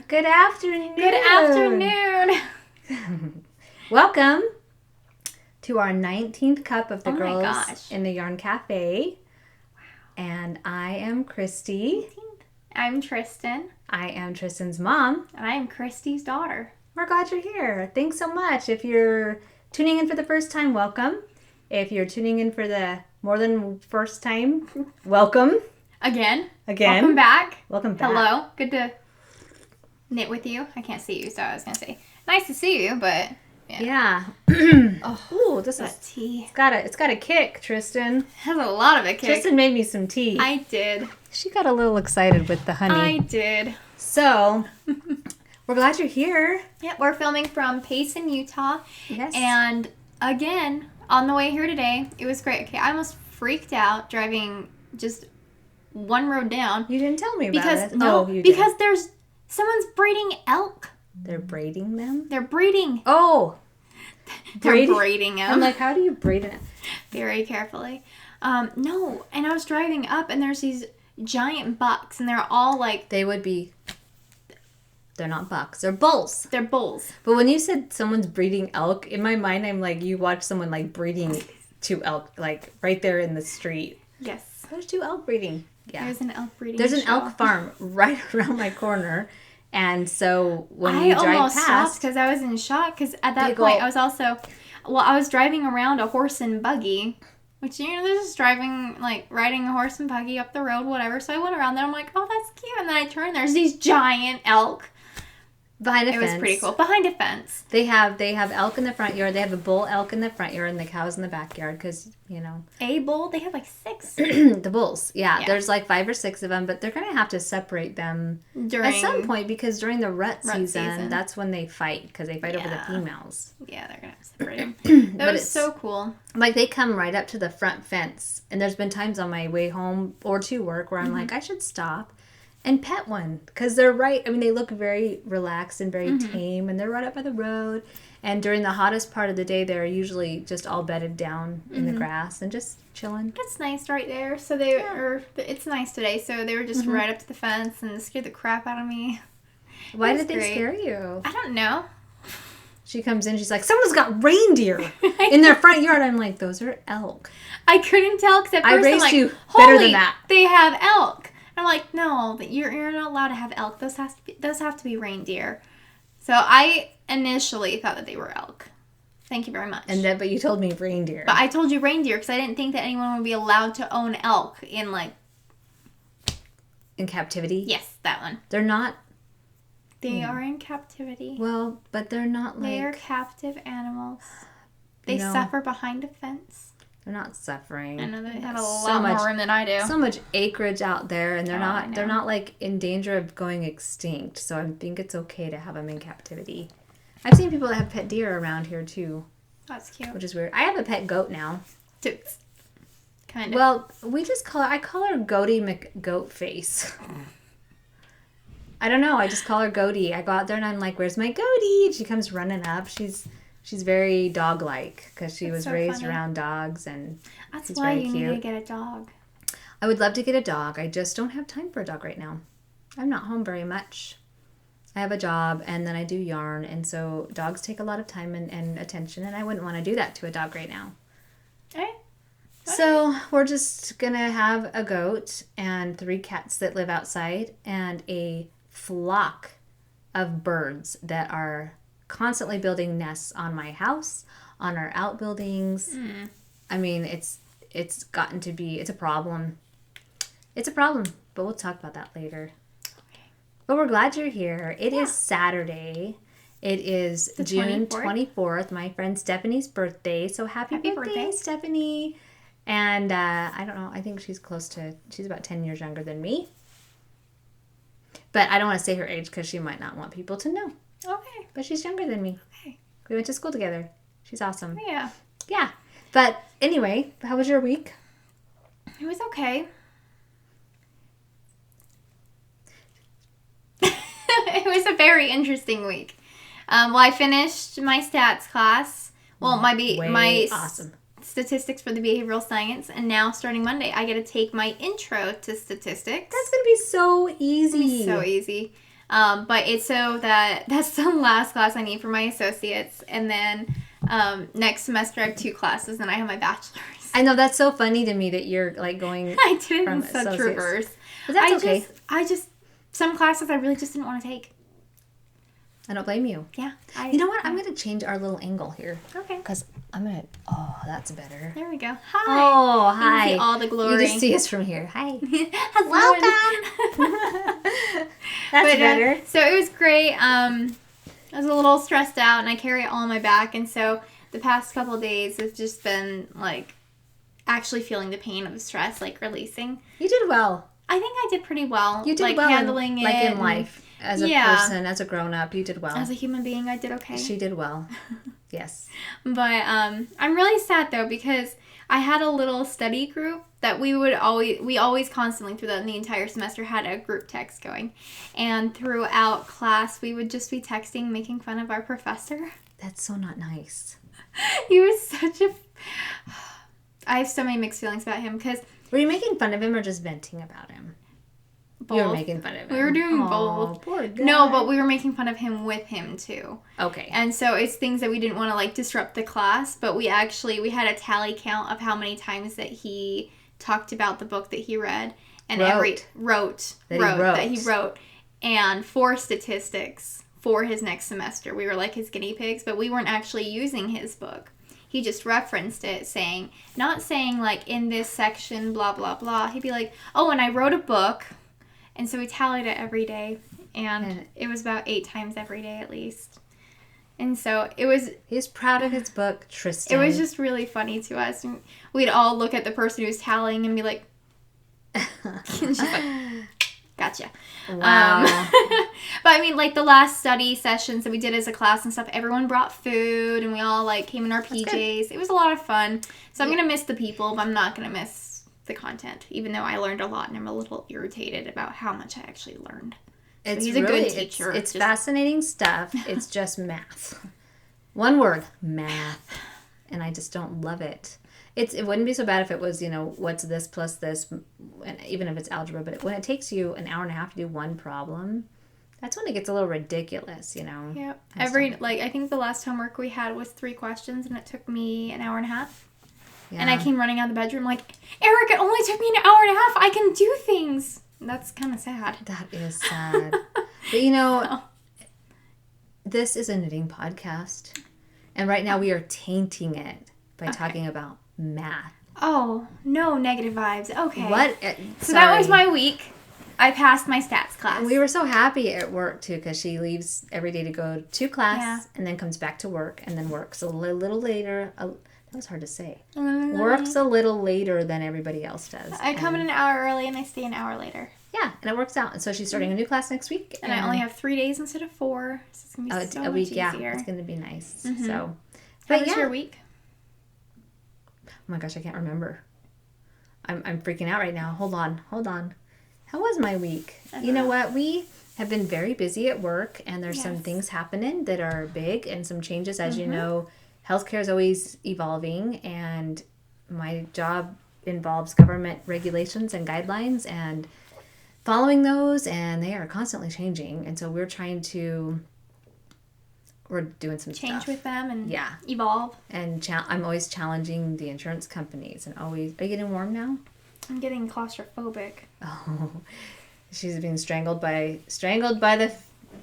Good afternoon. Good afternoon. Welcome to our 19th cup of the Oh my girls gosh. in the Yarn Cafe. Wow. And I am Christy. I'm Trysten. I am Tristan's mom. And I am Christy's daughter. We're glad you're here. Thanks so much. If you're tuning in for the first time, welcome. If you're tuning in for the more than first time, welcome. Again. Welcome back. Welcome back. Hello. Good to knit with you. I can't see you, so I was going to say nice to see you, but Yeah. Ooh, this that is tea. it's got a kick, Tristan. Has a lot of a kick. Tristan made me some tea. I did. She got a little excited with the honey. I did. So, we're glad you're here. Yeah, we're filming from Payson, Utah. Yes. And again, on the way here today, it was great. Okay, I almost freaked out driving just one road down. You didn't tell me about Because it. no, you because did. someone's breeding elk. They're braiding them? They're breeding. Oh! They're braiding them. I'm like, how do you braid it? Very carefully. No, and I was driving up, and there's these giant bucks, and they're all like... They're not bucks. They're bulls. They're bulls. But when you said someone's breeding elk, in my mind, I'm like, you watch someone like breeding two elk, like right there in the street. Yes. There's two elk breeding. Yeah. There's an elk breeding There's an show. elk farm right around my corner. And so when you drive I almost stopped past... because I was in shock, because at that They point go- I was also... Well, I was driving around a horse and buggy, which, you know, they're just driving, like, riding a horse and buggy up the road, whatever. So I went around there, I'm like, oh, that's cute. And then I turned, there's these giant elk. Behind a fence. It was pretty cool. Behind a fence. They have elk in the front yard. They have a bull elk in the front yard and the cows in the backyard because, you know. A bull? They have like 6. The bulls. Yeah, Yeah. there's like 5 or 6 of them, but they're going to have to separate them During... at some point because during the rut Rut season, season. that's when they fight because they fight over the Yeah. females. Yeah, they're going to have to separate them. That But was it's- so cool. Like they come right up to the front fence. And there's been times on my way home or to work where I'm like, I should stop and pet one because they're right. I mean, they look very relaxed and very tame, and they're right up by the road. And during the hottest part of the day, they're usually just all bedded down in the grass and just chilling. It's nice right there. So they it's nice today. So they were just right up to the fence and scared the crap out of me. Why was did they great. scare you? I don't know. She comes in, she's like, someone's got reindeer in their front yard. I'm like, those are elk. I couldn't tell because at I first I'm raised like, you holy, better than that. They have elk. I'm like, no, you're not allowed to have elk. Those have to be reindeer. So I initially thought that they were elk. Thank you very much. But you told me reindeer. But I told you reindeer because I didn't think that anyone would be allowed to own elk in in captivity? Yes, that one. They're not. They are in captivity. Well, but they're not like. They are captive animals. They No. suffer behind a fence. They're not suffering. I know they have a So lot much- more room than I do. So much acreage out there, and they're Oh, I not. They're know. not like in danger of going extinct. So I think it's okay to have them in captivity. I've seen people that have pet deer around here too, That's cute. which is weird. I have a pet goat now. Toots. Kind of. Well, I call her Goaty McGoatface. I don't know. I just call her Goaty. I go out there and I'm like, "Where's my Goaty?" And she comes running up. She's very dog-like because she That's was so raised funny. around dogs, and That's she's why very you need to cute. get a dog. I would love to get a dog. I just don't have time for a dog right now. I'm not home very much. I have a job and then I do yarn, and so dogs take a lot of time and attention, and I wouldn't want to do that to a dog right now. Alright. So we're just gonna have a goat and 3 cats that live outside and a flock of birds that are constantly building nests on my house, on our outbuildings. I mean, it's gotten to be, it's a problem. It's a problem, but we'll talk about that later. But we're glad you're here. It is Saturday. It is The June 24th. 24th, my friend Stephanie's birthday. So happy birthday, Stephanie. And I don't know, I think she's about 10 years younger than me. But I don't want to say her age because she might not want people to know. Okay. But she's younger than me. Okay. We went to school together. She's awesome. Yeah. Yeah. But anyway, how was your week? It was okay. It was a very interesting week. Well, I finished my stats class. Well, my awesome. statistics for the behavioral science, and now starting Monday, I get to take my intro to statistics. That's gonna be so easy. It's so easy. But it's so that's the last class I need for my associates. And then next semester I have 2 classes and I have my bachelor's. I know, that's so funny to me that you're like going I did it from in such associates. reverse. But that's okay. I just, some classes I really just didn't want to take. I don't blame you. Yeah. You know what? I'm going to change our little angle here. Okay. Because I'm going to... Oh, that's better. There we go. Hi. Oh, hi. You can see all the glory. You just see us from here. Hi. Welcome. That's better. So it was great. I was a little stressed out, and I carry it all on my back. And so the past couple of days have just been, like, actually feeling the pain of the stress, like, releasing. You did well. I think I did pretty well. You did like, well. Handling it. Like, in life. As a person, as a grown-up, you did well. As a human being, I did okay. She did well. Yes. But I'm really sad, though, because I had a little study group that we always constantly throughout the entire semester had a group text going. And throughout class, we would just be texting, making fun of our professor. That's so not nice. He was such a... I have so many mixed feelings about him because... Were you making fun of him or just venting about him? Both. You were making fun of him. We were doing both. Poor guy. No, but we were making fun of him with him too. Okay. And so it's things that we didn't want to like disrupt the class, but we had a tally count of how many times that he talked about the book that he read and wrote that he wrote, and 4 statistics for his next semester. We were like his guinea pigs, but we weren't actually using his book. He just referenced it, not saying like in this section, blah, blah, blah. He'd be like, oh, and I wrote a book. And so we tallied it every day. And it was about 8 times every day at least. And so it was... He's proud of his book, Trysten. It was just really funny to us. And we'd all look at the person who's tallying and be like... and she's like, gotcha. Wow. But I mean, like the last study sessions that we did as a class and stuff, everyone brought food and we all like came in our PJs. It was a lot of fun. So I'm going to miss the people, but I'm not going to miss the content, even though I learned a lot and I'm a little irritated about how much I actually learned. So he's a good teacher. It's fascinating stuff. It's just math. One word, math. And I just don't love it. It wouldn't be so bad if it was, what's this plus this, and even if it's algebra, but when it takes you an hour and a half to do one problem, that's when it gets a little ridiculous, Yeah. I think the last homework we had was 3 questions and it took me an hour and a half. Yeah. And I came running out of the bedroom like, Eric, it only took me an hour and a half. I can do things. That's kind of sad. That is sad. But this is a knitting podcast. And right now we are tainting it by talking about math. Oh, no negative vibes. Okay. What? So that was my week. I passed my stats class. And we were so happy at work, too, because she leaves every day to go to class and then comes back to work and then works a little later. That was hard to say. Works a little later than everybody else does. I come in an hour early and I stay an hour later. Yeah, and it works out. And so she's starting a new class next week. And I only have 3 days instead of 4. So it's going to be so much easier. Yeah, it's going to be nice. Mm-hmm. So, how was your week? Oh my gosh, I can't remember. I'm freaking out right now. Hold on. How was my week? You know what? We have been very busy at work, and there's some things happening that are big and some changes. As you know, healthcare is always evolving, and my job involves government regulations and guidelines and following those, and they are constantly changing. And so we're doing some change stuff with them and evolve. And I'm always challenging the insurance companies. And always, are you getting warm now? I'm getting claustrophobic. Oh, she's being strangled by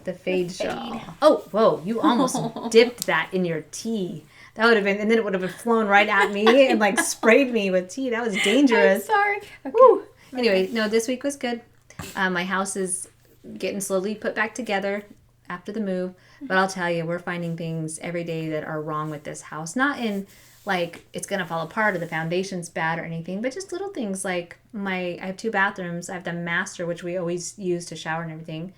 the fade shawl. Oh, whoa! You almost dipped that in your tea. That would have been, and then it would have flown right at me and like sprayed me with tea. That was dangerous. I'm sorry. Okay. Woo. Anyway, no, this week was good. My house is getting slowly put back together after the move. But I'll tell you, we're finding things every day that are wrong with this house. Not in like it's going to fall apart or the foundation's bad or anything, but just little things like I have 2 bathrooms. I have the master, which we always use to shower and everything.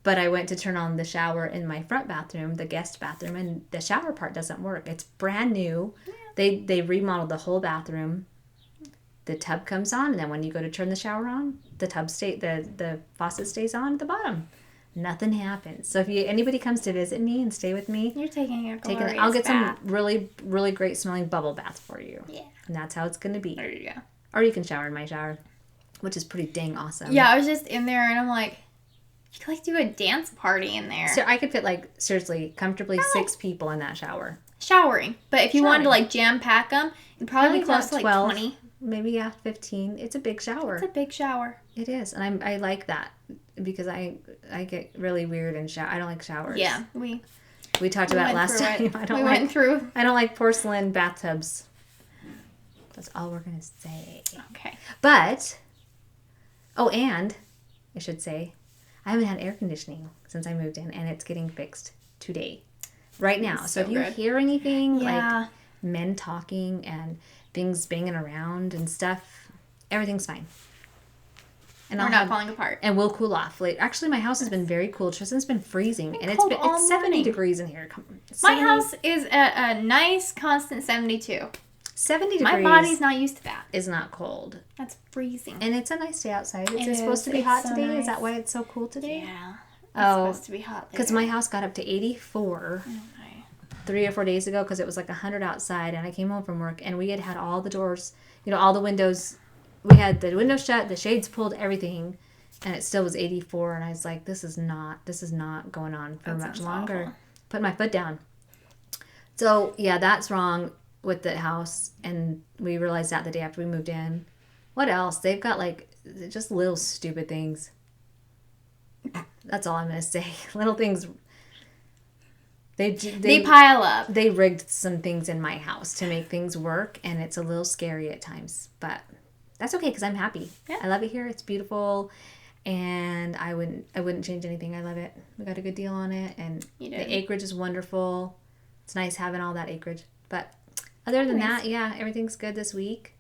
But I went to turn on the shower in my front bathroom, the guest bathroom, and the shower part doesn't work. It's brand new. Yeah. They remodeled the whole bathroom. The tub comes on, and then when you go to turn the shower on, the faucet stays on at the bottom. Nothing happens. So if anybody comes to visit me and stay with me, you're taking a glorious I'll get bath. some really, really great smelling bubble baths for you. Yeah. And that's how it's going to be. There you go. Or you can shower in my shower, which is pretty dang awesome. Yeah, I was just in there and I'm like, You could, like, do a dance party in there. So I could fit, like, seriously, comfortably 6 people in that shower. Showering. But if you wanted to, like, jam-pack them, it'd probably be close to, like, 12, 20. Maybe, yeah, 15. It's a big shower. It's a big shower. It is. And I like that because I get really weird in shower. I don't like showers. Yeah. We talked about it last time. Went through. I don't like porcelain bathtubs. That's all we're going to say. Okay. But, and I should say, I haven't had air conditioning since I moved in, and it's getting fixed today. Right now. So if you hear anything like men talking and things banging around and stuff, everything's fine. And we're not falling apart. And we'll cool off. Like, actually, my house has been very cool. Tristan's been freezing, and it's 70 degrees in here. My house is at a nice constant 72. 70 degrees. My body's not used to that. Is not cold. That's freezing. And it's a nice day outside. It's supposed to be hot today. Nice. Is that why it's so cool today? Yeah. It's supposed to be hot because my house got up to 84 3 or 4 days ago because it was like 100 outside, and I came home from work, and we had all the doors, all the windows. We had the windows shut, the shades pulled, everything, and it still was 84, and I was like, this is not going on for much longer. Awful. Put my foot down. So, yeah, that's wrong with the house, and we realized that the day after we moved in. What else? They've got, like, just little stupid things. That's all I'm going to say. Little things. They pile up. They rigged some things in my house to make things work, and it's a little scary at times, but that's okay because I'm happy. Yeah. I love it here. It's beautiful, and I wouldn't change anything. I love it. We got a good deal on it, and the acreage is wonderful. It's nice having all that acreage. But other than that, yeah, everything's good this week.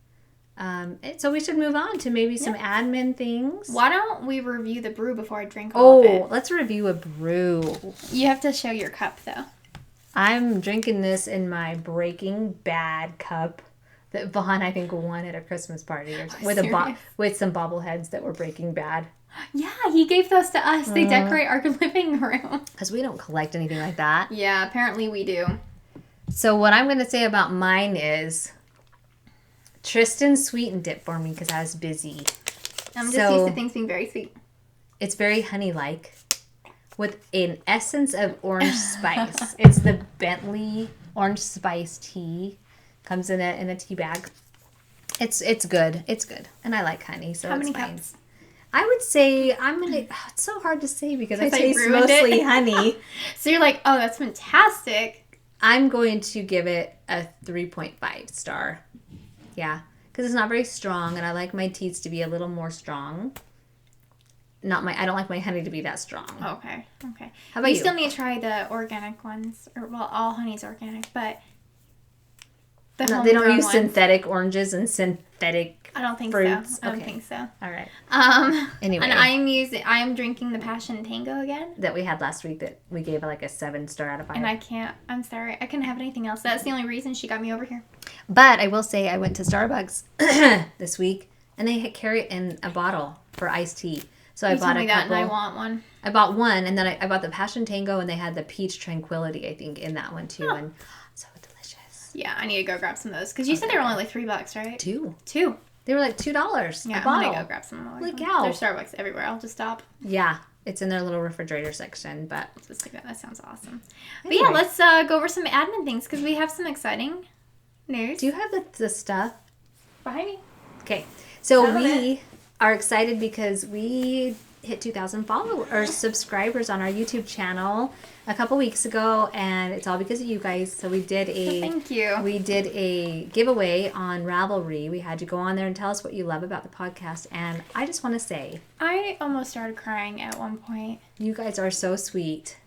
So we should move on to maybe some admin things. Why don't we review the brew before I drink all of it? Oh, let's review a brew. You have to show your cup, though. I'm drinking this in my Breaking Bad cup that Vaughn, I think, won at a Christmas party with some bobbleheads that were Breaking Bad. Yeah, he gave those to us. They decorate our living room. Because we don't collect anything like that. Yeah, apparently we do. So what I'm going to say about mine is Trysten sweetened it for me because I was busy. I'm just used to things being very sweet. It's very honey-like with an essence of orange spice. It's the Bentley orange spice tea. Comes in a tea bag. It's good. It's good. And I like honey, so it's fine. How many cups? I would say it's so hard to say because I taste mostly honey. So you're like, oh, that's fantastic. I'm going to give it a 3.5 star. Yeah, because it's not very strong, and I like my teas to be a little more strong. I don't like my honey to be that strong. Okay. How about you? You still need to try the organic ones, all honey's organic, but they don't use synthetic oranges and synthetic I don't think fruits. So. I don't think so. All right. Anyway, and I am drinking the Passion Tango again that we had last week that we gave like a 7 star out of 5. And I'm sorry, I couldn't have anything else. That's the only reason she got me over here. But I will say I went to Starbucks this week, and they carry it in a bottle for iced tea. So I bought a couple. And I want one. I bought one, and then I bought the Passion Tango, and they had the Peach Tranquility, I think, in that one too, and so delicious. Yeah, I need to go grab some of those because you said they were only like $3, right? Two. They were like $2. Yeah, a bottle. I'm gonna go grab some more. Look out! There's Starbucks everywhere. I'll just stop. Yeah, it's in their little refrigerator section, but just like that. That sounds awesome. Anyway. But yeah, let's go over some admin things because we have some exciting news. Do you have the stuff behind me? Okay, so we are excited because we hit 2,000 subscribers on our YouTube channel a couple weeks ago, and it's all because of you guys. So we did thank you. We did a giveaway on Ravelry. We had you go on there and tell us what you love about the podcast, and I just want to say I almost started crying at one point. You guys are so sweet.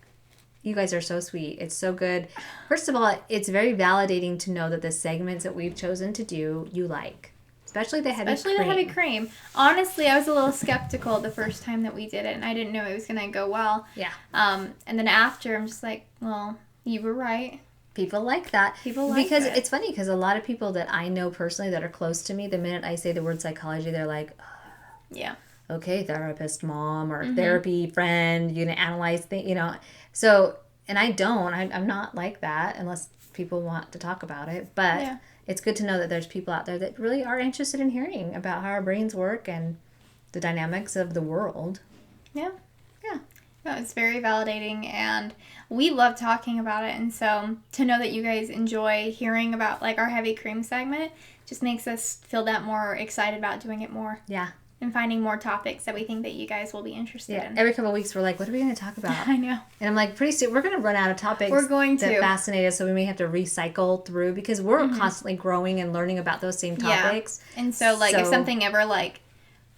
It's so good. First of all, it's very validating to know that the segments that we've chosen to do, you like. Especially the heavy cream. Honestly, I was a little skeptical the first time that we did it, and I didn't know it was going to go well. Yeah. And then after, I'm just like, well, you were right. People like that. Because it's funny, because a lot of people that I know personally that are close to me, the minute I say the word psychology, they're like, yeah. Okay, therapist mom or therapy friend, you're going to analyze things, So, and I don't. I'm not like that unless people want to talk about it. But it's good to know that there's people out there that really are interested in hearing about how our brains work and the dynamics of the world. Yeah. Yeah. No, it's very validating, and we love talking about it. And so to know that you guys enjoy hearing about like our heavy cream segment just makes us feel that more excited about doing it more. Yeah. And finding more topics that we think that you guys will be interested in. Every couple of weeks we're like, what are we going to talk about? I know. And I'm like, pretty soon we're going to run out of topics. We're going to. That fascinate us, so we may have to recycle through because we're constantly growing and learning about those same topics. Yeah. And so like if something ever like,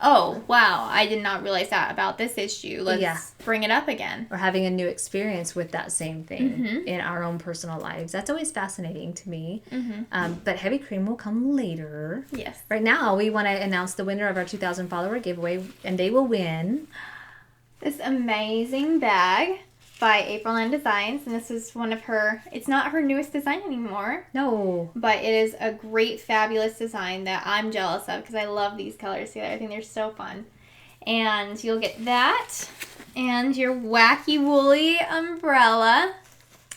oh, wow, I did not realize that about this issue. Let's bring it up again. Or having a new experience with that same thing in our own personal lives. That's always fascinating to me. But heavy cream will come later. Yes. Right now, we want to announce the winner of our 2,000 follower giveaway, and they will win this amazing bag by aprilninedesign. And this is one of her, it's not her newest design anymore. No. But it is a great, fabulous design that I'm jealous of because I love these colors together. I think they're so fun. And you'll get that and your Wacky Woolly umbrella.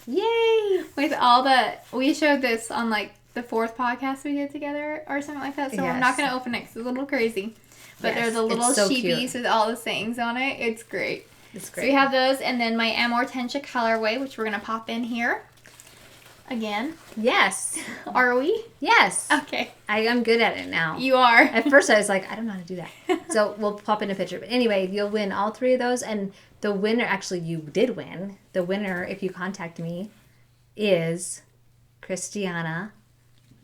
Yay! With all the, we showed this on like the 4th podcast we did together or something like that. So I'm not going to open it because it's a little crazy. But they're the little sheepies with all the sayings on it. It's great. It's great. So we have those, and then my Amortentia colorway, which we're going to pop in here. Again. Yes. Are we? Yes. Okay. I'm good at it now. You are. At first I was like, I don't know how to do that. So we'll pop in a picture. But anyway, you'll win all 3 of those. And the winner, actually you did win. The winner, if you contact me, is Christiana,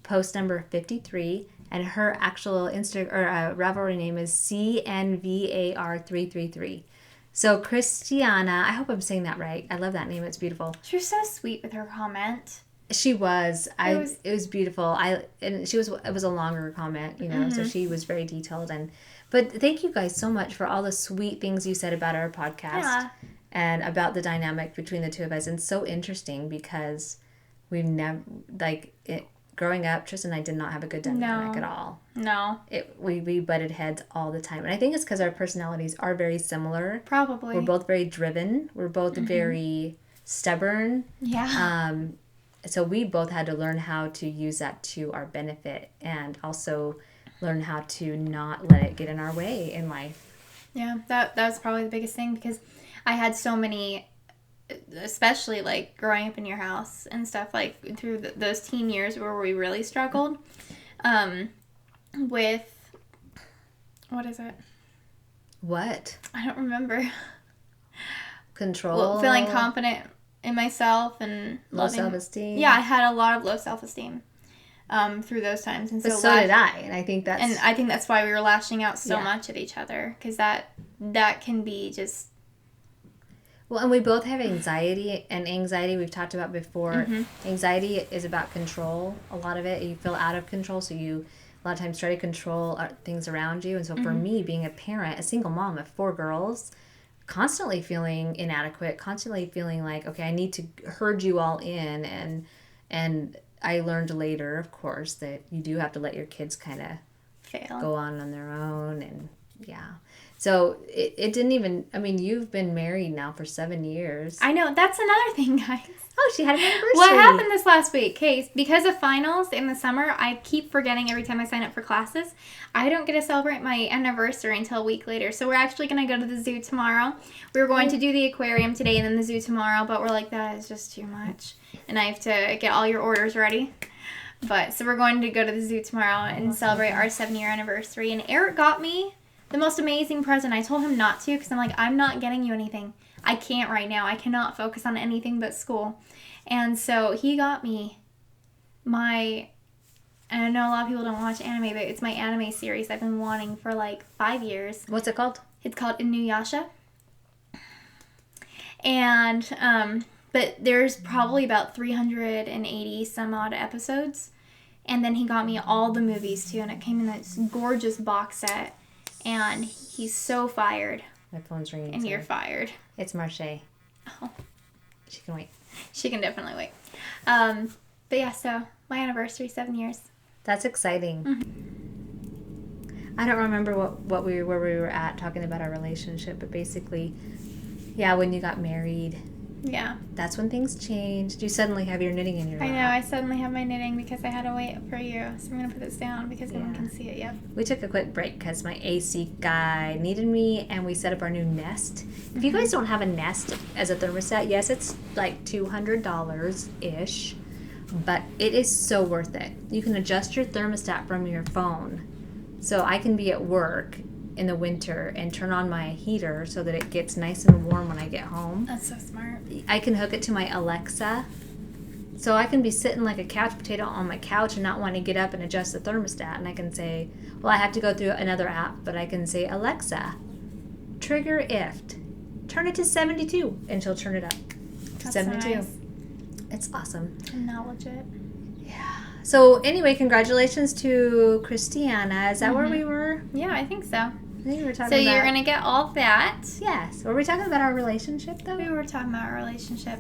post number 53. And her actual Ravelry name is CNVAR333. So Christiana, I hope I'm saying that right. I love that name. It's beautiful. She was so sweet with her comment. She was. It was beautiful. It was a longer comment, you know. So she was very detailed but thank you guys so much for all the sweet things you said about our podcast and about the dynamic between the two of us. And so interesting because we've never growing up, Trysten and I did not have a good dynamic at all. No. We butted heads all the time. And I think it's because our personalities are very similar. Probably. We're both very driven. We're both very stubborn. Yeah. So we both had to learn how to use that to our benefit and also learn how to not let it get in our way in life. Yeah, that was probably the biggest thing because I had so many, especially like growing up in your house and stuff, like through those teen years where we really struggled with, what is it? What? I don't remember. Control. Well, feeling confident in myself and low self-esteem. Yeah, I had a lot of low self-esteem through those times, and so did I. And I think that's why we were lashing out so much at each other because that can be just. Well, and we both have anxiety, and anxiety we've talked about before. Anxiety is about control. A lot of it, you feel out of control, so you a lot of times try to control things around you. And so for me, being a parent, a single mom of 4 girls, constantly feeling inadequate, constantly feeling like, okay, I need to herd you all in. And I learned later, of course, that you do have to let your kids kind of go on their own. And so it didn't even, I mean, you've been married now for 7 years. I know. That's another thing, guys. Oh, she had an anniversary. What happened this last week? Okay, because of finals in the summer, I keep forgetting every time I sign up for classes. I don't get to celebrate my anniversary until a week later. So we're actually going to go to the zoo tomorrow. We were going to do the aquarium today and then the zoo tomorrow, but we're like, that is just too much. And I have to get all your orders ready. So we're going to go to the zoo tomorrow and celebrate our 7-year anniversary. And Eric got me the most amazing present. I told him not to because I'm like, I'm not getting you anything. I can't right now. I cannot focus on anything but school. And so he got me and I know a lot of people don't watch anime, but it's my anime series I've been wanting for like 5 years. What's it called? It's called Inuyasha. And, but there's probably about 380 some odd episodes. And then he got me all the movies too, and it came in this gorgeous box set. And he's so fired. My phone's ringing. And you're fired. It's Marche. Oh. She can wait. She can definitely wait. But yeah, so my anniversary, 7 years. That's exciting. I don't remember where we were at talking about our relationship, but basically, when you got married, Yeah. That's when things changed. You suddenly have your knitting in your lap. I know. I suddenly have my knitting because I had to wait for you. So I'm going to put this down because no one can see it yet. We took a quick break because my AC guy needed me, and we set up our new nest. If you guys don't have a nest as a thermostat, yes, it's like $200-ish, but it is so worth it. You can adjust your thermostat from your phone. So I can be at work in the winter and turn on my heater so that it gets nice and warm when I get home. That's so smart. I can hook it to my Alexa. So I can be sitting like a couch potato on my couch and not want to get up and adjust the thermostat. And I can say, well, I have to go through another app, but I can say, Alexa, trigger IFT. Turn it to 72. And she'll turn it up to 72. So nice. It's awesome. Acknowledge it. Yeah. So anyway, congratulations to Christiana. Is that where we were? Yeah, I think so. I think we were talking so about... you're going to get all that. Yes. Were we talking about our relationship, though? We were talking about our relationship.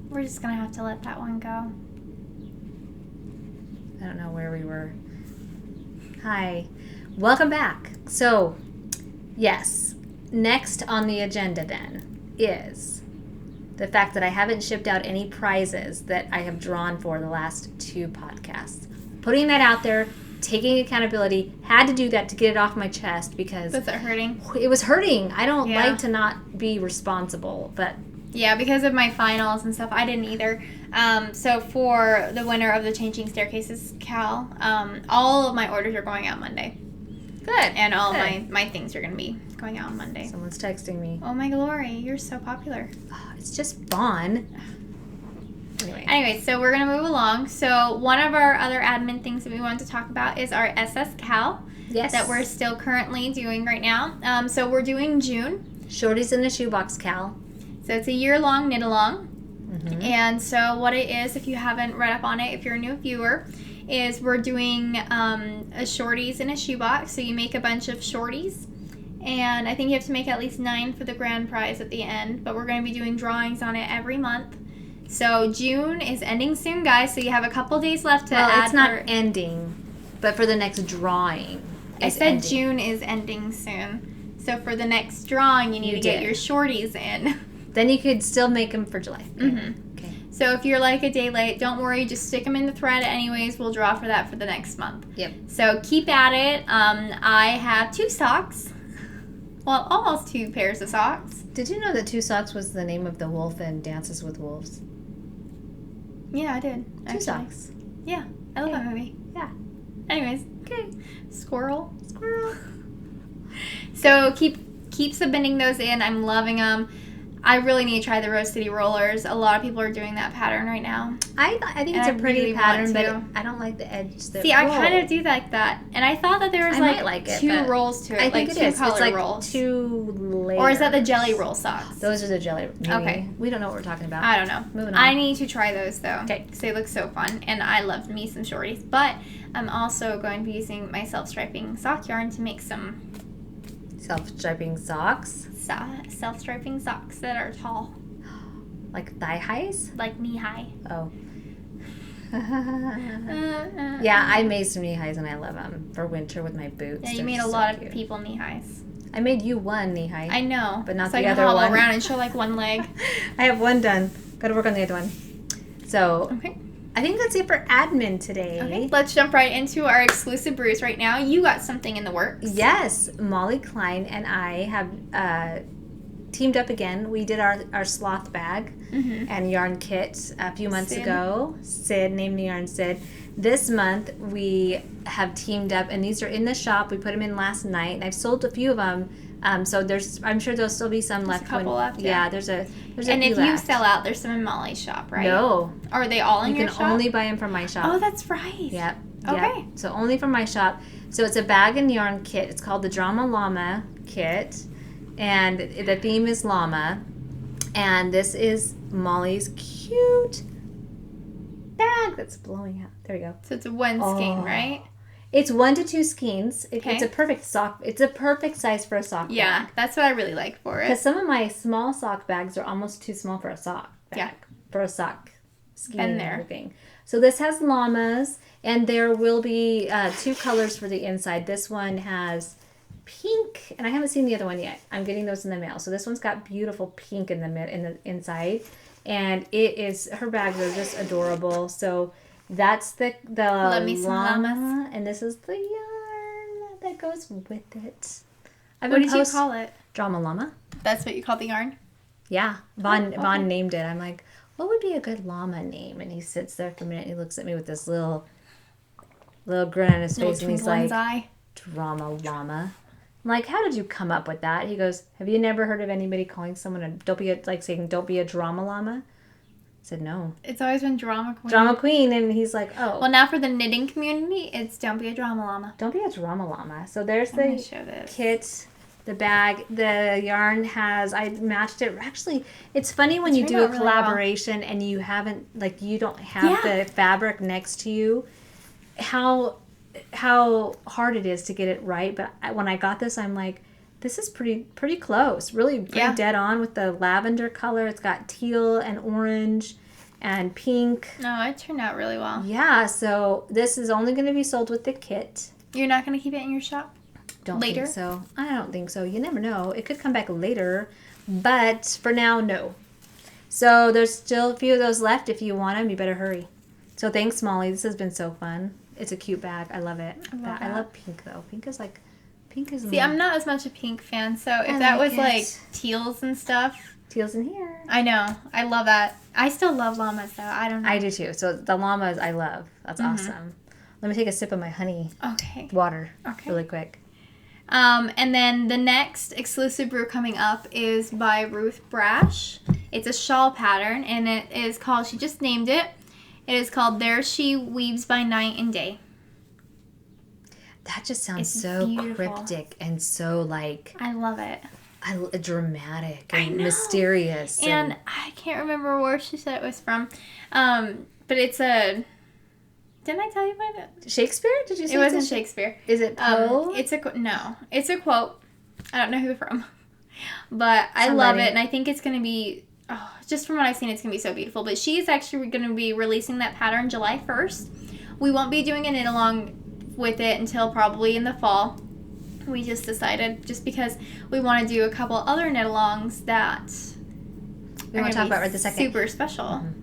We're just going to have to let that one go. I don't know where we were. Hi. Welcome back. So, yes. Next on the agenda, then, is the fact that I haven't shipped out any prizes that I have drawn for the last 2 podcasts. Putting that out there, taking accountability, had to do that to get it off my chest because... Was it hurting? It was hurting. I don't like to not be responsible, but... Yeah, because of my finals and stuff, I didn't either. So for the winner of the Changing Staircases, Cal, all of my orders are going out Monday. Good. And all my things are going to be going out on Monday. Someone's texting me. Oh my glory, you're so popular. Oh, it's just fun. Anyway, so we're going to move along. So one of our other admin things that we wanted to talk about is our SS Cal. Yes. That we're still currently doing right now. So we're doing June. Shorties in the Shoebox Cal. So it's a year-long knit-along. Mm-hmm. And so what it is, if you haven't read up on it, if you're a new viewer, is we're doing a Shorties in a shoebox. So you make a bunch of Shorties. And I think you have to make at least 9 for the grand prize at the end. But we're going to be doing drawings on it every month. So June is ending soon, guys. So you have a couple days left to add. It's not ending, but for the next drawing. I said ending. June is ending soon. So for the next drawing, you need to get your Shorties in. Then you could still make them for July. Mm-hmm. Okay. So if you're like a day late, don't worry. Just stick them in the thread anyways. We'll draw for that for the next month. Yep. So keep at it. I have 2 socks. Well, almost 2 pairs of socks. Did you know that 2 Socks was the name of the wolf in Dances with Wolves? Yeah, I did. 2 Socks. Yeah, I love that movie. Yeah. Anyways. Okay. Squirrel. So keep submitting those in. I'm loving them. I really need to try the Rose City Rollers. A lot of people are doing that pattern right now. I think it's a pretty pattern, but I don't like the edge. See, I kind of do like that. And I thought that there was like 2 rolls to it. I think like it 2 is. color It's like rolls. 2 layers. Or is that the jelly roll socks? Those are the jelly. Maybe. Okay. We don't know what we're talking about. I don't know. Moving on. I need to try those though. Okay. Because they look so fun. And I love me some Shorties. But I'm also going to be using my self-striping sock yarn to make some... Self-striping socks? Self-striping socks that are tall. Like thigh highs? Like knee high. Oh. Yeah, I made some knee highs and I love them for winter with my boots. Yeah, you made a lot of people knee highs. I made you one knee high. I know. But not so the other one. So I can around and show like one leg. I have one done. Got to work on the other one. So, okay. I think that's it for admin today. Okay, let's jump right into our exclusive brews right now. You got something in the works. Yes. Molly Klein and I have teamed up again. We did our sloth bag and yarn kit a few months ago. Sid, named the yarn Sid. This month we have teamed up, and these are in the shop. We put them in last night, and I've sold a few of them. So I'm sure there'll still be some left. A couple left. Yeah, there's a and few if left. you sell out, there's some in Molly's shop, right? No. Are they all in your shop? You can only buy them from my shop. Oh, that's right. Yep. Okay. Yep. So only from my shop. So it's a bag and yarn kit. It's called the Drama Llama kit. And the theme is llama. And this is Molly's cute bag that's blowing out. There we go. So it's a 1 skein, right? It's 1 to 2 skeins. Okay. It's a perfect sock. It's a perfect size for a sock bag. Yeah, that's what I really like for it. Because some of my small sock bags are almost too small for a sock bag. Yeah. For a sock skein Been and there. everything. So this has llamas, and there will be 2 colors for the inside. This one has pink, and I haven't seen the other one yet. I'm getting those in the mail. So this one's got beautiful pink in the inside, and it is, her bags are just adorable. So that's the llama, and this is the yarn that goes with it. What did you call it? Drama llama. That's what you call the yarn? Yeah, Vaughn named it. I'm like, what would be a good llama name? And he sits there for a minute and he looks at me with this little grin on his face, and he's like, Drama llama. I'm like, how did you come up with that? He goes, have you never heard of anybody calling someone don't be a drama llama? I said, no. It's always been drama queen. Drama queen, and he's like, oh. Well, now for the knitting community, it's don't be a drama llama. Don't be a drama llama. So there's the kit. The bag, the yarn I matched it. Actually, it's funny when you do a collaboration and you haven't, like, you don't have the fabric next to you, how hard it is to get it right. But when I got this, I'm like, this is pretty close. Really pretty dead on with the lavender color. It's got teal and orange and pink. No, it turned out really well. Yeah, so this is only going to be sold with the kit. You're not going to keep it in your shop? Don't think so. I don't think so. You never know. It could come back later. But for now, no. So there's still a few of those left. If you want them, you better hurry. So thanks, Molly. This has been so fun. It's a cute bag. I love it. I love pink, though. Pink is See, I'm not as much a pink fan. So if that was like teals and stuff. Teals in here. I know. I love that. I still love llamas, though. I don't know. I do, too. So the llamas I love. That's awesome. Let me take a sip of my honey water really quick. And then the next exclusive brew coming up is by Ruth Brash. It's a shawl pattern, and it is called, she just named it, it is called There She Weaves by Night and Day. That just sounds so cryptic and so like... I love it. Dramatic and mysterious. And I can't remember where she said it was from, but it's a... Didn't I tell you about it? Shakespeare? Did you say it wasn't Shakespeare? Is it Poe? No. It's a quote. I don't know who from. But I love it, and I think it's going to be, just from what I've seen, it's going to be so beautiful. But she is actually going to be releasing that pattern July 1st. We won't be doing a knit along with it until probably in the fall. We just decided, just because we want to do a couple other knit alongs that we want to talk about right this second. Super special. Mm-hmm.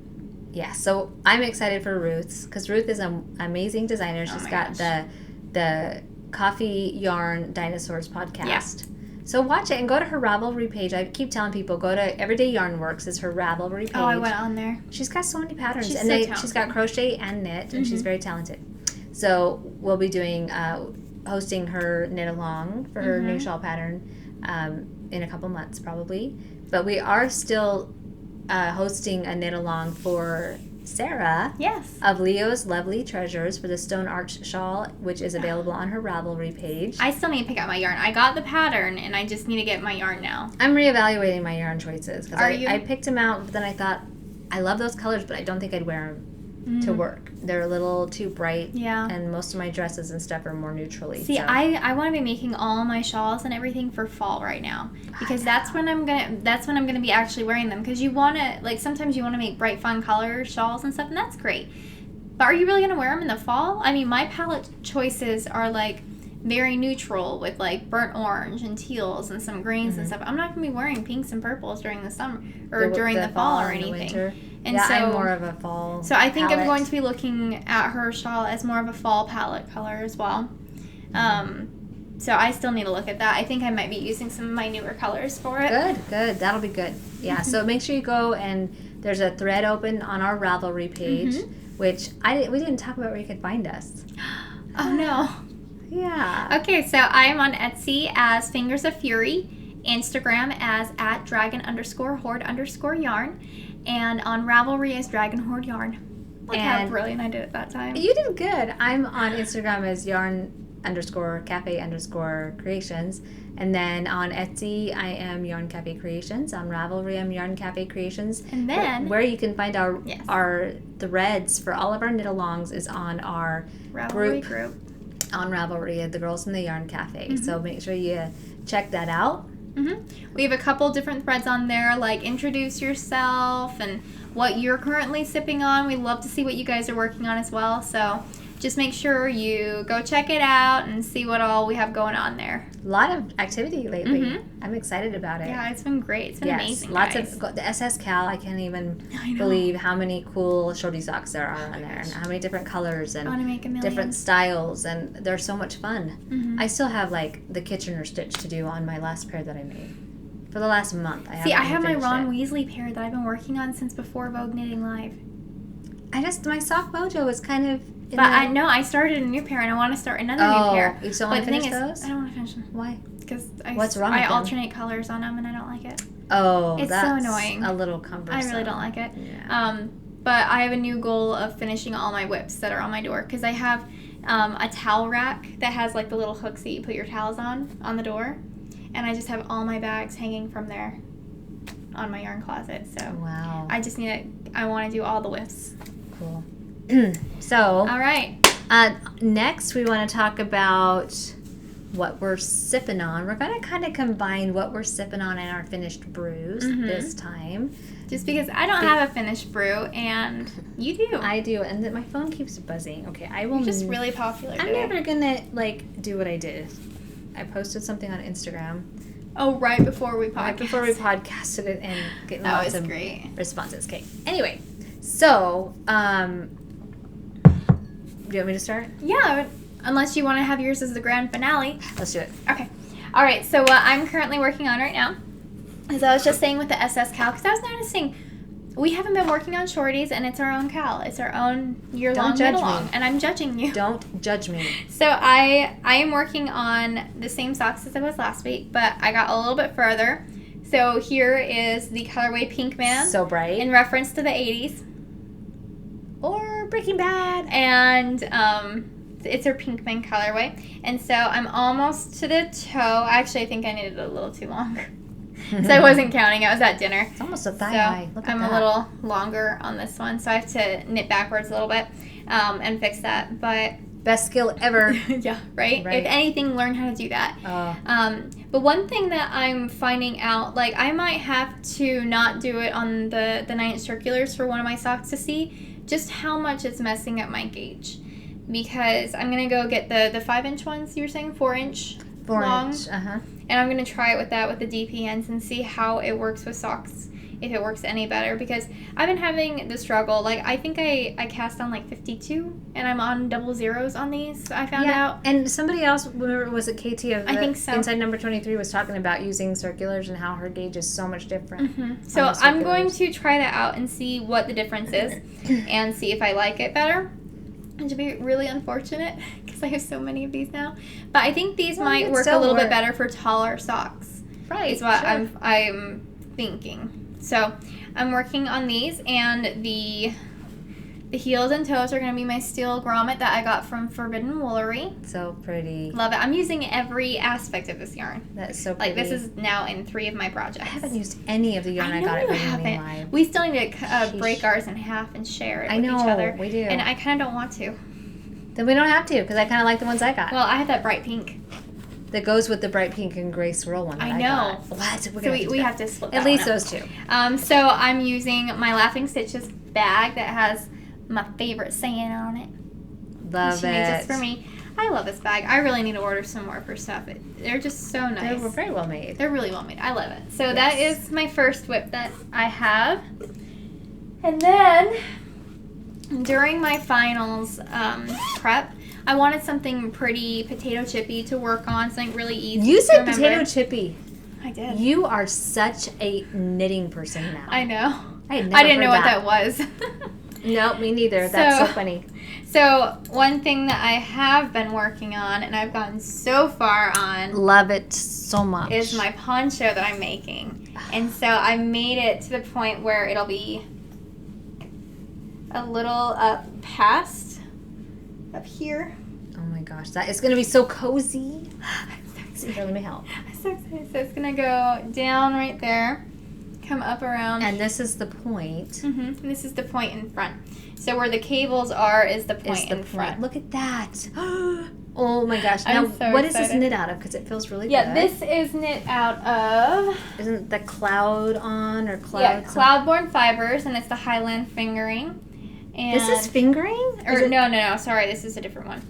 Yeah, so I'm excited for Ruth's because Ruth is an amazing designer. She's got the Coffee Yarn Dinosaurs podcast. Yeah. So watch it and go to her Ravelry page. I keep telling people, go to Everyday Yarn Works is her Ravelry page. Oh, I went on there. She's got so many patterns. She's got crochet and knit, and she's very talented. So we'll be doing hosting her knit along for her new shawl pattern in a couple months probably. But we are still hosting a knit along for Sara of Leo's Lovely Treasures for the Stone Arch Shawl, which is available on her Ravelry page. I still need to pick out my yarn. I got the pattern, and I just need to get my yarn now. I'm reevaluating my yarn choices. I picked them out, but then I thought, I love those colors, but I don't think I'd wear them to work. They're a little too bright, and most of my dresses and stuff are more neutrally. See, I want to be making all my shawls and everything for fall right now, because that's when I'm gonna be actually wearing them. Because you want to, like, sometimes you want to make bright fun color shawls and stuff, and that's great. But are you really gonna wear them in the fall? I mean, my palette choices are like very neutral with like burnt orange and teals and some greens and stuff. I'm not gonna be wearing pinks and purples during the summer or during the fall or anything. And so I'm more of a fall. So I think palette. I'm going to be looking at her shawl as more of a fall palette color as well. So I still need to look at that. I think I might be using some of my newer colors for it. Good. That'll be good. Yeah. So make sure you go, and there's a thread open on our Ravelry page, which we didn't talk about where you could find us. Oh no. Yeah. Okay. So I am on Etsy as Fingers of Fury, Instagram as @dragon_hoard_yarn. And on Ravelry as Dragon Hoard Yarn. Look how brilliant I did it that time. You did good. I'm on Instagram as yarn_cafe_creations. And then on Etsy, I am Yarn Cafe Creations. On Ravelry, I'm Yarn Cafe Creations. And then... Where you can find our threads for all of our knit-alongs is on our Ravelry group. On Ravelry, the Girls in the Yarn Cafe. So make sure you check that out. We have a couple different threads on there, like introduce yourself and what you're currently sipping on. We love to see what you guys are working on as well. So just make sure you go check it out and see what all we have going on there. A lot of activity lately. Mm-hmm. I'm excited about it. Yeah, it's been great. It's been amazing. Lots guys. of the SS Cal. I can't even believe how many cool shorty socks there are on there, and how many different colors and I want to make a million. different styles, and they're so much fun. Mm-hmm. I still have like the Kitchener stitch to do on my last pair that I made for the last month. I have my Ron Weasley pair that I've been working on since before Vogue Knitting Live. My sock mojo is kind of. I started a new pair and I want to start another new pair. You still want to finish those? I don't want to finish them. Why? Because what's wrong with them? I alternate colors on them and I don't like it. Oh, it's that's so annoying. A little cumbersome. I really don't like it. Yeah. But I have a new goal of finishing all my whips that are on my door because I have a towel rack that has like the little hooks that you put your towels on the door, and I just have all my bags hanging from there on my yarn closet. So wow. I want to do all the whips. Cool. So all right. Next, we want to talk about what we're sipping on. We're going to kind of combine what we're sipping on and our finished brews this time. Just because I don't have a finished brew, and you do. I do, and my phone keeps buzzing. Okay, I will. You're just really popular today. I'm never going to, do what I did. I posted something on Instagram. Oh, right before we podcasted. Right before we podcasted it and getting lots of great responses. Okay, anyway, so, do you want me to start? Yeah, unless you want to have yours as the grand finale. Let's do it. Okay. All right, so what I'm currently working on right now, as I was just saying with the SS Cal, because I was noticing we haven't been working on Shorties, and it's our own Cal. It's our own year-long Knitalong, and I'm judging you. Don't judge me. So I am working on the same socks as I was last week, but I got a little bit further. So here is the colorway Pink Man. So bright. In reference to the 80s. Or Breaking Bad. And it's her Pink Man colorway. And so I'm almost to the toe. Actually, I think I needed it a little too long. So I wasn't counting. I was at dinner. It's almost a thigh high. Look at I'm that. a little longer on this one. So I have to knit backwards a little bit and fix that. But best skill ever. Yeah, right? If anything, learn how to do that. But one thing that I'm finding out, like I might have to not do it on the 9-inch circulars for one of my socks to see just how much it's messing up my gauge. Because I'm going to go get the 5-inch ones, you were saying? 4-inch long? 4-inch, And I'm going to try it with that with the DP ends and see how it works with socks, if it works any better. Because I've been having the struggle. Like, I think I cast on like 52, and I'm on double zeros on these, I found out. And somebody else, was it KT of I think so. Inside Number 23 was talking about using circulars and how her gauge is so much different. Mm-hmm. So I'm going to try that out and see what the difference is and see if I like it better. And to be really unfortunate, because I have so many of these now. But I think these might work a little bit better for taller socks. Right. Is what I'm thinking. So I'm working on these, and the heels and toes are going to be my steel grommet that I got from Forbidden Woolery. So pretty. Love it. I'm using every aspect of this yarn. That's so pretty. Like, this is now in 3 of my projects. I haven't used any of the yarn I got at Ravelry Live. We still need to break ours in half and share it with each other. We do. And I kind of don't want to. Then we don't have to, because I kind of like the ones I got. Well, I have that bright pink. That goes with the bright pink and gray swirl one that I know. got. What? So we have to split that at least one those two. So I'm using my Laughing Stitches bag that has my favorite saying on it. Love she it. made this for me. I love this bag. I really need to order some more for stuff. They're just so nice. They're very well made. They're really well made. I love it. So that is my first whip that I have. And then during my finals prep, I wanted something pretty potato chippy to work on, something really easy. You said to potato chippy. I did. You are such a knitting person now. I know. I didn't know what that was. No, me neither. That's so funny. So one thing that I have been working on, and I've gotten so far on, love it so much, is my poncho that I'm making. And so I made it to the point where it'll be a little up here. Oh my gosh, that is going to be so cozy. I'm so excited. Here, let me help. I'm so excited. So it's going to go down right there, come up around. And this is the point. Mm-hmm. This is the point in front. So where the cables are is the point in front. Look at that. Oh my gosh. Now, what is this knit out of? Because it feels really good. Yeah, this is knit out of... Isn't the cloud on or cloud? Yeah, Cloudborn Fibers, and it's the Highland fingering. And This is fingering? No. Sorry, this is a different one.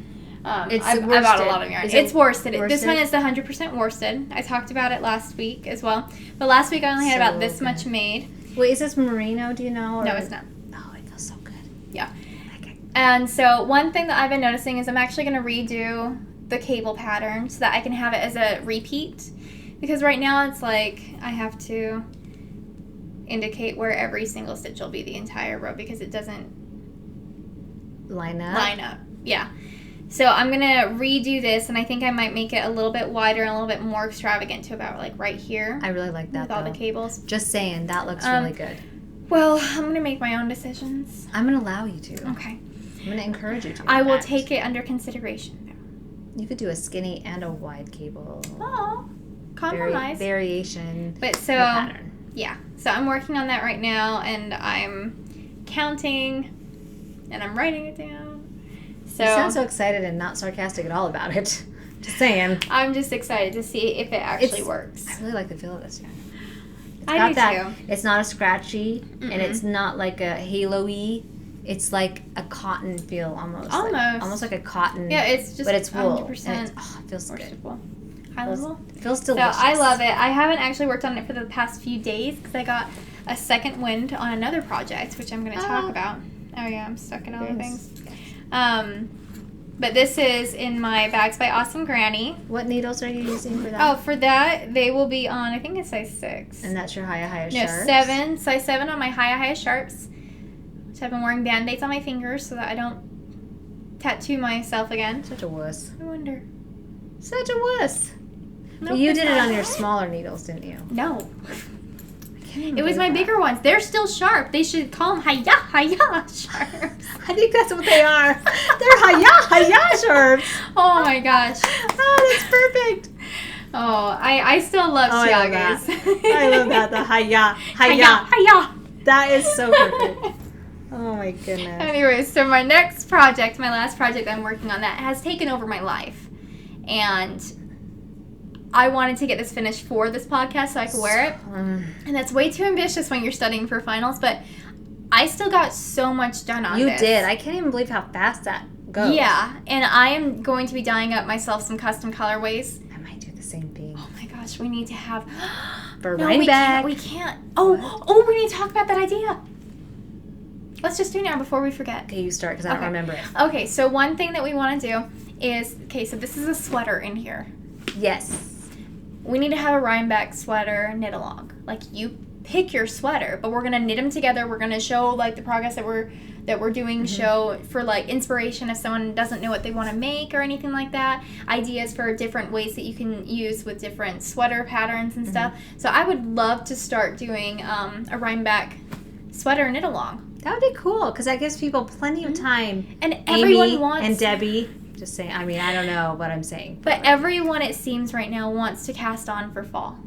I bought a lot of yarn. It's worsted. This one is the 100% worsted. I talked about it last week as well. But last week I only had about this much made. Wait, is this merino? Do you know? Or? No, it's not. Oh, it feels so good. Yeah. Okay. And so one thing that I've been noticing is I'm actually going to redo the cable pattern so that I can have it as a repeat. Because right now it's like I have to indicate where every single stitch will be the entire row because it doesn't line up. Yeah. So I'm going to redo this, and I think I might make it a little bit wider and a little bit more extravagant to about like right here. I really like that, with all the cables. Just saying, that looks really good. Well, I'm going to make my own decisions. I'm going to allow you to. Okay. I'm going to encourage you to. I will take it under consideration. You could do a skinny and a wide cable. Oh, compromise. Variation. But so, pattern. Yeah. So I'm working on that right now, and I'm counting, and I'm writing it down. So, you sound so excited and not sarcastic at all about it. Just saying. I'm just excited to see if it actually works. I really like the feel of this yarn. I do too. It's not a scratchy, and it's not like a halo-y. It's like a cotton feel almost. Almost like a cotton. Yeah, it's just. But it's wool. 100%. And it feels good. High level. Feels delicious. So I love it. I haven't actually worked on it for the past few days because I got a second wind on another project, which I'm going to talk about. Oh yeah, I'm stuck in all the things. But this is in my Bags by Awesome Granny. What needles are you using for that? Oh, for that, they will be on, I think it's size 6. And that's your Hiya No, sharps? 7. Size 7 on my Hiya sharps. Which I've been wearing Band-Aids on my fingers so that I don't tattoo myself again. Such a wuss. I wonder. Such a wuss. Nope, But you did it on your smaller needles, didn't you? No. It was my bigger ones. They're still sharp. They should call them Hiya sharps. I think that's what they are. They're Hiya sharps. Oh my gosh. Oh, that's perfect. Oh, I still love Shiagas. I love that. The Hiya. That is so perfect. Oh my goodness. Anyways, so my next project, my last project I'm working on, that has taken over my life. And I wanted to get this finished for this podcast so I could wear it. And that's way too ambitious when you're studying for finals, but I still got so much done on this. You did. I can't even believe how fast that goes. Yeah, and I am going to be dyeing up myself some custom colorways. I might do the same thing. Oh my gosh, we need to have... For Rhinebeck. We can't. Oh, we need to talk about that idea. Let's just do it now before we forget. Okay, you start because I don't remember it. Okay, so one thing that we want to do is... Okay, so this is a sweater in here. Yes. We need to have a Rhinebeck sweater knit along. Like, you pick your sweater, but we're going to knit them together. We're going to show, like, the progress that we're doing, show for, like, inspiration if someone doesn't know what they want to make or anything like that. Ideas for different ways that you can use with different sweater patterns and stuff. So I would love to start doing a Rhinebeck sweater knit along. That would be cool because that gives people plenty of time. And everyone Amy wants... and Debbie... Just saying. I mean, I don't know what I'm saying. But everyone, it seems right now, wants to cast on for fall.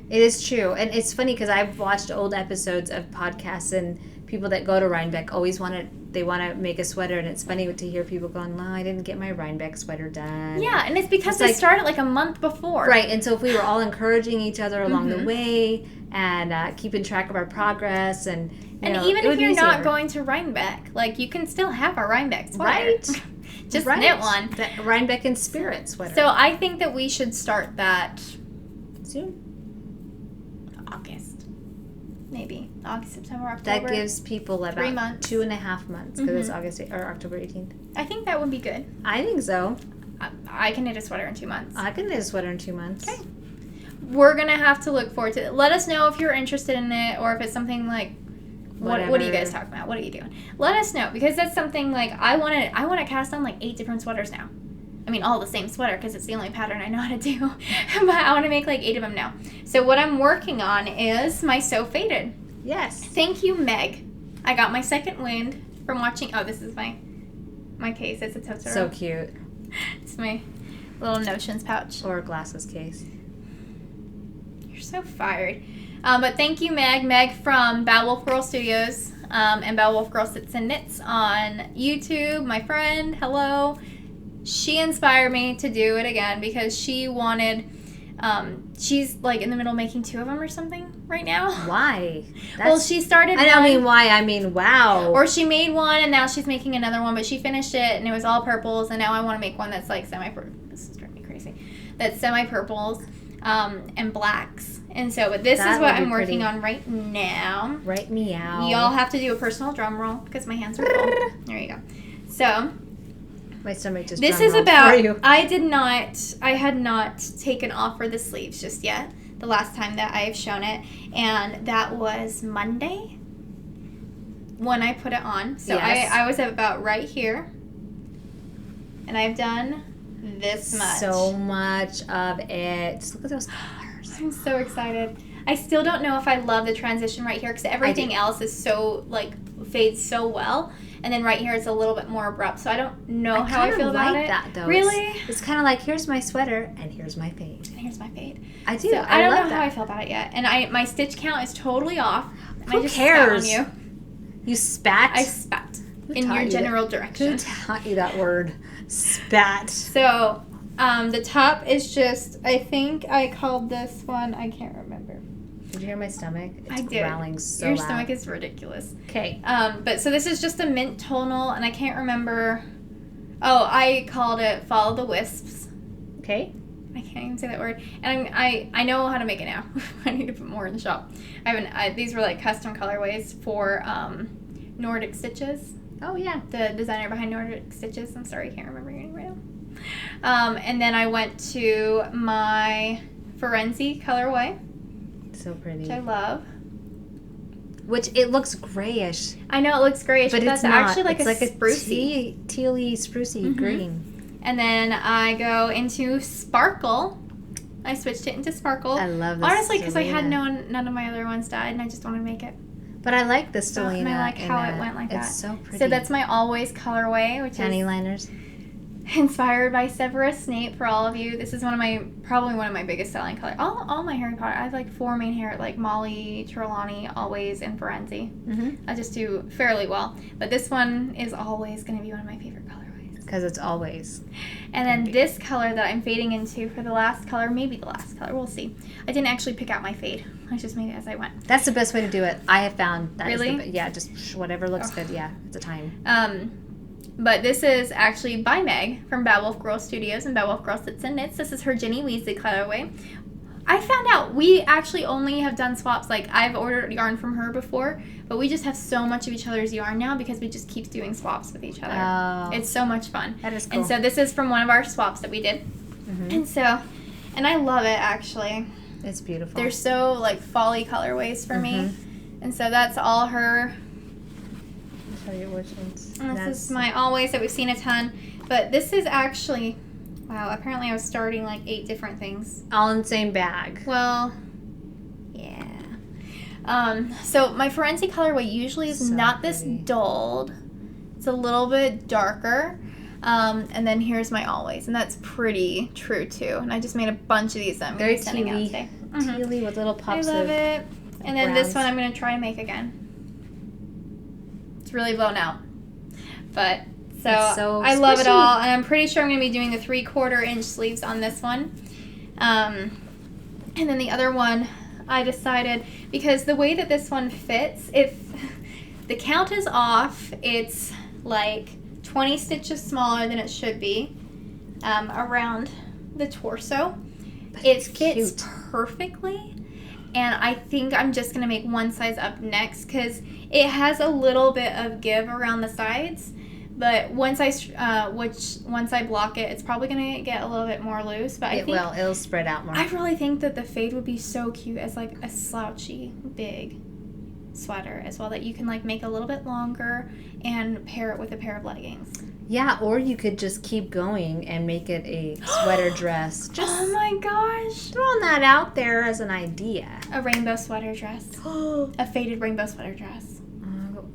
It is true. And it's funny because I've watched old episodes of podcasts and people that go to Rhinebeck always want to make a sweater. And it's funny to hear people going, no, I didn't get my Rhinebeck sweater done. Yeah, and it's because they started like a month before. Right. And so if we were all encouraging each other along the way and keeping track of our progress and even if you're not going to Rhinebeck, like you can still have a Rhinebeck sweater. Right. Just knit one. The Rhinebeck and Spirit sweater. So I think that we should start that soon. August. Maybe. August, September, October. That gives people about 3 months. 2.5 months because it's August or October 18th. I think that would be good. I think so. I can knit a sweater in 2 months. I can knit a sweater in 2 months. Okay. We're going to have to look forward to it. Let us know if you're interested in it or if it's something like... What are you guys talking about? What are you doing? Let us know because that's something like I want to cast on like 8 different sweaters now. I mean, all the same sweater because it's the only pattern I know how to do. But I want to make like 8 of them now. So what I'm working on is my So Faded. Yes. Thank you, Meg. I got my second wind from watching. Oh, this is my case. It's a Totoro. So cute. It's my little notions pouch. Or a glasses case. You're so fired. But thank you, Meg. Meg from Bad Wolf Girl Studios and Bad Wolf Girl Sits and Knits on YouTube. My friend, hello. She inspired me to do it again because she wanted She's like in the middle of making 2 of them or something right now. Why? Well, she started. I don't mean why. I mean wow. Or she made one and now she's making another one, but she finished it and it was all purples, and now I want to make one that's like semi-purple. This is driving me crazy. That's semi-purples and blacks. And so, but this is what I'm working on right now. Right meow. Y'all have to do a personal drum roll because my hands are full. There you go. So. My stomach just. This is about. I had not taken off for the sleeves just yet. The last time that I've shown it, and that was Monday when I put it on. So yes. I was about right here, and I've done this much. So much of it. Look at those colors. I'm so excited. I still don't know if I love the transition right here because everything else is so like fades so well. And then right here it's a little bit more abrupt, so I don't know how I feel about it. That, though. Really? It's kind of like, here's my sweater, and here's my fade. And here's my fade. I do. So I don't know that. how I feel about it yet. And my stitch count is totally off. And Who I just cares? Spat on you. You spat? I spat in your general direction. Who taught you that word? Spat. So the top is just, I think I called this one, I can't remember. Did you hear my stomach? It's growling so Your loud. stomach is ridiculous. Okay. But so this is just a mint tonal, and I can't remember. Oh, I called it Follow the Wisps. Okay. I can't even say that word. And I know how to make it now. I need to put more in the shop. These were like custom colorways for Nordic Stitches. Oh, yeah. The designer behind Nordic Stitches. I'm sorry, I can't remember your name right now. And then I went to my Forensi colorway. So pretty. Which I love. Which it looks grayish. I know it looks grayish, but that's actually like it's a like sprucey. a tealy sprucey green. And then I go into Sparkle. I switched it into Sparkle. I love this. Honestly, because I had none of my other ones died, and I just wanted to make it. But I like the Stellina. And I like how it went like that. It's so pretty. So that's my Always colorway, which Panty liners. Inspired by Severus Snape for all of you. This is probably one of my biggest selling colors. All my Harry Potter. I have like 4 main hair, like Molly, Trelawney, Always, and Forensi. I just do fairly well. But this one is always going to be one of my favorite colorways. Because it's always. And then this color that I'm fading into for the last color, maybe the last color, we'll see. I didn't actually pick out my fade. I just made it as I went. That's the best way to do it. I have found that. Really? Yeah, just whatever looks good. Yeah, at the time. But this is actually by Meg from Bad Wolf Girl Studios and Bad Wolf Girl Sits and Knits. This is her Ginny Weasley colorway. I found out we actually only have done swaps. Like, I've ordered yarn from her before, but we just have so much of each other's yarn now because we just keep doing swaps with each other. Oh. It's so much fun. That is cool. And so this is from one of our swaps that we did. And I love it, actually. It's beautiful. They're so, like, folly colorways for me. And so that's all her. And this is my Always that we've seen a ton. But this is actually, wow, apparently I was starting like 8 different things. All in the same bag. Well, yeah. So my Forensi colorway usually is not this dulled. It's a little bit darker. And then here's my Always. And that's pretty true too. And I just made a bunch of these that I'm going to be sending out today. Tealy with little pops of I love it. And then this one I'm going to try to make again. It's really blown out. But, so I love it all. And I'm pretty sure I'm going to be doing the 3/4 inch sleeves on this one. And then the other one, I decided, because the way that this one fits, if the count is off, it's like 20 stitches smaller than it should be around the torso. It fits perfectly. And I think I'm just going to make one size up next because it has a little bit of give around the sides. But once I block it, it's probably going to get a little bit more loose. But it'll spread out more. I really think that the fade would be so cute as like a slouchy big sweater as well that you can like make a little bit longer and pair it with a pair of leggings. Yeah, or you could just keep going and make it a sweater dress. Oh my gosh. Throwing that out there as an idea. A rainbow sweater dress. A faded rainbow sweater dress.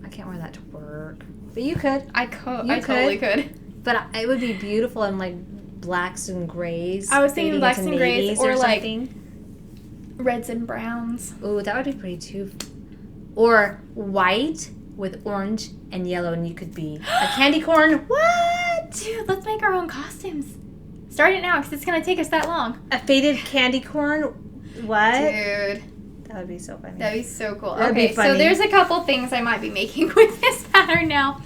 I can't wear that to work. But you could. I totally could. But it would be beautiful in like blacks and grays. I was thinking blacks and grays or like something. Reds and browns. Ooh, that would be pretty too. Or white with orange and yellow, and you could be a candy corn. What? Dude, let's make our own costumes. Start it now because it's going to take us that long. A faded candy corn? What? Dude. That would be so funny. That'd be so cool. That'd Okay, be funny. so there's a couple things I might be making with this pattern now.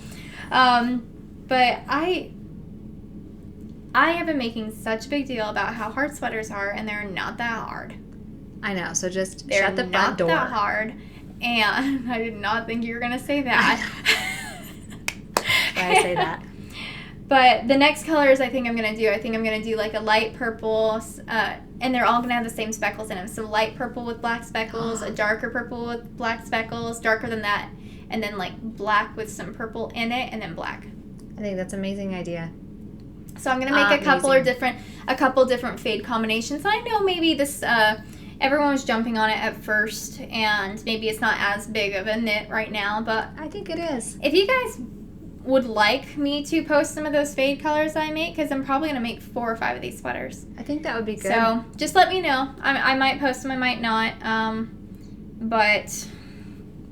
But I have been making such a big deal about how hard sweaters are, and they're not that hard. I know, so just They're shut the front door. not that hard, and I did not think you were going to say that. Why I say that? But the next colors I think I'm going to do like a light purple, and they're all going to have the same speckles in them. So light purple with black speckles, a darker purple with black speckles, darker than that, and then like black with some purple in it, and then black. I think that's an amazing idea. So I'm going to make a couple different fade combinations. And I know maybe this, everyone was jumping on it at first, and maybe it's not as big of a knit right now, but I think it is. if you guys would like me to post some of those fade colors I make, because I'm probably going to make 4 or 5 of these sweaters. I think that would be good. So just let me know. I might post them, I might not. But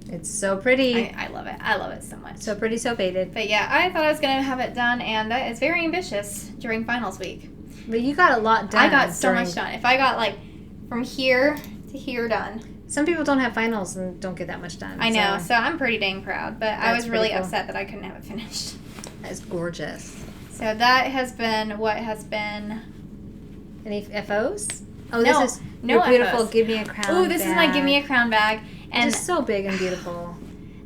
it's so pretty. I love it. I love it so much. So pretty, so faded. But yeah, I thought I was going to have it done, and that is very ambitious during finals week. But you got a lot done. I got so much done. If I got like from here to here done. Some people don't have finals and don't get that much done. I know, so I'm pretty dang proud. But I was really cool. upset that I couldn't have it finished. That is gorgeous. So that has been what has been. Any FOs? Oh, No, this is no your beautiful FOs. Give Me a Crown Ooh, this is my Give Me a Crown bag. And it's so big and beautiful.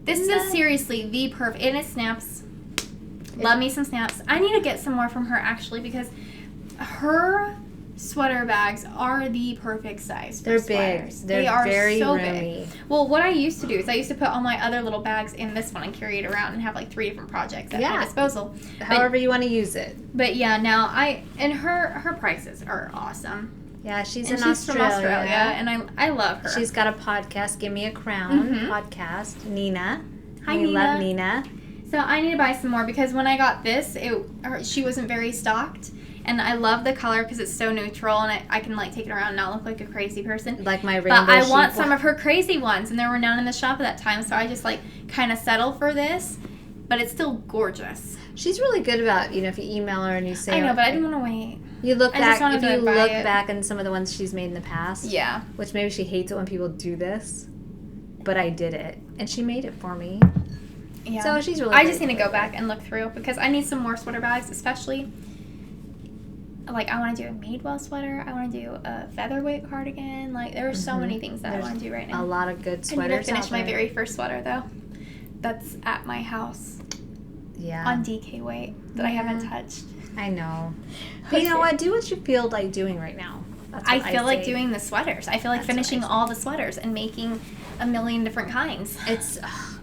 this is seriously the perfect. And it snaps. Love me some snaps. I need to get some more from her, actually, because her sweater bags are the perfect size for They're sweaters. big. They're they are very so roomy. big. Well, what I used to do is I used to put all my other little bags in this one and carry it around and have like 3 different projects at my disposal. However you want to use it. But yeah, now her prices are awesome. Yeah, she's And in she's from Australia, and I love her. She's got a podcast, Give Me a Crown podcast. Nina. Hi, we Nina. love Nina. So I need to buy some more because when I got this, she wasn't very stocked. And I love the color because it's so neutral, and I can like take it around and not look like a crazy person. Like my rainbow But I want sheep. some of her crazy ones, and there were none in the shop at that time, so I just like kind of settle for this. But it's still gorgeous. She's really good about, if you email her and you say... I know, but I didn't want to wait. You look I just back, if wanted you to buy look it. back in some of the ones she's made in the past. Yeah. Which maybe she hates it when people do this. But I did it. And she made it for me. Yeah. So she's really I just great need to with go back and look through because I need some more sweater bags, especially... Like, I want to do a Madewell sweater. I want to do a featherweight cardigan. Like, there are so many things that I want to do right now. A lot of good I sweaters need to finish out my there. very first sweater, though. That's at my house. Yeah. On DK weight that I haven't touched. I know. But you know what? Do what you feel like doing right now. That's what I feel like say. doing the sweaters. I feel like That's finishing what I say. all the sweaters and making a million different kinds. It's...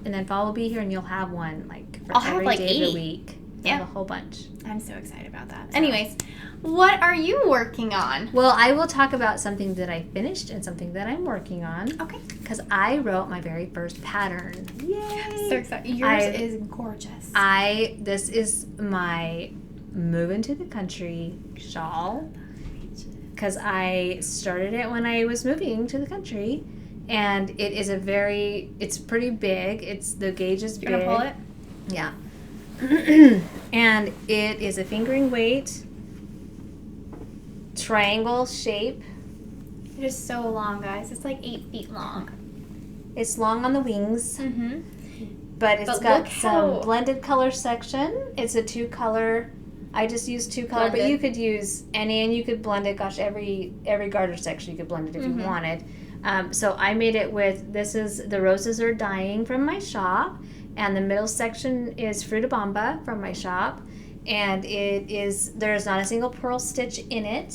and then fall will be here and you'll have one, like, for I'll have, every like, day of 8. the week. You'll Yeah. have a whole bunch. I'm so excited about that. Anyways, what are you working on? Well, I will talk about something that I finished and something that I'm working on. Okay. Because I wrote my very first pattern. Yay! So excited. Yours is gorgeous. This is my moving to the country shawl. Because I started it when I was moving to the country. And it is it's pretty big. The gauge is big. You gonna pull it? Yeah. And it is a fingering weight, triangle shape. It is so long, guys. It's like 8 feet long. It's long on the wings, Mm-hmm. but it's But got look some how- blended color section. It's a 2-color. I just used 2-color, but Blended. you could use any, and you could blend it. Gosh, every garter section you could blend it if you wanted. So I made it with, this is The Roses Are Dying from my shop, and the middle section is Frutabamba from my shop, and there's not a single purl stitch in it.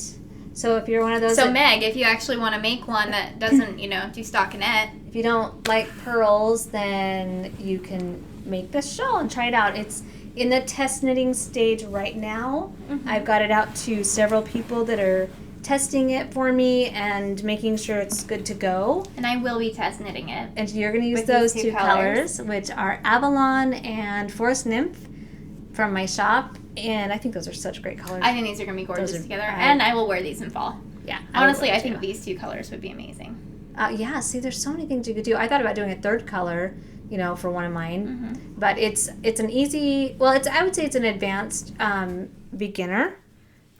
So if you're one of those So Meg, if you actually want to make one that doesn't, do stockinette. if you don't like pearls, then you can make this shawl and try it out. It's in the test knitting stage right now. I've got it out to several people that are testing it for me and making sure it's good to go. And I will be test knitting it. And you're going to use With those these two two colors, which are Avalon and Forest Nymph from my shop. And I think those are such great colors. I think these are going to be gorgeous Those are- together. And I will wear these in fall. Yeah. Honestly, I would think too. these 2 colors would be amazing. Yeah, see, there's so many things you could do. I thought about doing a 3rd color, for one of mine. But it's an easy, I would say it's an advanced beginner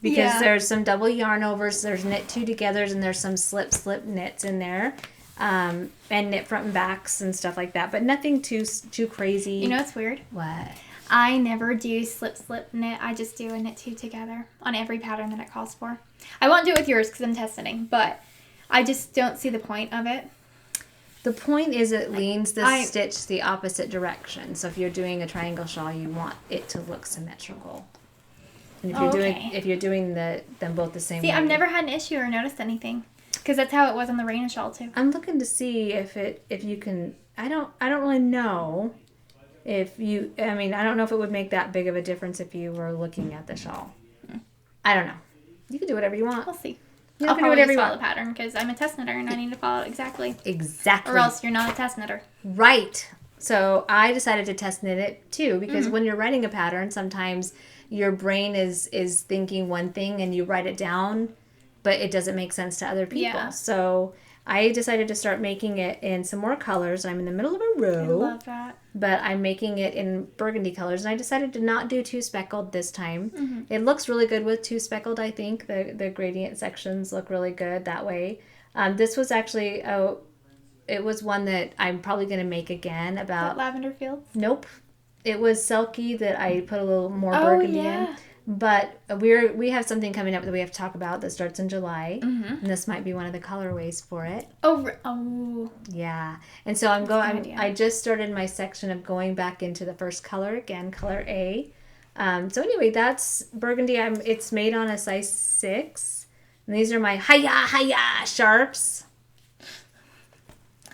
because there's some double yarn overs, there's knit two togethers, and there's some slip knits in there, and knit front and backs and stuff like that, but nothing too crazy. You know what's weird? What? I never do slip knit. I just do a knit two together on every pattern that it calls for. I won't do it with yours because I'm testing, but I just don't see the point of it. The point is it leans the stitch the opposite direction. So if you're doing a triangle shawl, you want it to look symmetrical. And if you're doing them both the same way. See, I've never had an issue or noticed anything, because that's how it was on the Raina shawl too. I'm looking to see if you can. I don't really know if you. I mean, I don't know if it would make that big of a difference if you were looking at the shawl. I don't know. You can do whatever you want. We'll see. I'll probably just follow the pattern because I'm a test knitter and I need to follow it exactly. Exactly. Or else you're not a test knitter. Right. So I decided to test knit it too, because when you're writing a pattern, sometimes your brain is thinking one thing and you write it down, but it doesn't make sense to other people. Yeah. So I decided to start making it in some more colors. I'm in the middle of a row. I love that. But I'm making it in burgundy colors, and I decided to not do two speckled this time. It looks really good with two speckled, I think. The gradient sections look really good that way. This was actually, it was one that I'm probably going to make again about... Lavender Fields? Nope. It was Selkie that I put a little more burgundy in. But we have something coming up that we have to talk about that starts in July. And this might be one of the colorways for it. Oh. Yeah. And so I just started my section of going back into the first color again, color A. So anyway, that's burgundy. It's made on a size 6. And these are my hiya sharps.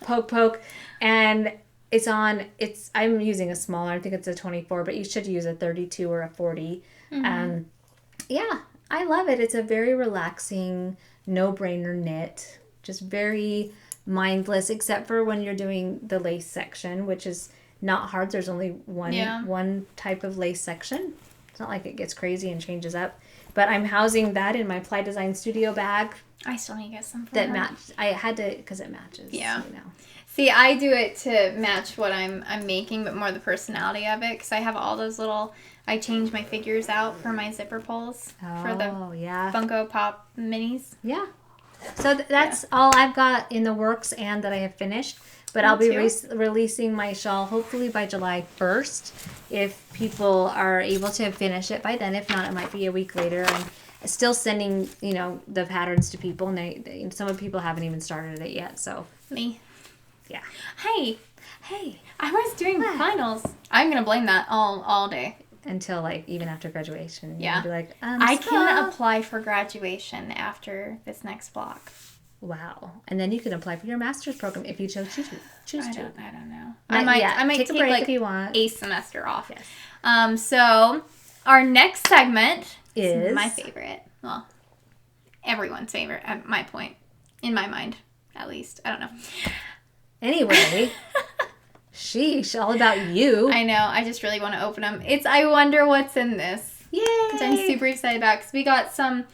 Poke. And I'm using a smaller. I think it's a 24, but you should use a 32 or a 40. Yeah, I love it. It's a very relaxing, no-brainer knit. Just very mindless, except for when you're doing the lace section, which is not hard. There's only one type of lace section. It's not like it gets crazy and changes up. But I'm housing that in my Ply Design Studio bag. I still need to get some for that her. match. I had to because it matches. Yeah. You know. See, I do it to match what I'm making, but more the personality of it, because I have all those little. I change my figures out for my zipper pulls for the Funko Pop minis. Yeah. So that's all I've got in the works and that I have finished. But I'll be releasing my shawl hopefully by July 1st. If people are able to finish it by then. If not, it might be a week later. I'm still sending, the patterns to people. And some of the people haven't even started it yet. So me. Yeah. Hey. I was doing finals. I'm going to blame that all day. Until, even after graduation. Yeah. You'll be like, I can apply for graduation after this next block. Wow. And then you can apply for your master's program if you choose to. I don't know. I might take a break if you want. A semester off. Yes. So, our next segment is my favorite. Well, everyone's favorite at my point. In my mind, at least. I don't know. Anyway... Sheesh, all about you. I know. I just really want to open them. I wonder what's in this. Yay! Which I'm super excited about because we got some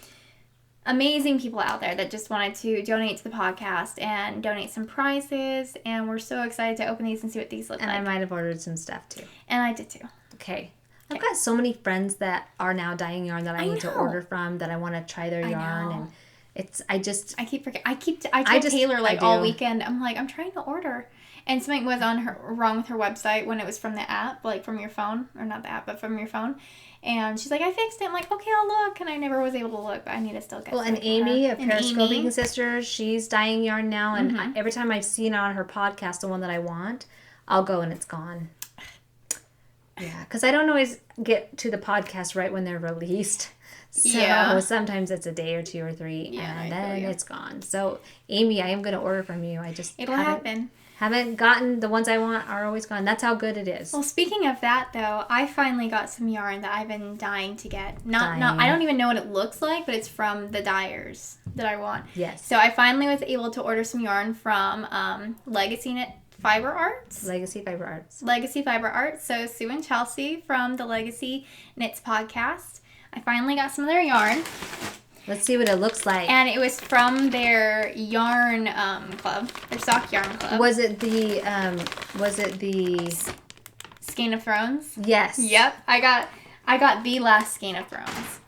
amazing people out there that just wanted to donate to the podcast and donate some prizes. And we're so excited to open these and see what these look like. And I might have ordered some stuff too. And I did too. Okay. I've got so many friends that are now dyeing yarn that I need to order from that I want to try their yarn. And I keep forgetting. I told Taylor all weekend, I'm like, I'm trying to order. And something was wrong with her website when it was from the app, from your phone. Or not the app, but from your phone. And she's like, I fixed it. I'm like, okay, I'll look. And I never was able to look, but I need to still get it. Well, and Amy of Periscoping Sisters, she's dyeing yarn now. And every time I've seen on her podcast the one that I want, I'll go and it's gone. Yeah, because I don't always get to the podcast right when they're released. So sometimes it's a day or 2 or 3, and then it's gone. So, Amy, I am going to order from you. It'll happen. Haven't gotten the ones I want are always gone. That's how good it is. Well, speaking of that, though, I finally got some yarn that I've been dying to get. Not I don't even know what it looks like, but it's from the dyers that I want. Yes. So I finally was able to order some yarn from Legacy Knit Fiber Arts. Legacy Fiber Arts. So Sue and Chelsea from the Legacy Knits podcast. I finally got some of their yarn. Let's see what it looks like. And it was from their yarn club, their sock yarn club. Was it the Skein of Thrones? Yes. Yep. I got the last Skein of Thrones.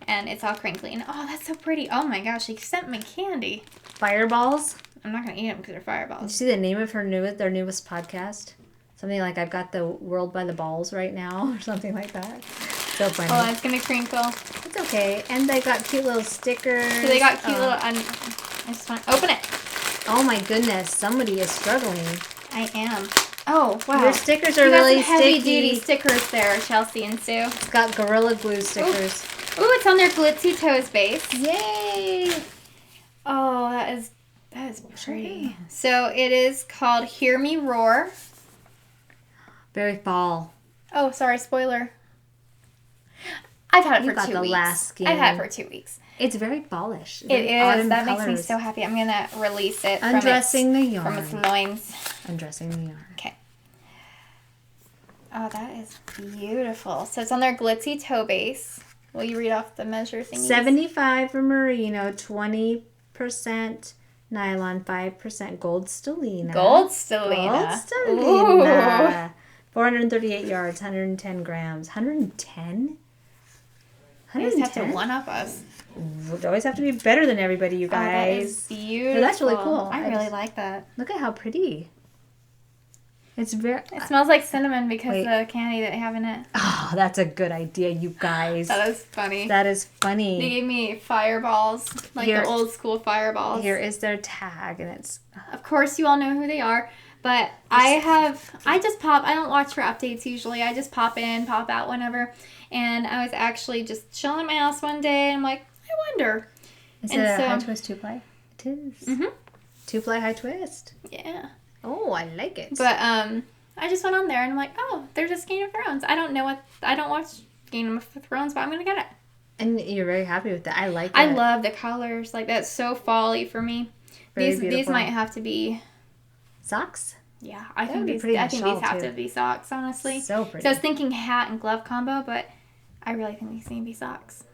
And it's all crinkly. And oh, that's so pretty. Oh my gosh, she sent me candy. Fireballs. I'm not going to eat them because they're fireballs. Did you see the name of their newest podcast? Something like I've got the world by the balls right now or something like that. So funny. Oh, it's going to crinkle. It's okay. And they got cute little stickers. So they got cute little... I just want to open it. Oh my goodness. Somebody is struggling. I am. Oh, wow. Your stickers are really some sticky. heavy-duty stickers there, Chelsea and Sue. It's got Gorilla Glue stickers. Ooh, it's on their Glitzy Toes base. Yay! Oh, that is pretty. So it is called Hear Me Roar. Very fall. Oh, sorry, spoiler. I've had it for 2 weeks. Last skin. I've had it for 2 weeks. It's very fallish. It is. That makes me so happy. I'm going to release it Undressing the yarn. From its loins. Undressing the yarn. Okay. Oh, that is beautiful. So it's on their Glitzy Toe base. Will you read off the measure thingies? 75 for merino, 20% nylon, 5% gold stellina. Gold stellina. 438 yards, 110 grams. 110? You just have to one-up us. We always have to be better than everybody, you guys. Oh, that is beautiful. No, that's really cool. I really like that. Look at how pretty. It's very... It smells like cinnamon because of the candy that they have in it. Oh, that's a good idea, you guys. That is funny. That is funny. They gave me fireballs, like the old school fireballs. Here is their tag, and it's... Of course, you all know who they are, but I don't watch for updates usually. I just pop in, pop out whenever. And I was actually just chilling in my house one day, and I'm like, I wonder. Is it a high twist 2-ply? It is. Mm-hmm. 2-ply high twist. Yeah. Oh, I like it. But I just went on there and I'm like, oh, there's just Game of Thrones. I don't watch Game of Thrones, but I'm gonna get it. And you're very happy with that. I like it. I love the colors. Like, that's so fall-y for me. Very These might have to be socks. Yeah, I think these have to be socks, honestly. So pretty. So I was thinking hat and glove combo, but I really think these need to be socks.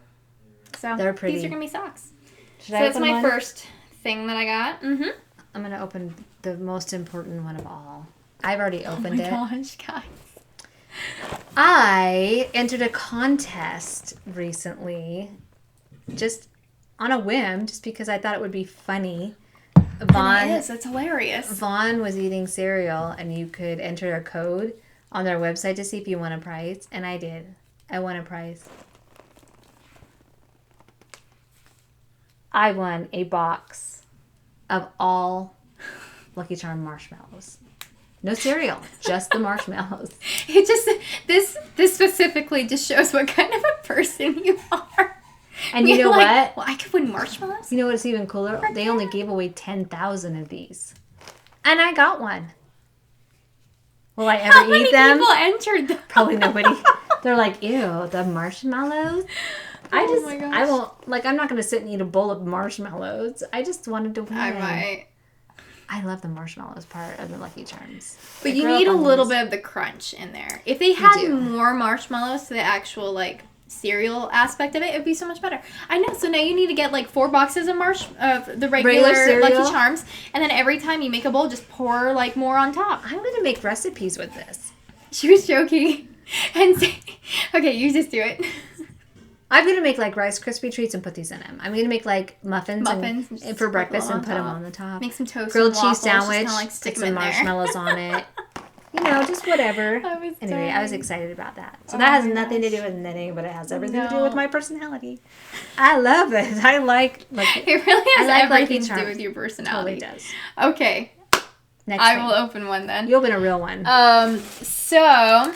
So they're pretty. These are gonna be socks. So that's my first thing that I got. Mm-hmm. I'm gonna open the most important one of all. I've already opened it. Oh my gosh, guys. I entered a contest recently, just on a whim, just because I thought it would be funny. It's hilarious. Vaughn was eating cereal, and you could enter a code on their website to see if you won a prize, and I did. I won a prize. I won a box of all Lucky Charm marshmallows. No cereal, just the marshmallows. It just this specifically just shows what kind of a person you are. And you know what? Well, I could win marshmallows. You know what's even cooler? They only gave away 10,000 of these, and I got one. Will I ever eat them? How many people entered them? Probably nobody. They're like, ew, the marshmallows. I won't, I'm not going to sit and eat a bowl of marshmallows. I just wanted to win. I might. I love the marshmallows part of the Lucky Charms. But you need a little bit of the crunch in there. If they had more marshmallows to the actual, cereal aspect of it, it would be so much better. I know. So now you need to get 4 boxes of the regular Lucky Charms, and then every time you make a bowl, just pour more on top. I'm going to make recipes with this. She was joking and say, okay, you just do it. I'm going to make Rice Krispie treats and put these in them. I'm going to make muffins and for breakfast and put them on the top. Make some toast grilled and cheese sandwich, stick some marshmallows on it. Just whatever. I was excited about that. So that has nothing to do with knitting, but it has everything to do with my personality. I love it. I like it really has everything to do with your personality. Totally does. Okay. I will open one then. You open a real one. So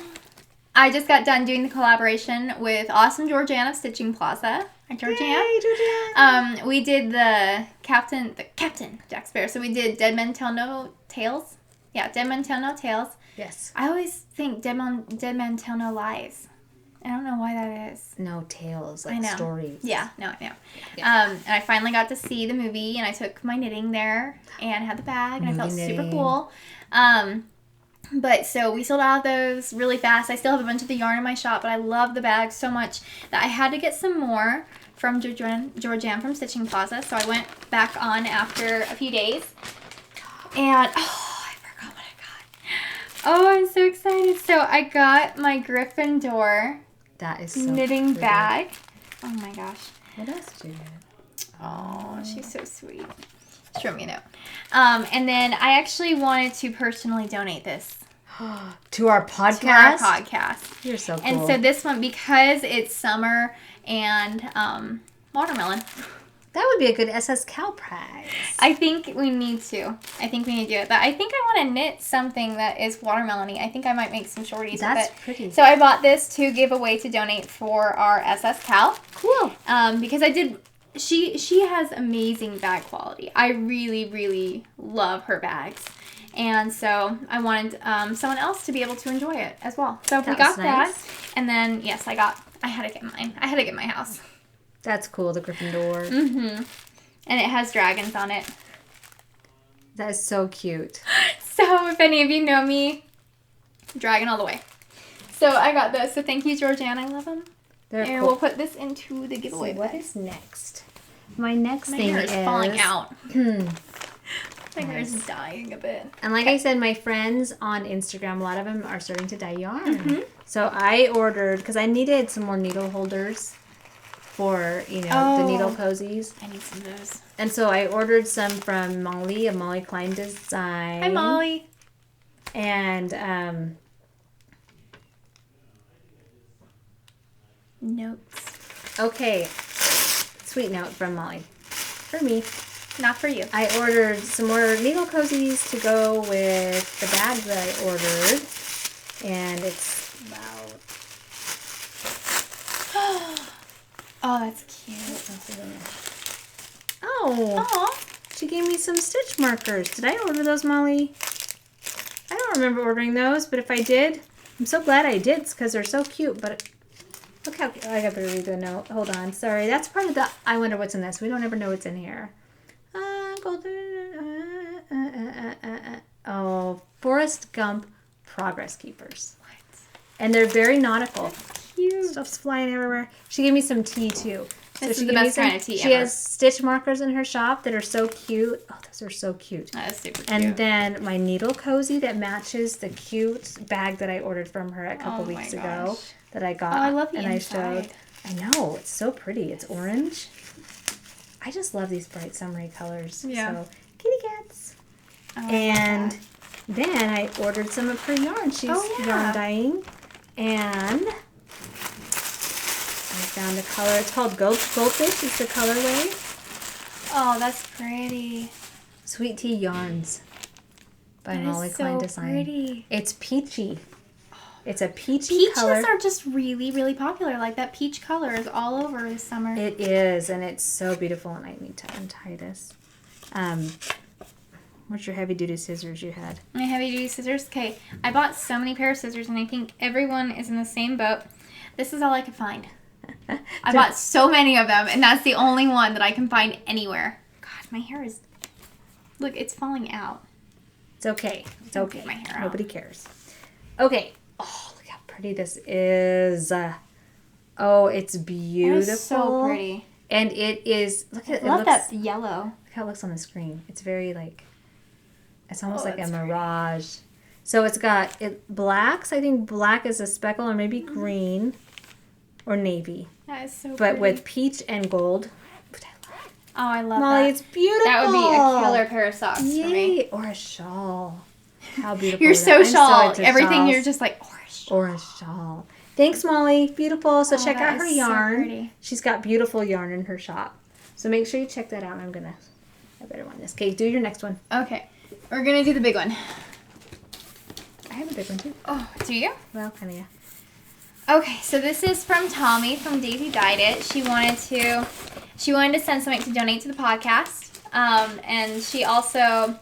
I just got done doing the collaboration with awesome Georgiana of Stitching Plaza. Hi, Georgiana. Hey, Georgiana. We did the Captain Jack Sparrow. So we did Dead Men Tell No Tales. Yeah, Dead Men Tell No Tales. Yes. I always think Dead Men Tell No Lies. I don't know why that is. No tales, I know. Stories. Yeah, no, I know. Yeah. And I finally got to see the movie, and I took my knitting there, and had the bag, and I felt super cool. But so we sold out of those really fast. I still have a bunch of the yarn in my shop, but I love the bag so much that I had to get some more from Georgianne from Stitching Plaza. So I went back on after a few days, and I forgot what I got. Oh, I'm so excited. So I got my Gryffindor that is so knitting pretty. bag. Oh my gosh. What else did you get? Oh, she's so sweet. She wrote me a note. And then I actually wanted to personally donate this. To our podcast? To our podcast. You're so cool. And so this one, because it's summer and watermelon. That would be a good SS Cal prize. I think we need to. I think we need to do it. But I think I want to knit something that is watermelon-y. I think I might make some shorties That's with it. pretty. So I bought this to give away to donate for our SS Cal. Cool. Because I did... She has amazing bag quality. I really, really love her bags. And so I wanted someone else to be able to enjoy it as well. So we got that. And then, yes, I had to get mine. I had to get my house. That's cool, the Gryffindor. Mm-hmm. And it has dragons on it. That is so cute. So if any of you know me, dragon all the way. So I got this. So thank you, Georgianne. I love them. They're and cool. we'll put this into the giveaway. So what is next? My next thing hair is falling out. My hair is Nice. dying a bit. And like I said, my friends on Instagram, a lot of them are starting to dye yarn. So I ordered, because I needed some more needle holders for, the needle cozies. I need some of those. And so I ordered some from Molly, of Molly Klein Design. Hi, Molly. And, Notes. okay. Sweet note from Molly. For me. Not for you. I ordered some more needle cozies to go with the bag that I ordered. And it's about... Oh, that's cute. Oh. Aw. She gave me some stitch markers. Did I order those, Molly? I don't remember ordering those, but if I did, I'm so glad I did because they're so cute. But look how I got to read the note. Hold on. Sorry. That's part of the I wonder what's in this. We don't ever know what's in here. Oh, Forrest Gump Progress Keepers. What? And they're very nautical. Cute. Stuff's flying everywhere. She gave me some tea too. This she is the gave me best kind of tea She ever. has stitch markers in her shop that are so cute. Oh, those are so cute. That is super cute. And then my needle cozy that matches the cute bag that I ordered from her a couple weeks ago that I got. Oh, I love the and inside. I know, it's so pretty. It's orange. I just love these bright summery colors. Yeah. So, kitty cats. Oh, And then I ordered some of her yarn. She's yarn dyeing. And I found a color. It's called Goldfish. It's the colorway. Oh, that's pretty. Sweet Tea Yarns by Molly Klein Design. Pretty. It's peachy. It's a peachy color. Peaches are just really, really popular. Like that peach color is all over this summer. It is, and it's so beautiful. And I need to untie this. What's your heavy duty scissors you had? My heavy duty scissors. Okay, I bought so many pair of scissors, and I think everyone is in the same boat. This is all I could find. I bought so many of them, and that's the only one that I can find anywhere. God, my hair is... Look, it's falling out. It's okay. It's okay. My hair out. Nobody cares. Okay. Oh, look how pretty this is. Oh, it's beautiful. That is so pretty. And it is... Look at it. I love looks, that yellow. Look how it looks on the screen. It's very like... It's almost like a that's mirage. So it's got blacks. I think black is a speckle or maybe green or navy. That is so But pretty. with peach and gold. Oh, I love Molly, that. it's beautiful. That would be a killer pair of socks for me. Yay. Or a shawl. How beautiful. You're is that? so I'm shawl. into Everything shawls. you're just like, oh, a shawl. Or a shawl. Thanks, Molly. Beautiful. So check that out her is so yarn. pretty. She's got beautiful yarn in her shop. So make sure you check that out. I better want this. Okay, do your next one. Okay. We're going to do the big one. I have a big one too. Oh, do you? Well, kind of, yeah. Okay, so this is from Tommy from Daisy Dyed It. She wanted to send something to donate to the podcast. And she also,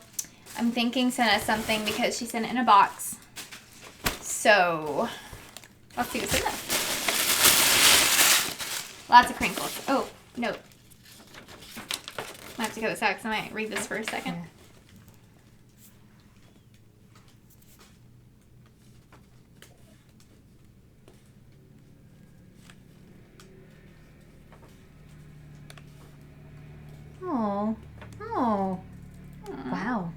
I'm thinking, sent us something because she sent it in a box. So, let's see what's in this. Lots of crinkles. Oh, no. I have to cut this out because I might read this for a second. Yeah. Oh. Oh. Wow.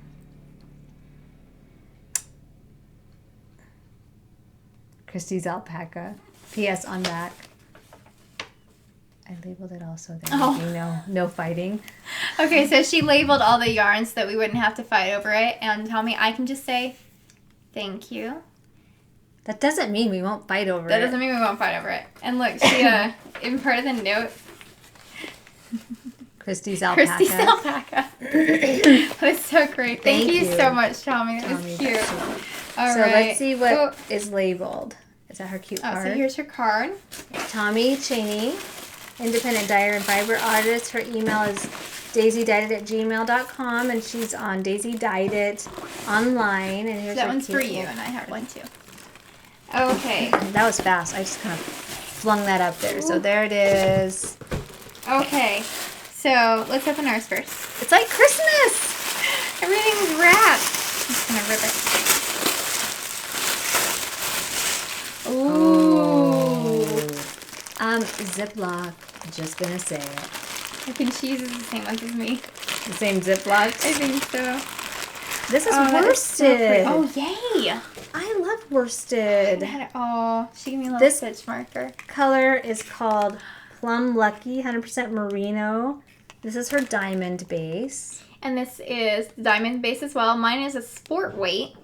Christy's alpaca. P.S. on back. I labeled it also. There would be no fighting. Okay, so she labeled all the yarns so that we wouldn't have to fight over it. And tell me, I can just say, thank you. That doesn't mean we won't fight over it. That doesn't mean we won't fight over it. And look, she, in part of the note... Christy's alpaca. That's so great. Thank you so much, Tommy. That was cute. All right. Let's see what is labeled. Is that her cute card? So here's her card. Tommy Cheney, independent dyer and fiber artist. Her email is daisydyedit@gmail.com, and she's on Daisy Dyed It online. And here's that her one's for you, and I have one too. Okay. That was fast. I just kind of flung that up there. Ooh. So there it is. Okay. So let's open ours first. It's like Christmas! Everything's wrapped. I'm just going to rip it. Ooh. Ziploc. Just going to say it. I think she uses the same ones as me. The same Ziploc? I think so. This is worsted. So yay! I love worsted. She gave me a little stitch marker. Color is called Plum Lucky, 100% merino. This is her diamond base. And this is the diamond base as well. Mine is a sport weight.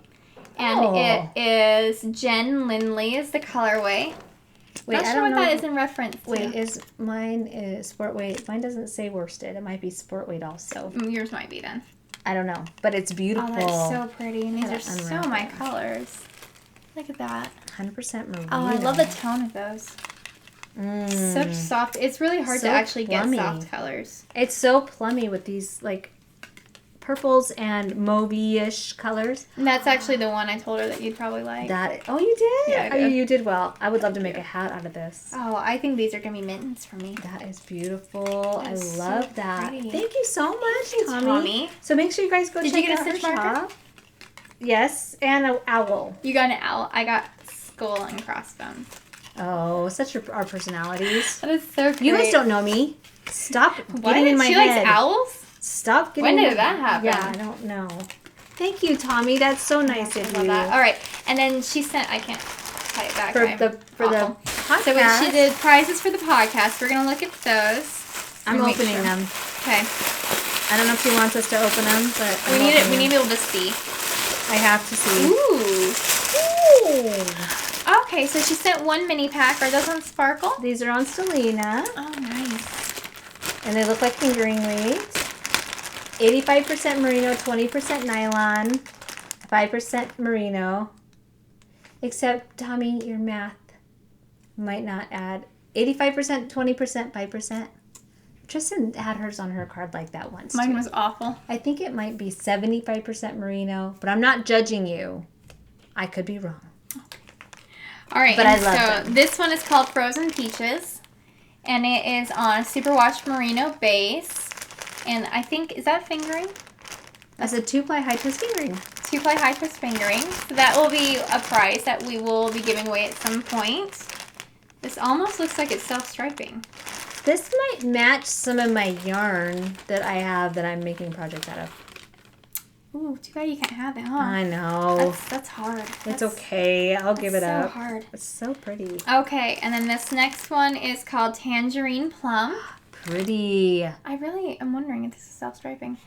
And it is Jen Lindley is the colorway. Wait, Not sure what that is in reference to. Wait, mine is sport weight. Mine doesn't say worsted. It might be sport weight also. Yours might be then. I don't know, but it's beautiful. Oh, that's so pretty. And these are so my colors. Look at that. 100% merino. Oh, I love the tone of those. Such soft. It's really hard to actually get soft colors. It's so plummy with these like purples and mauvey-ish colors. And that's actually the one I told her that you'd probably like. You did? Yeah, I did. You did well. I would love to make a hat out of this. Oh, I think these are going to be mittens for me. That is beautiful. I love that. Pretty. Thank you so much, Tommy. So make sure you guys go check out her shop. Did you get a stitch marker? Yes, and an owl. You got an owl. I got skull and crossbones. Oh, such our personalities. That is so great. You guys don't know me. Stop getting in my head. She likes owls? Stop getting. When did that happen? Yeah, I don't know. Thank you, Tommy. That's so nice of you. All right, and then she sent. I can't tie it back. For the podcast. So she did prizes for the podcast. We're gonna look at those. I'm opening them. Okay. I don't know if she wants us to open them, but we need to be able to see. I have to see. Ooh. Okay, so she sent one mini pack. Are those on Sparkle? These are on Selena. Oh, nice. And they look like fingering weights. 85% merino, 20% nylon, 5% merino. Except, Tommy, your math might not add. 85%, 20%, 5%. Trysten had hers on her card like that once. Mine was awful. I think it might be 75% merino, but I'm not judging you. I could be wrong. All right, but I love them. This one is called Frozen Peaches, and it is on Superwash Merino base. And I think, is that fingering? That's a 2-ply high twist fingering. 2-ply high twist fingering. So that will be a prize that we will be giving away at some point. This almost looks like it's self-striping. This might match some of my yarn that I have that I'm making projects out of. Ooh, too bad you can't have it, huh? I know. That's hard. It's okay. I'll give it up. It's so hard. It's so pretty. Okay, and then this next one is called Tangerine Plum. Pretty. I really am wondering if this is self-striping.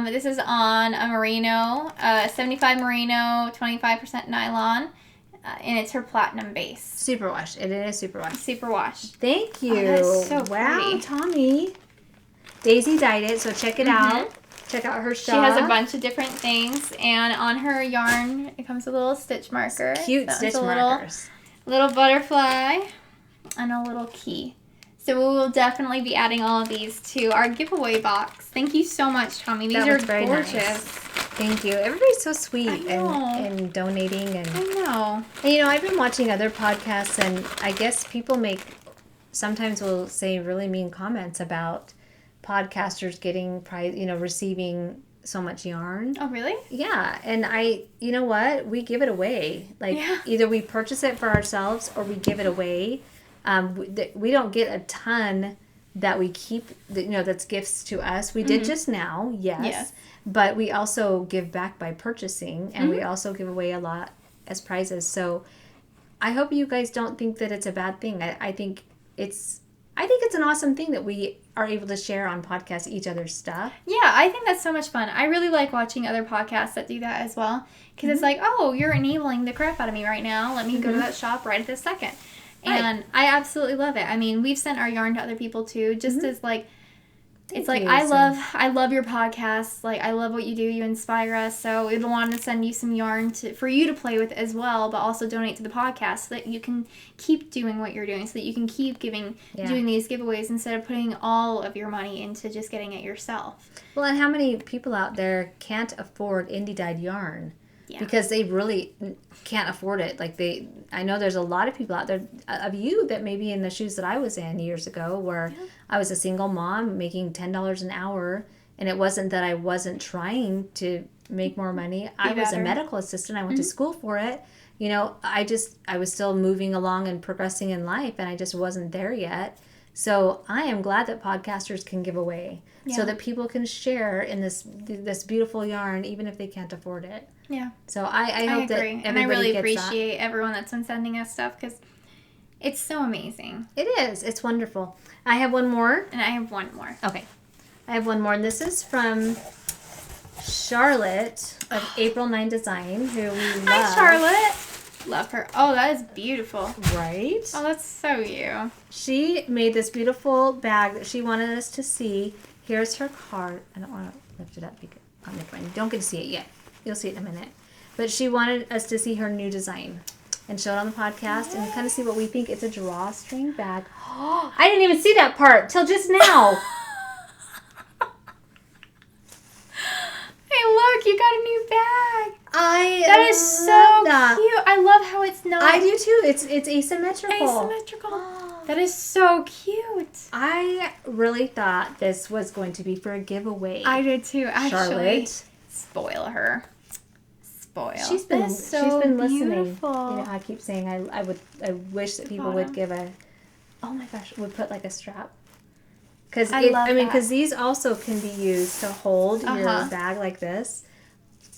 This is on a merino, 75 merino, 25% nylon, and it's her platinum base. Superwash. It is superwash. Superwash. Thank you. Oh, that's so wow, pretty. Tommy. Daisy dyed it, so check it out. Check out her shop. She has a bunch of different things, and on her yarn, it comes with a little stitch marker. Cute stitch markers. Little butterfly, and a little key. So we will definitely be adding all of these to our giveaway box. Thank you so much, Tommy. These are very gorgeous. Nice. Thank you. Everybody's so sweet and donating. And I know. And, I've been watching other podcasts, and I guess people sometimes will say really mean comments about podcasters getting receiving so much yarn. Oh, really? Yeah. And you know what? We give it away. Either we purchase it for ourselves or we give it away. We don't get a ton that we keep, that's gifts to us. We did just now, yes. But we also give back by purchasing, and we also give away a lot as prizes. So I hope you guys don't think that it's a bad thing. I think it's I think it's an awesome thing that we are able to share on podcasts each other's stuff. Yeah, I think that's so much fun. I really like watching other podcasts that do that as well. Because it's like, oh, you're enabling the crap out of me right now. Let me go to that shop right at this second. And I absolutely love it. I mean, we've sent our yarn to other people too, just as like, it's like, I love your podcast. Like, I love what you do. You inspire us. So we'd want to send you some yarn for you to play with as well, but also donate to the podcast so that you can keep doing what you're doing, so that you can keep doing these giveaways instead of putting all of your money into just getting it yourself. Well, and how many people out there can't afford indie dyed yarn? Yeah. Because they really can't afford it. Like I know there's a lot of people out there of you that may be in the shoes that I was in years ago, where I was a single mom making $10 an hour, and it wasn't that I wasn't trying to make more money. I was a medical assistant. I went to school for it. You know, I was still moving along and progressing in life, and I just wasn't there yet. So I am glad that podcasters can give away so that people can share in this beautiful yarn, even if they can't afford it. Yeah. So I hope that everybody and I really gets appreciate everyone that's been sending us stuff, because it's so amazing. It is. It's wonderful. I have one more. And I have one more. Okay. I have one more, and this is from Charlotte of aprilninedesign, who we love. Hi, Charlotte. Love her. Oh, that is beautiful. Right? Oh, that's so you. She made this beautiful bag that she wanted us to see. Here's her card. I don't want to lift it up because you don't get to see it yet. You'll see it in a minute. But she wanted us to see her new design and show it on the podcast and kind of see what we think. It's a drawstring bag. Oh, I didn't even see that part till just now. Hey, look, you got a new bag. That is so cute. I love how it's not. I do too. It's asymmetrical. Asymmetrical. That is so cute. I really thought this was going to be for a giveaway. I did too, actually. Charlotte. Spoil her. She's been listening. Beautiful. You know, I keep saying I wish that people would give would put like a strap. Because these also can be used to hold your bag like this.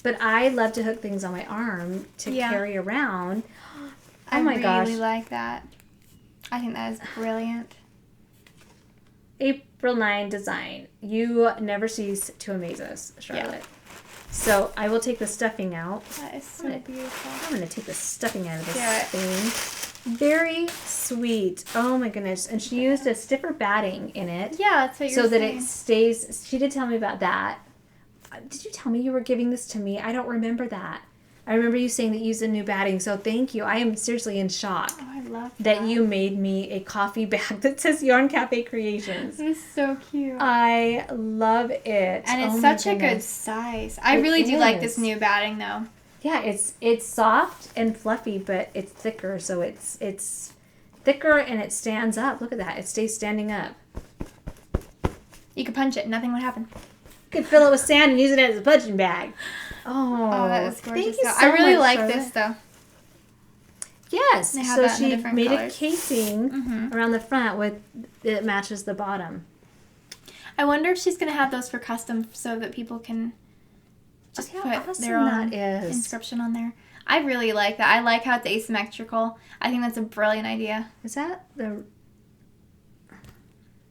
But I love to hook things on my arm to carry around. Oh my gosh. I really like that. I think that is brilliant. aprilninedesign. You never cease to amaze us, Charlotte. Yeah. So I will take the stuffing out. That is so beautiful. I'm going to take the stuffing out of this thing. Very sweet. Oh my goodness. And she used a stiffer batting in it. Yeah, that's what you're saying. So that it stays. She did tell me about that. Did you tell me you were giving this to me? I don't remember that. I remember you saying that you used a new batting, so thank you. I am seriously in shock. Oh, I love that you made me a coffee bag that says Yarn Cafe Creations. It is so cute. I love it. And it's such a good size. I really do like this new batting, though. Yeah, it's soft and fluffy, but it's thicker, so it's thicker and it stands up. Look at that. It stays standing up. You could punch it. Nothing would happen. You could fill it with sand and use it as a punching bag. Oh, that is gorgeous. Thank you so I really much, like Charlotte. this, though. Yes. So she made colors. a casing around the front it matches the bottom. I wonder if she's going to have those for custom so that people can just put their own inscription on there. I really like that. I like how it's asymmetrical. I think that's a brilliant idea. Is that the...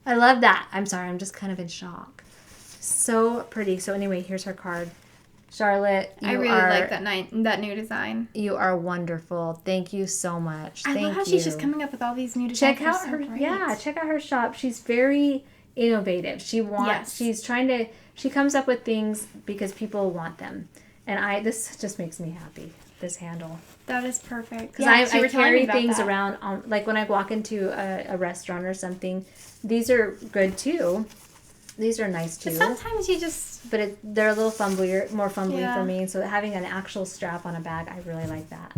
I love that. I'm sorry. I'm just kind of in shock. So pretty. So anyway, here's her card. Charlotte, I really like that new design. You are wonderful. Thank you so much. I love how she's just coming up with all these new designs. Check out her shop. She's very innovative. She's trying to, she comes up with things because people want them. And this just makes me happy, this handle. That is perfect. Because I carry things around, like when I walk into a restaurant or something, these are good too. These are nice too. But sometimes you just... But they're a little more fumbly for me. So having an actual strap on a bag, I really like that.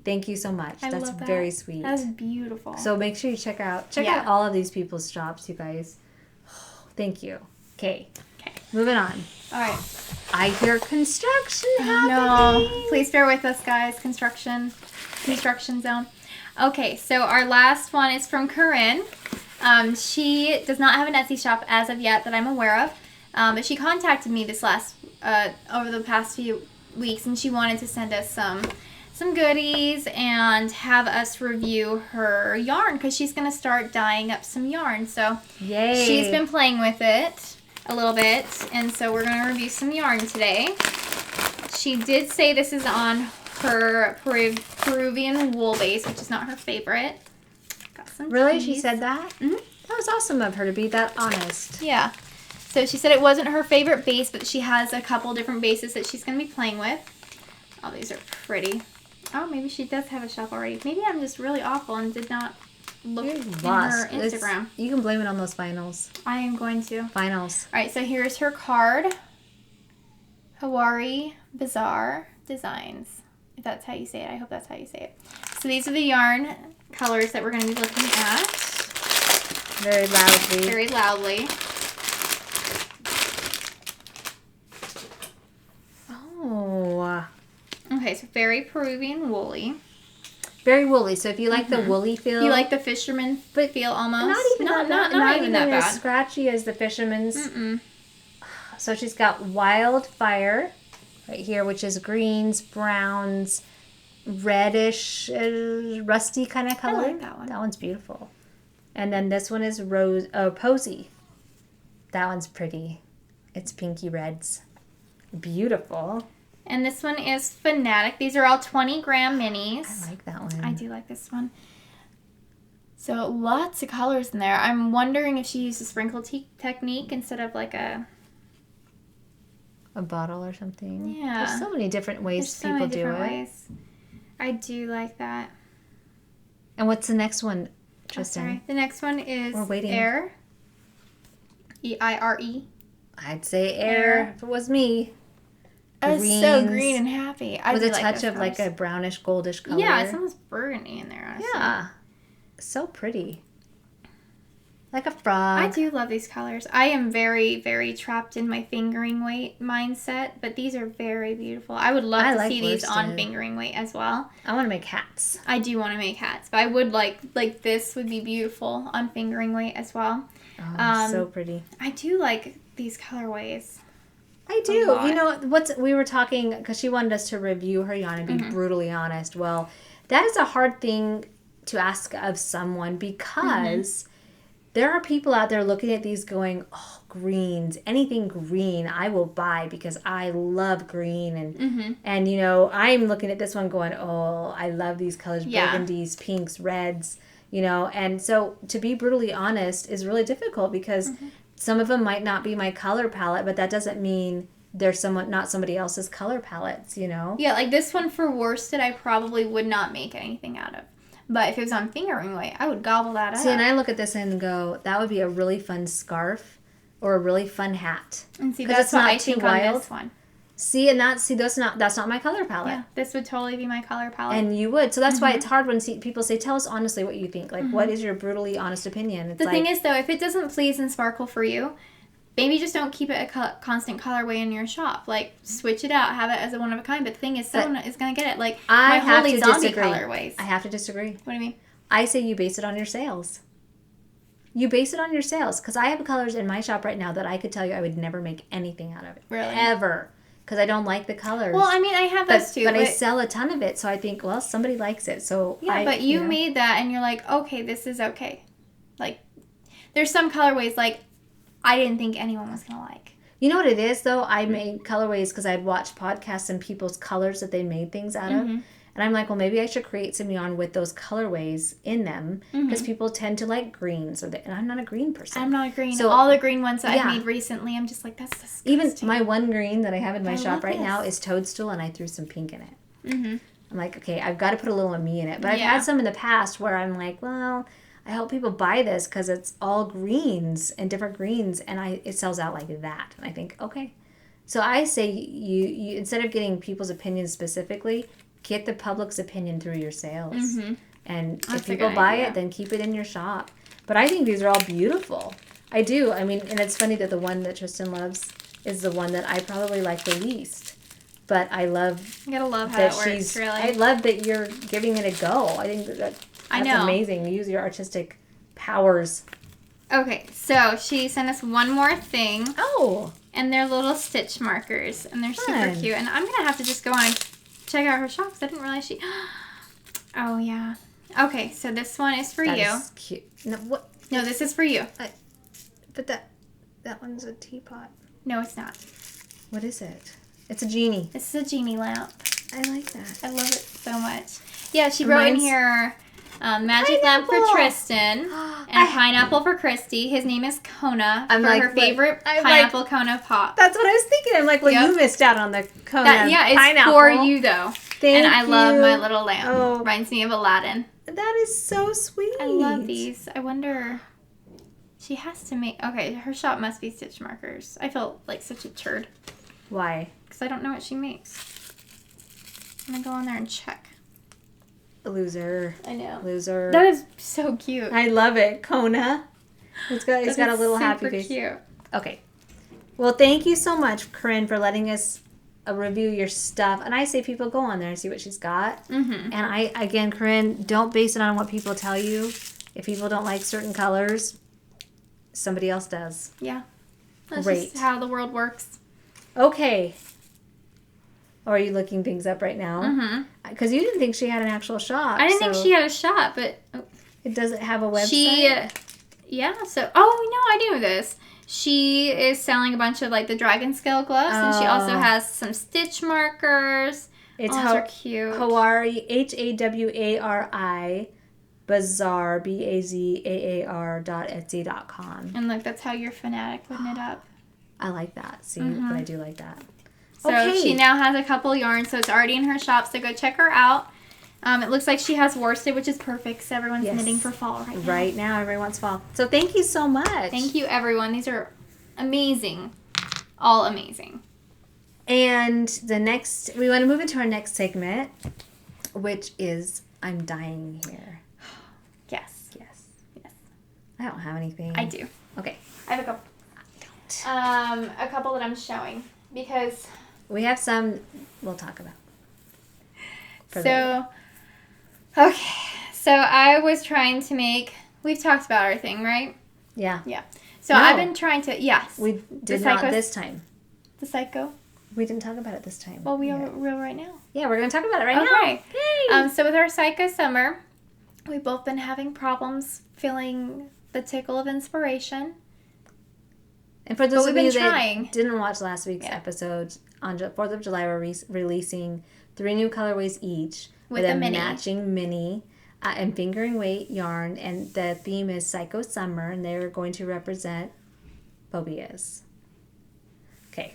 Thank you so much. That's very sweet. That's beautiful. So make sure you check out all of these people's shops, you guys. Thank you. Okay. Moving on. All right. I hear construction happening. No. Please bear with us, guys. Construction zone. Okay, so our last one is from Corinne. She does not have an Etsy shop as of yet that I'm aware of, but she contacted me over the past few weeks, and she wanted to send us some goodies and have us review her yarn because she's going to start dyeing up some yarn. So Yay. She's been playing with it a little bit, and so we're going to review some yarn today. She did say this is on her Peruvian wool base, which is not her favorite. Got some Really? teas. She said that? Mm-hmm. That was awesome of her to be that honest. Yeah. So she said it wasn't her favorite base, but she has a couple different bases that she's going to be playing with. Oh, these are pretty. Oh, maybe she does have a shop already. Maybe I'm just really awful and did not look in her Instagram. You can blame it on those finals. I am going to. Finals. All right, so here's her card. Hawaii Bazaar Designs. If that's how you say it. I hope that's how you say it. So these are the yarn colors that we're going to be looking at. Very loudly. Very loudly. Oh. Okay, so very Peruvian woolly. Very woolly. So if you like the woolly feel. You like the fisherman feel almost? Not even not even that as bad. scratchy as the fisherman's. Mm-mm. So she's got wildfire right here, which is greens, browns, reddish, rusty kind of color. I like that one. That one's beautiful. And then this one is posy. That one's pretty. It's pinky reds. Beautiful. And this one is Fanatic. These are all 20-gram minis. I like that one. I do like this one. So lots of colors in there. I'm wondering if she used a sprinkle technique instead of like a bottle or something. Yeah. There's so many different ways There's people do it. Ways. I do like that. And what's the next one, Trysten? Sorry. The next one is We're waiting. Air. E-I-R-E. I'd say air if it was me. It's so green and happy. I with do a like touch those of colors. like a brownish goldish color. Yeah, it's almost burgundy in there, honestly. Yeah. So pretty. Like a frog. I do love these colors. I am very, very trapped in my fingering weight mindset, but these are very beautiful. I would love to see these on fingering weight as well. I want to make hats. I do want to make hats, but I would like this would be beautiful on fingering weight as well. Oh, so pretty. I do like these colorways. I do. You know, we were talking, because she wanted us to review her yarn and be brutally honest. Well, that is a hard thing to ask of someone because there are people out there looking at these going, oh, greens, anything green I will buy because I love green. And you know, I'm looking at this one going, oh, I love these colors, burgundies, pinks, reds, you know. And so to be brutally honest is really difficult because some of them might not be my color palette, but that doesn't mean they're not somebody else's color palettes, you know? Yeah, like this one for worsted, I probably would not make anything out of. But if it was on fingering weight, I would gobble that up. See, and I look at this and go, that would be a really fun scarf or a really fun hat. And see, that's what I think on this one. See, and that's not my color palette. Yeah, this would totally be my color palette. And you would. So that's why it's hard when people say, tell us honestly what you think. Like, what is your brutally honest opinion? It's the thing is, though, if it doesn't please and sparkle for you, maybe just don't keep it a constant colorway in your shop. Like, switch it out. Have it as a one of a kind. But the thing is, someone is going to get it. Like, my holy zombie colorways. I have to disagree. What do you mean? I say you base it on your sales. You base it on your sales. Because I have colors in my shop right now that I could tell you I would never make anything out of it. Really? Ever. Because I don't like the colors. Well, I mean, I have those too. But I sell a ton of it, so I think, well, somebody likes it. So yeah, but you made that, and you're like, okay, this is okay. Like, there's some colorways, like, I didn't think anyone was going to like. You know what it is, though? I made colorways because I'd watched podcasts and people's colors that they made things out of. And I'm like, well, maybe I should create some yarn with those colorways in them because people tend to like greens. And I'm not a green person. I'm not a green. So all the green ones that I've made recently, I'm just like, that's disgusting. Even my one green that I have in my shop right now is Toadstool, and I threw some pink in it. I'm like, okay, I've got to put a little of me in it. But I've had some in the past where I'm like, well, I hope people buy this because it's all greens and different greens, and it sells out like that. And I think, okay. So I say you instead of getting people's opinions specifically, get the public's opinion through your sales. And if people buy it, then keep it in your shop. But I think these are all beautiful. I do. I mean, and it's funny that the one that Trysten loves is the one that I probably like the least. But I love you gotta love how it works, really. I love that you're giving it a go. I think that's amazing. Use your artistic powers. Okay, so she sent us one more thing. Oh. And they're little stitch markers. And they're super cute. And I'm going to have to just go on and check out her shops. I didn't realize she... Oh, yeah. Okay, so this one is for you. That is cute. No, what? No, this is for you. But that one's a teapot. No, it's not. What is it? It's a genie. This is a genie lamp. I like that. I love it so much. Yeah, she wrote in here, magic lamp for Trysten and pineapple for Christy. His name is Kona for her favorite pineapple Kona pop. That's what I was thinking. I'm like, well, you missed out on the Kona yeah, it's pineapple. for you, though. Thank and I you. love my little lamp. Oh. Reminds me of Aladdin. That is so sweet. I love these. I wonder... She has to make... Okay, her shop must be stitch markers. I feel like such a turd. Why? Because I don't know what she makes. I'm going to go on there and check. Loser. I know. Loser. That is so cute. I love it. Kona. He's got a little happy face. Cute. Okay. Well, thank you so much, Corinne, for letting us review your stuff. And I say people go on there and see what she's got. Mm-hmm. And again, Corinne, don't base it on what people tell you. If people don't like certain colors, somebody else does. Yeah. That's Great. just how the world works. Okay. Or are you looking things up right now? Mm-hmm. Because you didn't think she had an actual shop. I didn't think she had a shop, but... It doesn't have a website? Yeah, so... Oh, no, I do this. She is selling a bunch of, like, the dragon scale gloves, and she also has some stitch markers. It's are cute. Hawari, Hawari, Bazaar, BAZAAR.etsy.com. And look, that's how your fanatic would knit up. I like that. See, but I do like that. So she now has a couple yarns, so it's already in her shop, so go check her out. It looks like she has worsted, which is perfect, because everyone's knitting for fall right now. Right now, everyone wants fall. So thank you so much. Thank you, everyone. These are amazing. All amazing. And we want to move into our next segment, which is I'm dying here. Yes. I don't have anything. I do. Okay. I have a couple. I don't. A couple that I'm showing, because... We have some we'll talk about. So I was trying to make... We've talked about our thing, right? Yeah. Yeah. So I've been trying to... Yes. We did not this time. The Psycho? We didn't talk about it this time. Well, we will right now. Yeah, we're going to talk about it right now. Okay. So with our Psycho Summer, we've both been having problems feeling the tickle of inspiration. And for those of you that trying. didn't watch last week's episode, on 4th of July, we're releasing 3 new colorways each with a matching mini and fingering weight yarn. And the theme is Psycho Summer, and they're going to represent phobias. Okay.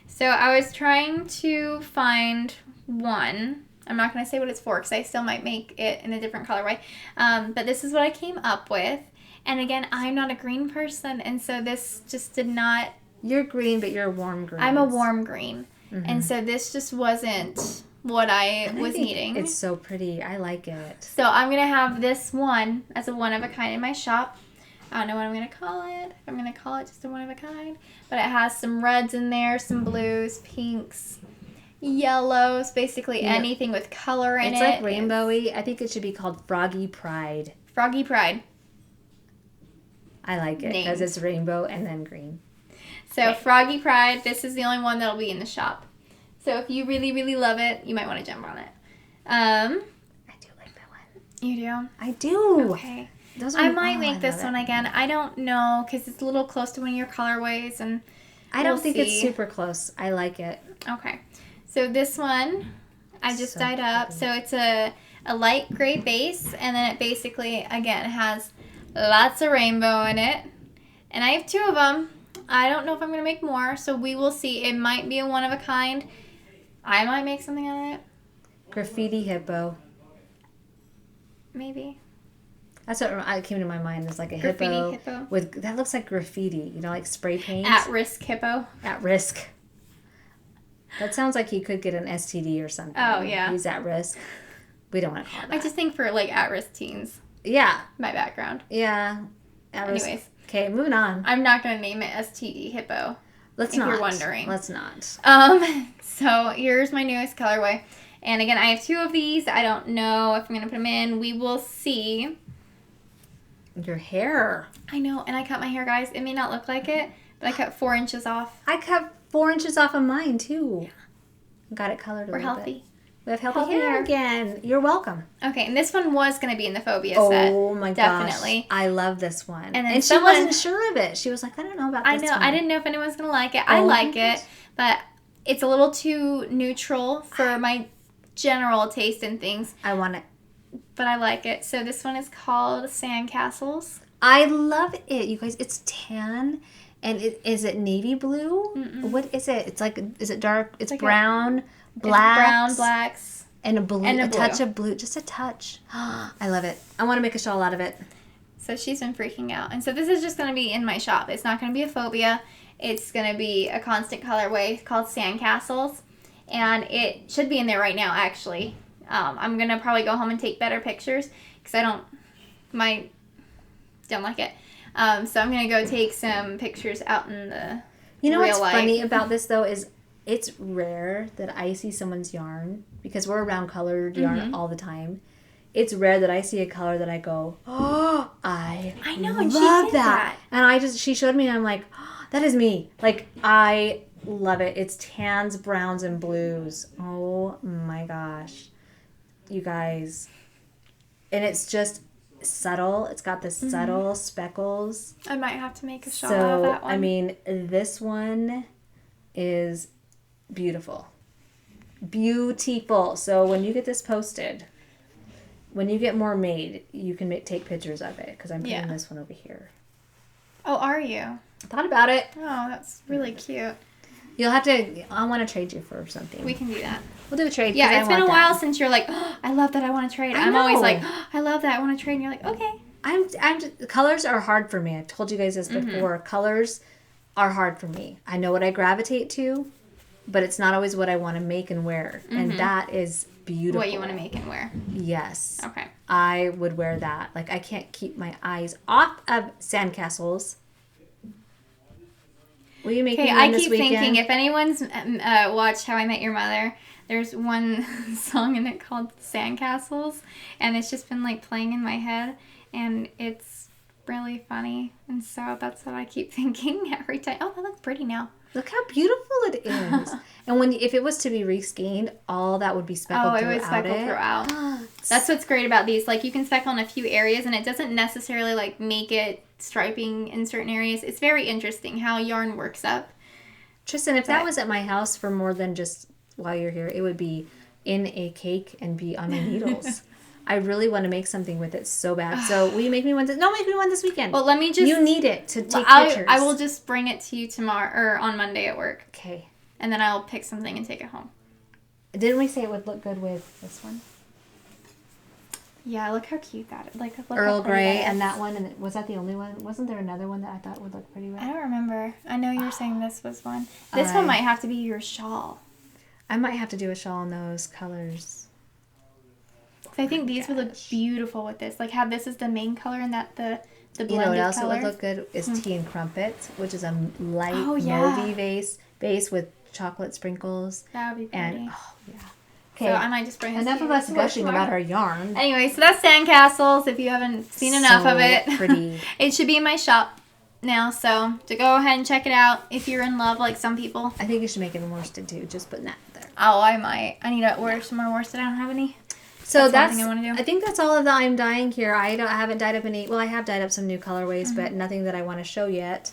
So I was trying to find one. I'm not going to say what it's for, because I still might make it in a different colorway. But this is what I came up with. And again, I'm not a green person, and so this just did not... You're green, but you're a warm green. I'm a warm green. Mm-hmm. And so this just wasn't what I was needing. It's so pretty. I like it. So I'm going to have this one as a one-of-a-kind in my shop. I don't know what I'm going to call it. I'm going to call it just a one-of-a-kind. But it has some reds in there, some blues, pinks, yellows, basically anything with color in it. It's like rainbowy. I think it should be called Froggy Pride. Froggy Pride. I like it because it's rainbow and then green. So Froggy Pride, this is the only one that'll be in the shop. So if you really, really love it, you might want to jump on it. I do like that one. You do? I do. Okay. I might make this one again. I don't know, because it's a little close to one of your colorways, and I don't think it's super close. I like it. Okay. So this one, I just dyed up. So it's a light gray base, and then it basically, again, has lots of rainbow in it. And I have 2 of them. I don't know if I'm going to make more, so we will see. It might be a one-of-a-kind. I might make something out of it. Graffiti hippo. Maybe. That's what came to my mind. It's like a hippo with that looks like graffiti. You know, like spray paint. At risk hippo. At risk. That sounds like he could get an STD or something. Oh yeah. He's at risk. We don't want to call it that. I just think for like at-risk teens. Yeah. My background. Yeah. Anyways. Okay, moving on. I'm not going to name it STD hippo. Let's not. If you're wondering. Let's not. So here's my newest colorway. And again, I have 2 of these. I don't know if I'm going to put them in. We will see. Your hair. I know. And I cut my hair, guys. It may not look like it, but I cut 4 inches off. I cut 4 inches off of mine, too. Yeah. Got it colored a little bit. We're healthy. We have healthy hair again. You're welcome. Okay, and this one was going to be in the phobia set. Oh my definitely. gosh. I love this one. And she wasn't sure of it. She was like, I don't know about this one. I didn't know if anyone was going to like it. I like it, but it's a little too neutral for my general taste in things. I want it. But I like it. So this one is called Sandcastles. I love it, you guys. It's tan. And is it navy blue? Mm-mm. What is it? It's like, is it dark? It's like brown, blacks. Brown, blacks. And a blue. And a touch of blue. Just a touch. I love it. I want to make a shawl out of it. So she's been freaking out. And so this is just going to be in my shop. It's not going to be a phobia. It's going to be a constant colorway called Sandcastles. And it should be in there right now, actually. I'm going to probably go home and take better pictures because I don't like it. So I'm going to go take some pictures out in the You know what's light. funny about this, though, is it's rare that I see someone's yarn, because we're around colored yarn all the time. It's rare that I see a color that I go, oh, I know, and love she did that. And she showed me, and I'm like, oh, that is me. Like, I love it. It's tans, browns, and blues. Oh my gosh. You guys. And it's just subtle. It's got the subtle speckles. I might have to make a shawl out of that one. I mean, this one is beautiful. Beautiful. So when you get this posted, when you get more made, you can take pictures of it, because I'm putting this one over here. Oh, are you? I thought about it. Oh, that's really cute. You'll have to, I want to trade you for something. We can do that. We'll do a trade. Yeah, it's been a while since you're like, oh, I love that, I want to trade. I'm always like, oh, I love that, I want to trade. And you're like, okay. Colors are hard for me. I've told you guys this before. Colors are hard for me. I know what I gravitate to, but it's not always what I want to make and wear. And that is beautiful. What you want to make and wear. Yes. Okay. I would wear that. Like, I can't keep my eyes off of Sandcastles. Will you make me one this weekend? I keep thinking, if anyone's watched How I Met Your Mother, there's one song in it called Sandcastles, and it's just been like playing in my head, and it's really funny, and so that's what I keep thinking every time. Oh, that looks pretty now. Look how beautiful it is. And if it was to be reskeined, all that would be speckled throughout it. Oh, it would speckle throughout. That's what's great about these. Like, you can speckle in a few areas, and it doesn't necessarily like make it striping in certain areas. It's very interesting how yarn works up. Trysten, if that was at my house for more than just while you're here, it would be in a cake and be on my needles. I really want to make something with it so bad. So will you make me one? No, make me one this weekend. Well, let me just... You need it to take pictures. I will just bring it to you tomorrow, or on Monday at work. Okay. And then I'll pick something and take it home. Didn't we say it would look good with this one? Yeah, look how cute that is. Like, Earl Grey and that one. And was that the only one? Wasn't there another one that I thought would look pretty with? I don't remember. I know you were saying this was one. This one might have to be your shawl. I might have to do a shawl in those colors. I think these would look beautiful with this. Like, have this as the main color and that the blended color. You know what else would look good is Tea and Crumpet, which is a light mauvey base with chocolate sprinkles. That would be pretty. And, yeah. Okay. So I might just bring this. Enough of us gushing about our yarn. Anyway, so that's Sandcastles. If you haven't seen enough of it, pretty. It should be in my shop now. So to go ahead and check it out if you're in love, like some people. I think you should make it in worsted too. Just putting that there. Oh, I might. I need to order some more worsted. I don't have any. So that's I want to do. I think that's all of the I'm dyeing here. I haven't dyed up any. Well, I have dyed up some new colorways, but nothing that I want to show yet.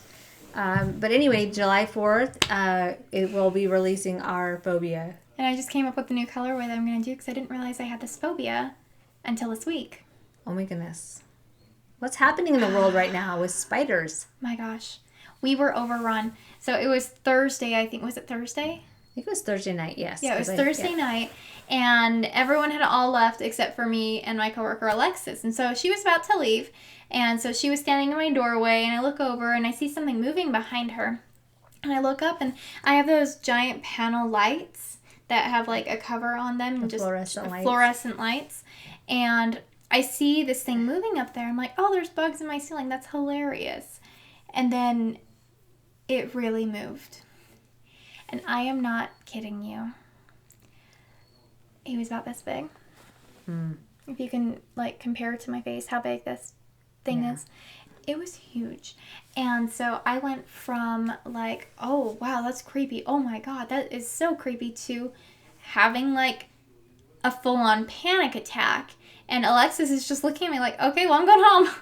But anyway, July 4th, it will be releasing our phobia. And I just came up with the new colorway that I'm going to do because I didn't realize I had this phobia until this week. Oh my goodness. What's happening in the world right now with spiders? My gosh. We were overrun. So it was Thursday, I think. Was it Thursday? I think it was Thursday night, yes. Yeah, it was Thursday night. And everyone had all left except for me and my coworker, Alexis. And so she was about to leave. And so she was standing in my doorway, and I look over, and I see something moving behind her. And I look up, and I have those giant panel lights that have like a cover on them, just fluorescent lights. And I see this thing moving up there. I'm like, oh, there's bugs in my ceiling. That's hilarious. And then it really moved. And I am not kidding you. He was about this big. If you can like compare it to my face, how big this thing is. It was huge. And so I went from like, oh, wow, that's creepy. Oh, my God, that is so creepy, to having like a full-on panic attack. And Alexis is just looking at me like, okay, well, I'm going home.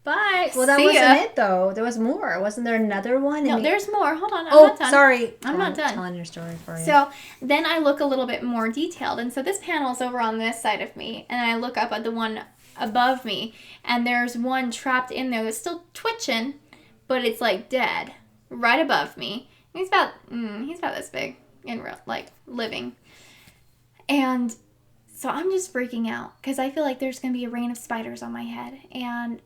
Bye. Well, that wasn't it, though. There was more. Wasn't there another one? No, there's more. Hold on. I'm not done. Sorry. I'm not done. Telling your story for you. So then I look a little bit more detailed. And so this panel's over on this side of me. And I look up at the one above me. And there's one trapped in there that's still twitching. But it's like dead. Right above me. He's about this big in real, like, living. And so I'm just freaking out. Because I feel like there's going to be a rain of spiders on my head. And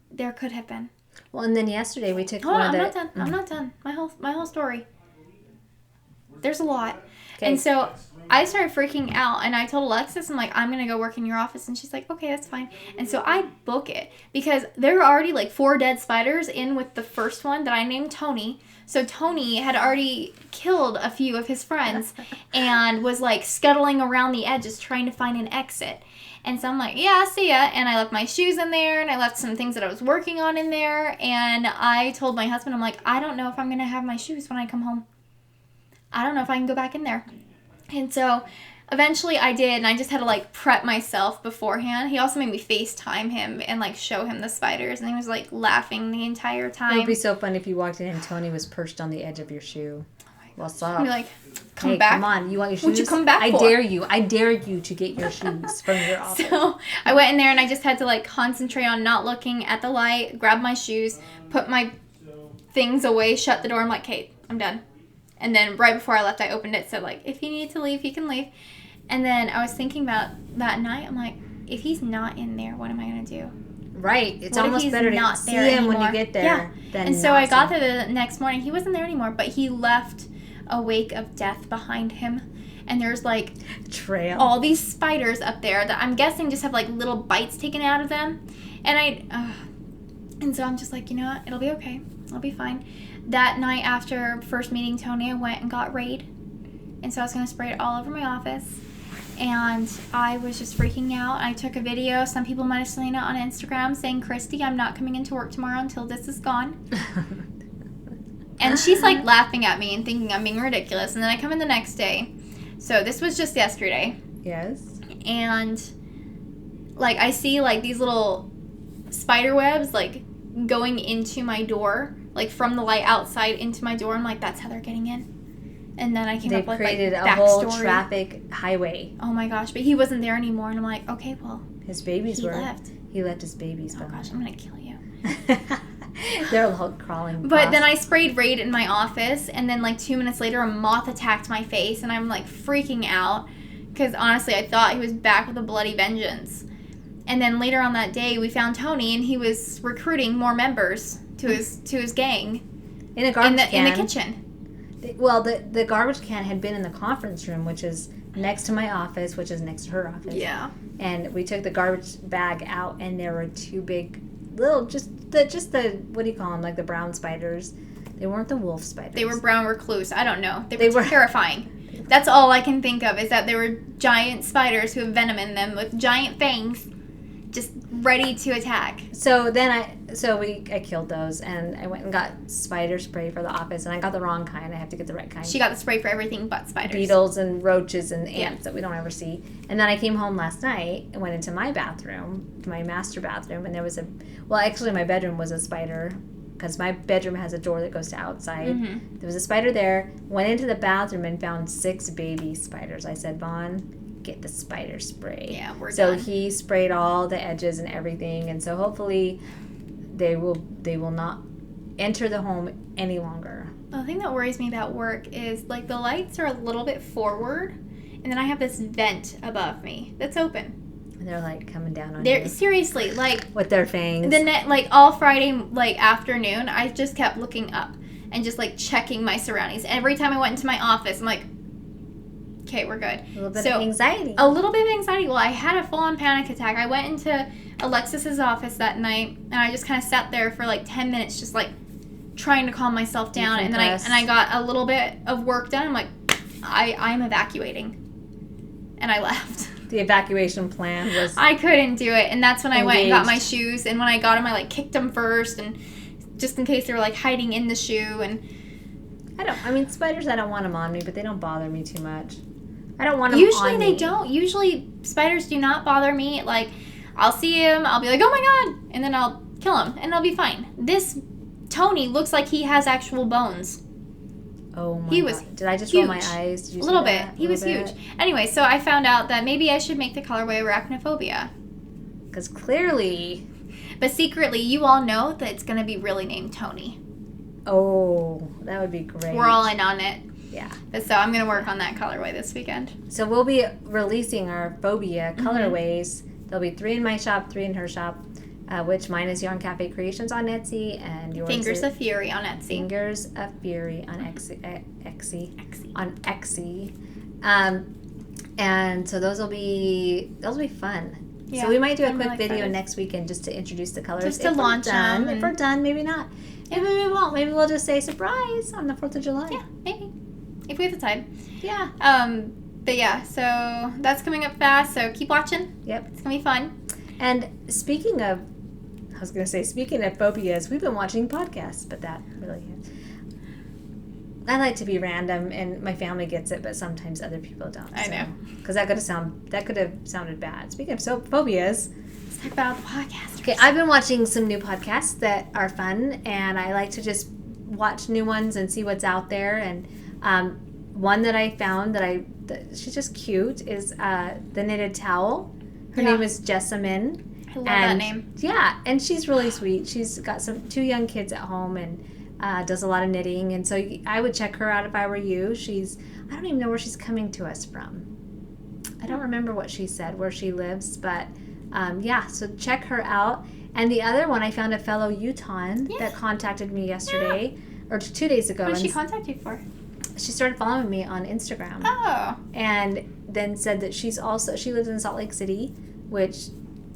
there could have been. Well, and then yesterday we took I'm not done. I'm not done. My whole story. There's a lot. Okay. And so I started freaking out, and I told Alexis, I'm like, I'm going to go work in your office. And she's like, okay, that's fine. And so I book it because there were already like 4 dead spiders in with the first one that I named Tony. So Tony had already killed a few of his friends and was like scuttling around the edges trying to find an exit. And so I'm like, yeah, see ya. And I left my shoes in there, and I left some things that I was working on in there. And I told my husband, I'm like, I don't know if I'm going to have my shoes when I come home. I don't know if I can go back in there. And so eventually I did, and I just had to, like, prep myself beforehand. He also made me FaceTime him and, like, show him the spiders. And he was, like, laughing the entire time. It would be so fun if you walked in and Tony was perched on the edge of your shoe. What's up? You're like, come back. Come on, you want your shoes? What'd you come back for? I dare you to get your shoes from your office. So I went in there and I just had to like concentrate on not looking at the light, grab my shoes, put my things away, shut the door. I'm like, Kate, I'm done. And then right before I left, I opened it. So like, if you need to leave, you can leave. And then I was thinking about that night. I'm like, if he's not in there, what am I going to do? Right. It's almost better to see him when you get there. Yeah. Than and so I got there the next morning. He wasn't there anymore, but he left a wake of death behind him, and there's like trail all these spiders up there that I'm guessing just have like little bites taken out of them, and so I'm just like, you know what, it'll be okay, I'll be fine. That night after first meeting Tony, I went and got Raid, and so I was gonna spray it all over my office, and I was just freaking out. I took a video. Some people might have seen it on Instagram saying, Christy, I'm not coming into work tomorrow until this is gone. And she's like laughing at me and thinking I'm being ridiculous. And then I come in the next day. So this was just yesterday. Yes. And like I see like these little spider webs like going into my door, like from the light outside into my door. I'm like, that's how they're getting in. And then I came up with like created a backstory. whole traffic highway. Oh my gosh, but he wasn't there anymore. And I'm like, okay, well, his babies he left. He left his babies. Oh gosh, I'm gonna kill you. They're all crawling. But then I sprayed Raid in my office, and then like 2 minutes later, a moth attacked my face, and I'm like freaking out because honestly, I thought he was back with a bloody vengeance. And then later on that day, we found Tony, and he was recruiting more members to his gang in a garbage can in the kitchen. Well, the garbage can had been in the conference room, which is next to my office, which is next to her office. Yeah. And we took the garbage bag out, and there were 2 big little, just the what do you call them, like the brown spiders. They weren't the wolf spiders. They were brown recluse. I don't know. They were terrifying. That's all I can think of is that there were giant spiders who have venom in them with giant fangs, just ready to attack. So then I killed those, and I went and got spider spray for the office, and I got the wrong kind. I have to get the right kind. She got the spray for everything but spiders. Beetles and roaches and ants that we don't ever see. And then I came home last night and went into my bathroom, my master bathroom, and there was actually my bedroom was a spider, because my bedroom has a door that goes to outside. Mm-hmm. There was a spider there. Went into the bathroom and found 6 baby spiders. I said, Vaughn, get the spider spray. Yeah, we're done. So he sprayed all the edges and everything, and so hopefully they will not enter the home any longer. The thing that worries me about work is like the lights are a little bit forward, and then I have this vent above me that's open. And they're like coming down on you. Seriously, like with their fangs. Like all Friday like afternoon, I just kept looking up and just like checking my surroundings. Every time I went into my office, I'm like, okay, we're good. A little bit of anxiety. A little bit of anxiety. Well, I had a full-on panic attack. I went into Alexis's office that night, and I just kind of sat there for like 10 minutes, just like trying to calm myself down. And then I got a little bit of work done. I'm like, I'm evacuating, and I left. The evacuation plan was. I couldn't do it, and that's when I went and got my shoes. And when I got them, I like kicked them first, and just in case they were like hiding in the shoe. And spiders, I don't want them on me, but they don't bother me too much. I don't want them Usually on they me. don't. Usually spiders do not bother me. Like, I'll see him, I'll be like, oh my god, and then I'll kill him, and it'll be fine. This Tony looks like he has actual bones. Oh my He was god. Did I just huge. roll my eyes? Did you A little see bit. that? He was huge. Anyway, so I found out that maybe I should make the colorway Aarachnophobia. Because clearly... But secretly, you all know that it's going to be really named Tony. Oh, that would be great. We're all in on it. Yeah. So I'm going to work on that colorway this weekend. So we'll be releasing our Phobia colorways. There'll be 3 in my shop, 3 in her shop, which mine is Yarn Cafe Creations on Etsy, and yours Fingers is of Fury on Etsy. Fingers of Fury on Etsy. On Etsy. And so those will be fun. Yeah, so we might do a I'm quick really video excited. next weekend just to introduce the colors. Just to if launch we're done, them. If we're done, maybe not. Maybe we won't. Maybe we'll just say surprise on the 4th of July. Yeah, maybe. If we have the time. Yeah. But yeah, so that's coming up fast, so keep watching. Yep. It's going to be fun. And speaking of phobias, we've been watching podcasts, but that really is. I like to be random, and my family gets it, but sometimes other people don't. I know. Because that could have sounded bad. Speaking of phobias, Let's talk about the podcast. okay, I've been watching some new podcasts that are fun, and I like to just watch new ones and see what's out there. And one that I found that she's just cute is the Knitted Towel. Her name is Jessamine. I love that name. Yeah, and she's really sweet. She's got 2 young kids at home and does a lot of knitting. And so I would check her out if I were you. I don't even know where she's coming to us from. I don't remember what she said, where she lives. But yeah, so check her out. And the other one, I found a fellow Utahn that contacted me yesterday, or 2 days ago. What did she contact you for? She started following me on Instagram. Oh. And then said that she lives in Salt Lake City, which...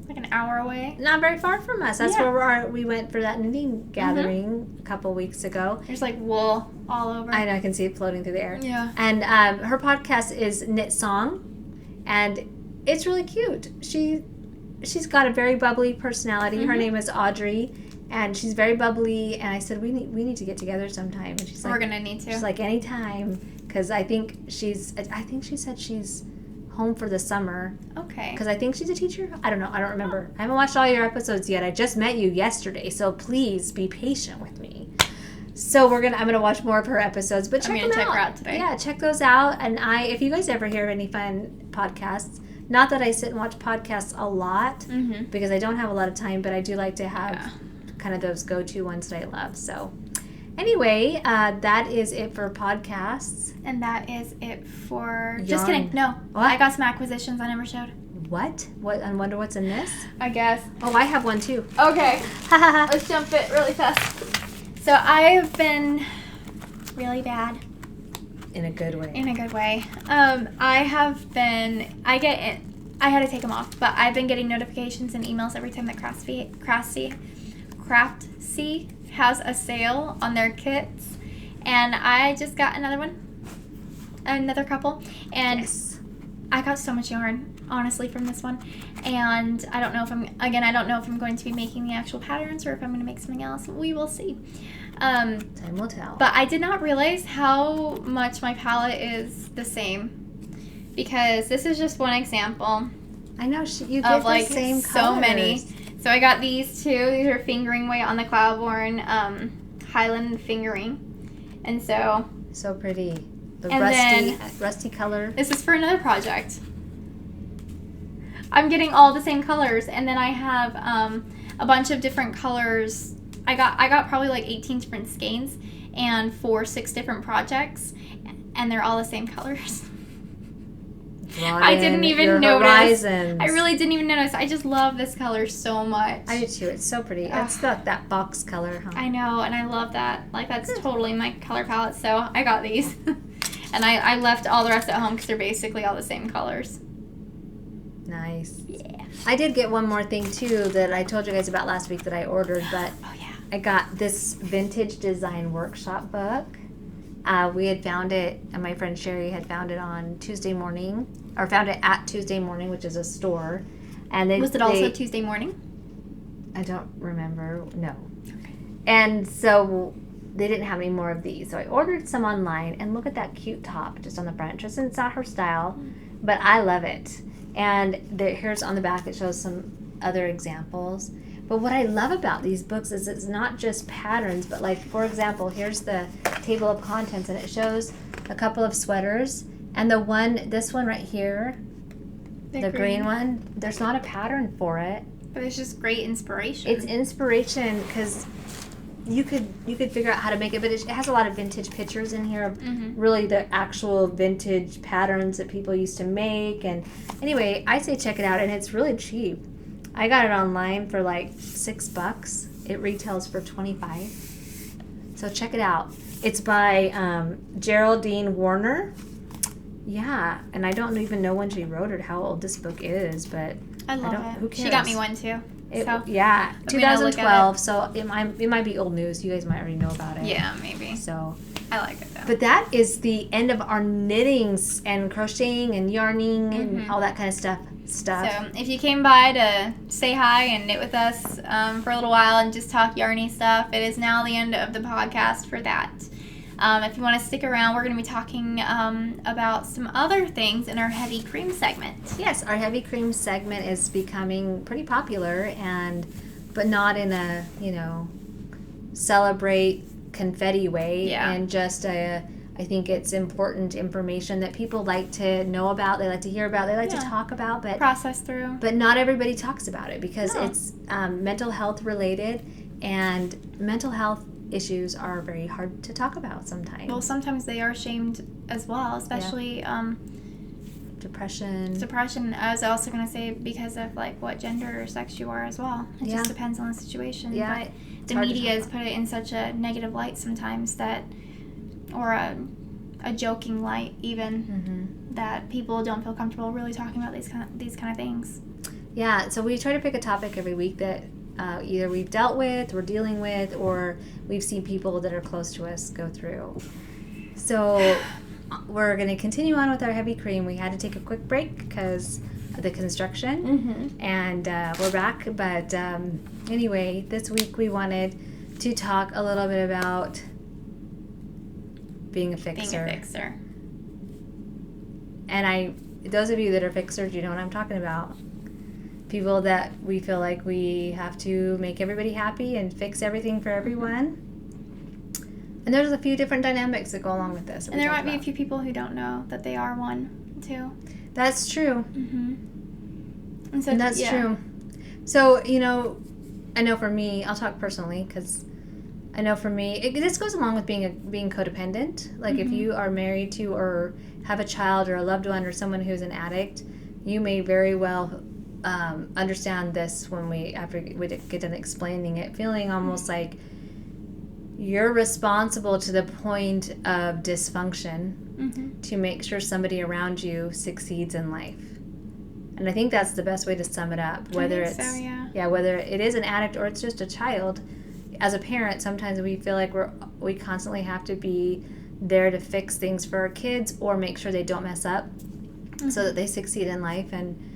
Like an hour away? Not very far from us. That's where we went for that knitting gathering a couple weeks ago. There's like wool all over. I know, I can see it floating through the air. Yeah. And her podcast is Knit Song, and it's really cute. She's got a very bubbly personality. Her name is Audrey, and she's very bubbly. And I said, we need to get together sometime. And she's like, we're gonna need to. She's like, anytime, because I think she said she's home for the summer. Okay. Because I think she's a teacher. I don't know. I don't remember. I haven't watched all your episodes yet. I just met you yesterday, so please be patient with me. So I'm gonna watch more of her episodes, but check them out. Check her out today. Yeah, check those out. And if you guys ever hear any fun podcasts, not that I sit and watch podcasts a lot because I don't have a lot of time, but I do like to have kind of those go-to ones that I love. So anyway, that is it for podcasts. And that is it for... Yarn. Just kidding. No. What? I got some acquisitions I never showed. What? I wonder what's in this. I guess. Oh, I have one too. Okay. Let's jump it really fast. So I have been really bad. In a good way. In a good way. I had to take them off, but I've been getting notifications and emails every time that Crafty has a sale on their kits. And I just got another couple. And Yes. I got so much yarn, honestly, from this one. And I don't know if I'm going to be making the actual patterns or if I'm going to make something else. We will see. Time will tell. But I did not realize how much my palette is the same. Because this is just one example. I know, you Of get like the same so colors. many. So I got these 2. These are fingering weight on the Cloudborn Highland fingering. And so So pretty. The And rusty color. this is for another project. I'm getting all the same colors, and then I have a bunch of different colors. I got probably like 18 different skeins, and for 6 different projects, and they're all the same colors. I didn't even notice. Horizons. I really didn't even notice. I just love this color so much. I do too. It's so pretty. It's that box color, huh? I know, and I love that. Like, that's totally my color palette, so I got these. And I left all the rest at home because they're basically all the same colors. Nice. Yeah. I did get one more thing too that I told you guys about last week that I ordered, but Oh, yeah. I got this vintage design workshop book. We had found it, and my friend Sherry had found it on Tuesday morning, or found it at Tuesday Morning, which is a store. And Was it also Tuesday morning? I don't remember. No. Okay. And so they didn't have any more of these. So I ordered some online, and look at that cute top just on the front. Trysten's not her style, but I love it. And here's on the back, it shows some other examples. But what I love about these books is it's not just patterns, but like, for example, here's the table of contents, and it shows a couple of sweaters. And this one right here, the green one, there's not a pattern for it. But it's just great inspiration. It's inspiration because you could figure out how to make it, but it has a lot of vintage pictures in here of really the actual vintage patterns that people used to make. And anyway, I say check it out, and it's really cheap. I got it online for like $6. It retails for $25. So check it out. It's by Geraldine Warner. Yeah, and I don't even know when she wrote it, how old this book is, but I love it. Who cares? She got me one too. Yeah, 2012. So it might be old news. You guys might already know about it. Yeah, maybe. So I like it though. But that is the end of our knittings and crocheting and yarning and all that kind of stuff. So if you came by to say hi and knit with us for a little while and just talk yarny stuff, it is now the end of the podcast for that. If you want to stick around, we're going to be talking about some other things in our heavy cream segment. Yes, our heavy cream segment is becoming pretty popular, but not in a, celebrate confetti way. Yeah. And just I think it's important information that people like to know about, they like to hear about, they like to talk about, but process through. But not everybody talks about it because it's mental health related, and mental health issues are very hard to talk about sometimes. Well, sometimes they are shamed as well, especially depression. I was also going to say because of like what gender or sex you are as well. It just depends on the situation. Yeah, but the media has put it in such a negative light sometimes or a joking light even, that people don't feel comfortable really talking about these kind of things. Yeah, so we try to pick a topic every week that either we've dealt with, we're dealing with, or we've seen people that are close to us go through. So we're going to continue on with our heavy cream. We had to take a quick break because of the construction, and we're back. But anyway, this week we wanted to talk a little bit about being a fixer. And those of you that are fixers, you know what I'm talking about. People that we feel like we have to make everybody happy and fix everything for everyone. And there's a few different dynamics that go along with this. And there might be a few people who don't know that they are one, too. That's true. And that's true. So, I know for me, I'll talk personally, because I know for me, this goes along with being codependent. Like if you are married to or have a child or a loved one or someone who's an addict, you may very well understand this after we get done explaining it, feeling almost like you're responsible to the point of dysfunction to make sure somebody around you succeeds in life. And I think that's the best way to sum it up. Whether whether it is an addict or it's just a child. As a parent, sometimes we feel like we constantly have to be there to fix things for our kids or make sure they don't mess up so that they succeed in life. And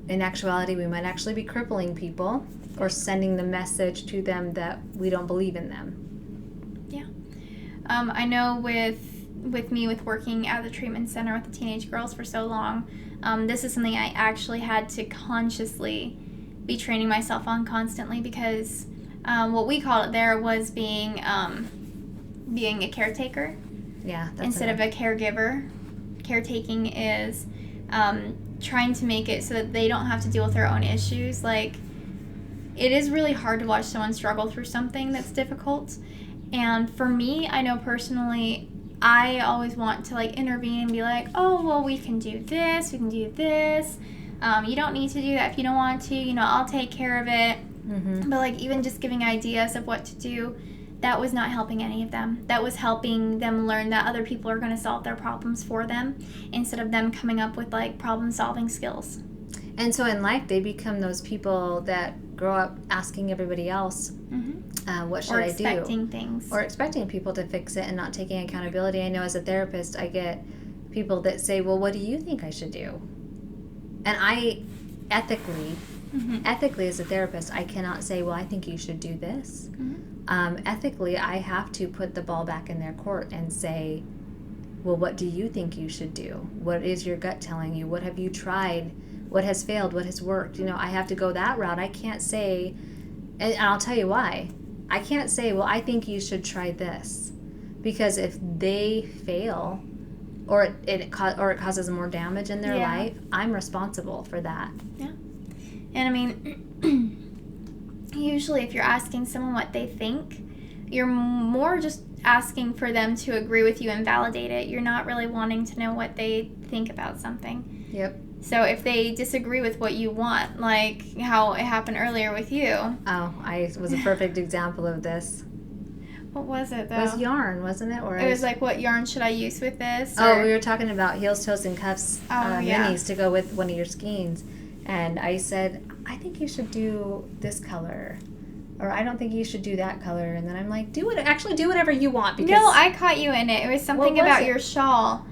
in actuality, we might actually be crippling people or sending the message to them that we don't believe in them. Yeah. I know with me, with working at the treatment center with the teenage girls for so long, this is something I actually had to consciously be training myself on constantly because what we called it there was being a caretaker. Yeah. Instead of a caregiver. Caretaking is trying to make it so that they don't have to deal with their own issues. Like, it is really hard to watch someone struggle through something that's difficult. And for me, I know personally, I always want to like intervene and be like, oh, well, we can do this. You don't need to do that if you don't want to. I'll take care of it. But like even just giving ideas of what to do, that was not helping any of them. That was helping them learn that other people are going to solve their problems for them instead of them coming up with like problem solving skills. And so in life, they become those people that grow up asking everybody else, what should I do? Or expecting things. Or expecting people to fix it and not taking accountability. I know as a therapist, I get people that say, well, what do you think I should do? And I ethically as a therapist, I cannot say, well, I think you should do this. ethically, I have to put the ball back in their court and say, well, what do you think you should do? What is your gut telling you? What have you tried? What has failed? What has worked? I have to go that route. I can't say, and I'll tell you why. I can't say, well, I think you should try this. Because if they fail or it causes more damage in their life, I'm responsible for that. Yeah. And I mean, usually if you're asking someone what they think, you're more just asking for them to agree with you and validate it. You're not really wanting to know what they think about something. Yep. So if they disagree with what you want, like how it happened earlier with you. Oh, I was a perfect example of this. What was it, though? It was yarn, wasn't it? It was like, what yarn should I use with this? Oh, we were talking about heels, toes, and cuffs minis to go with one of your skeins. And I said, I think you should do this color. Or I don't think you should do that color. And then I'm like, do whatever you want. Because no, I caught you in it. It was something about your shawl.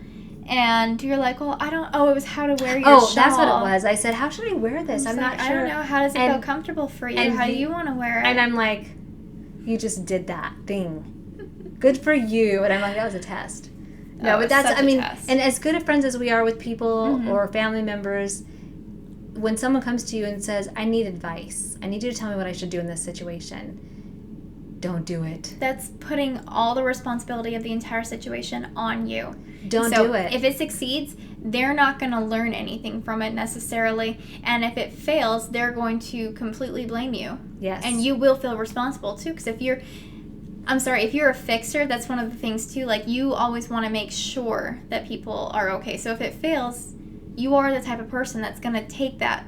And you're like, well, it was how to wear your shawl. Oh, that's what it was. I said, how should I wear this? I'm not sure. I don't know. How does it feel comfortable for you? How do you want to wear it? And I'm like, you just did that thing. Good for you. And I'm like, that was a test. No, but that's, and as good of friends as we are with people or family members, when someone comes to you and says, I need advice, I need you to tell me what I should do in this situation, don't do it. That's putting all the responsibility of the entire situation on you. Don't do it. If it succeeds, they're not going to learn anything from it necessarily. And if it fails, they're going to completely blame you. Yes. And you will feel responsible too. Because if you're a fixer, that's one of the things too. Like, you always want to make sure that people are okay. So if it fails, you are the type of person that's going to take that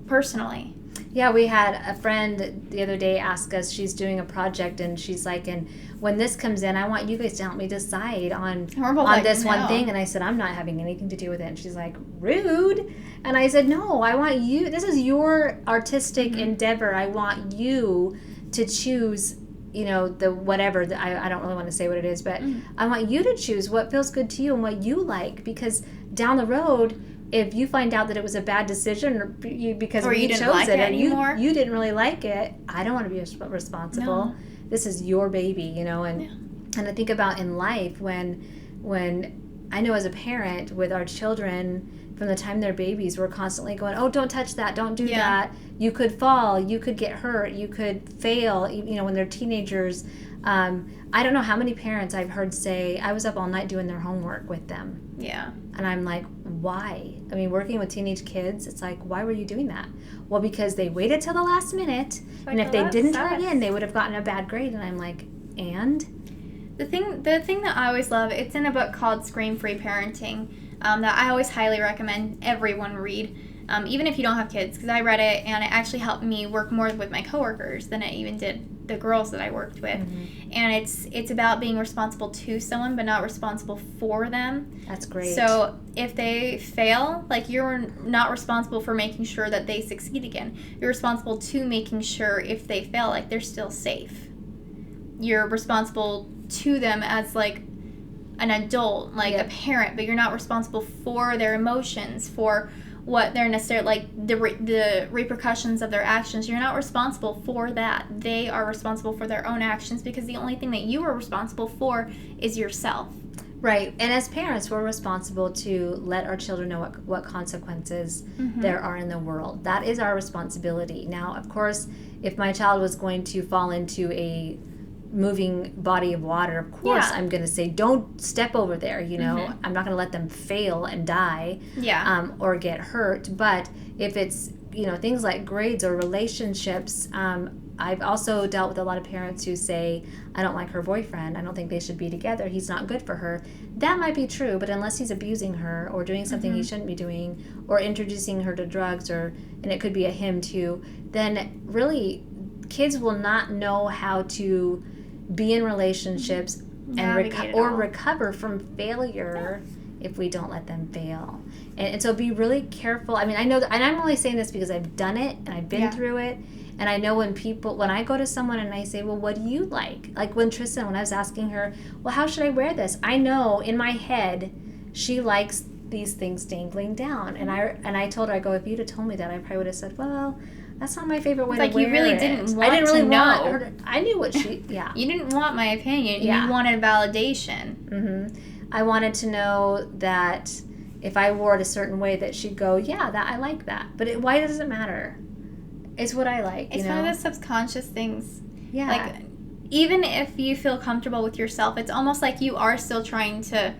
personally. Yeah, we had a friend the other day ask us, she's doing a project, and she's like, and when this comes in, I want you guys to help me decide on this one thing. And I said, I'm not having anything to do with it. And she's like, rude. And I said, no, I want you, this is your artistic endeavor. I want you to choose, the whatever, I don't really want to say what it is, but I want you to choose what feels good to you and what you like, because down the road, if you find out that it was a bad decision because we chose it and you didn't really like it, I don't want to be responsible. No. This is your baby, and I think about in life when I know as a parent with our children, from the time they're babies, we're constantly going, oh, don't touch that, don't do that. You could fall, you could get hurt, you could fail, when they're teenagers. I don't know how many parents I've heard say, I was up all night doing their homework with them. Yeah. And I'm like, why? I mean, working with teenage kids, it's like, why were you doing that? Well, because they waited till the last minute, and if they didn't turn in, they would have gotten a bad grade. And I'm like, and? The thing that I always love, it's in a book called Scream-Free Parenting, that I always highly recommend everyone read, even if you don't have kids, because I read it, and it actually helped me work more with my coworkers than it even did the girls that I worked with. And it's about being responsible to someone, but not responsible for them. That's great. So if they fail, like, you're not responsible for making sure that they succeed again. You're responsible to making sure if they fail, like, they're still safe. You're responsible to them as, like, an adult, like a parent, but you're not responsible for their emotions, for what they're necessarily, like, the repercussions of their actions. You're not responsible for that. They are responsible for their own actions, because the only thing that you are responsible for is yourself. Right. And as parents, we're responsible to let our children know what consequences there are in the world. That is our responsibility. Now, of course, if my child was going to fall into a moving body of water, of course I'm going to say, don't step over there, I'm not going to let them fail and die or get hurt. But if it's things like grades or relationships, I've also dealt with a lot of parents who say, I don't like her boyfriend, I don't think they should be together, he's not good for her. That might be true, but unless he's abusing her or doing something he shouldn't be doing, or introducing her to drugs, and it could be a him too, then really kids will not know how to be in relationships and recover from failure if we don't let them fail. And so be really careful. I mean, I know that, and I'm only saying this because I've done it and I've been through it. And I know when I go to someone and I say, well, what do you like? Like when Trysten, when I was asking her, well, how should I wear this? I know in my head she likes these things dangling down. And I told her, I go, if you'd have told me that, I probably would have said, well, That's not my favorite way Like, to wear you really it. didn't want I didn't really to want know. her to, I knew what she, yeah. You didn't want my opinion. Yeah. You wanted validation. Mm-hmm. I wanted to know that if I wore it a certain way that she'd go, yeah, that I like that. But why does it matter? It's what I like, It's you know? one of the subconscious things. Yeah. Like, even if you feel comfortable with yourself, it's almost like you are still trying to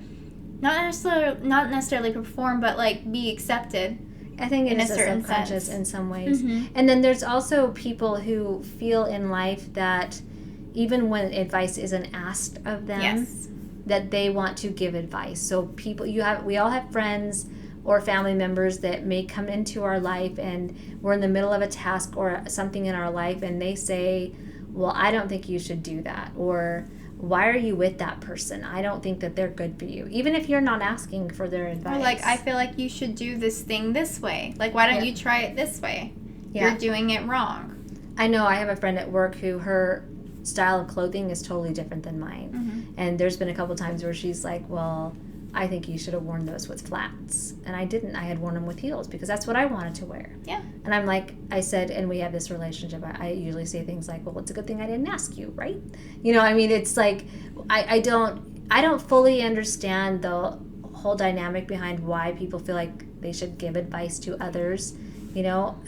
not necessarily perform, but like be accepted. I think it in is a a certain subconscious sense. in some ways. Mm-hmm. And then there's also people who feel in life that even when advice isn't asked of them, Yes. that they want to give advice. So we all have friends or family members that may come into our life and we're in the middle of a task or something in our life and they say, well, I don't think you should do that. Or why are you with that person? I don't think that they're good for you. Even if you're not asking for their advice. Or like, I feel like you should do this thing this way. Like, why don't you try it this way? Yeah. You're doing it wrong. I know I have a friend at work who her style of clothing is totally different than mine. Mm-hmm. And there's been a couple times where she's like, well, I think you should have worn those with flats. And I didn't. I had worn them with heels because that's what I wanted to wear. Yeah. And I'm like, I said, and we have this relationship, I usually say things like, well, it's a good thing I didn't ask you, right? You know, I mean, it's like, I don't fully understand the whole dynamic behind why people feel like they should give advice to others. You know,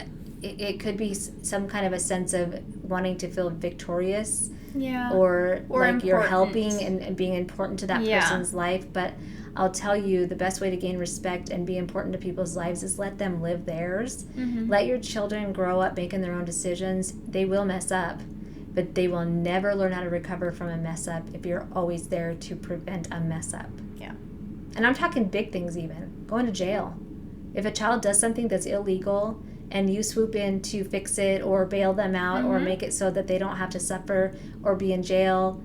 it could be some kind of a sense of wanting to feel victorious. Yeah. Or like important. You're helping and being important to that person's life. But I'll tell you, the best way to gain respect and be important to people's lives is let them live theirs. Mm-hmm. Let your children grow up making their own decisions. They will mess up, but they will never learn how to recover from a mess up if you're always there to prevent a mess up. Yeah. And I'm talking big things even. Going to jail. If a child does something that's illegal and you swoop in to fix it or bail them out or make it so that they don't have to suffer or be in jail.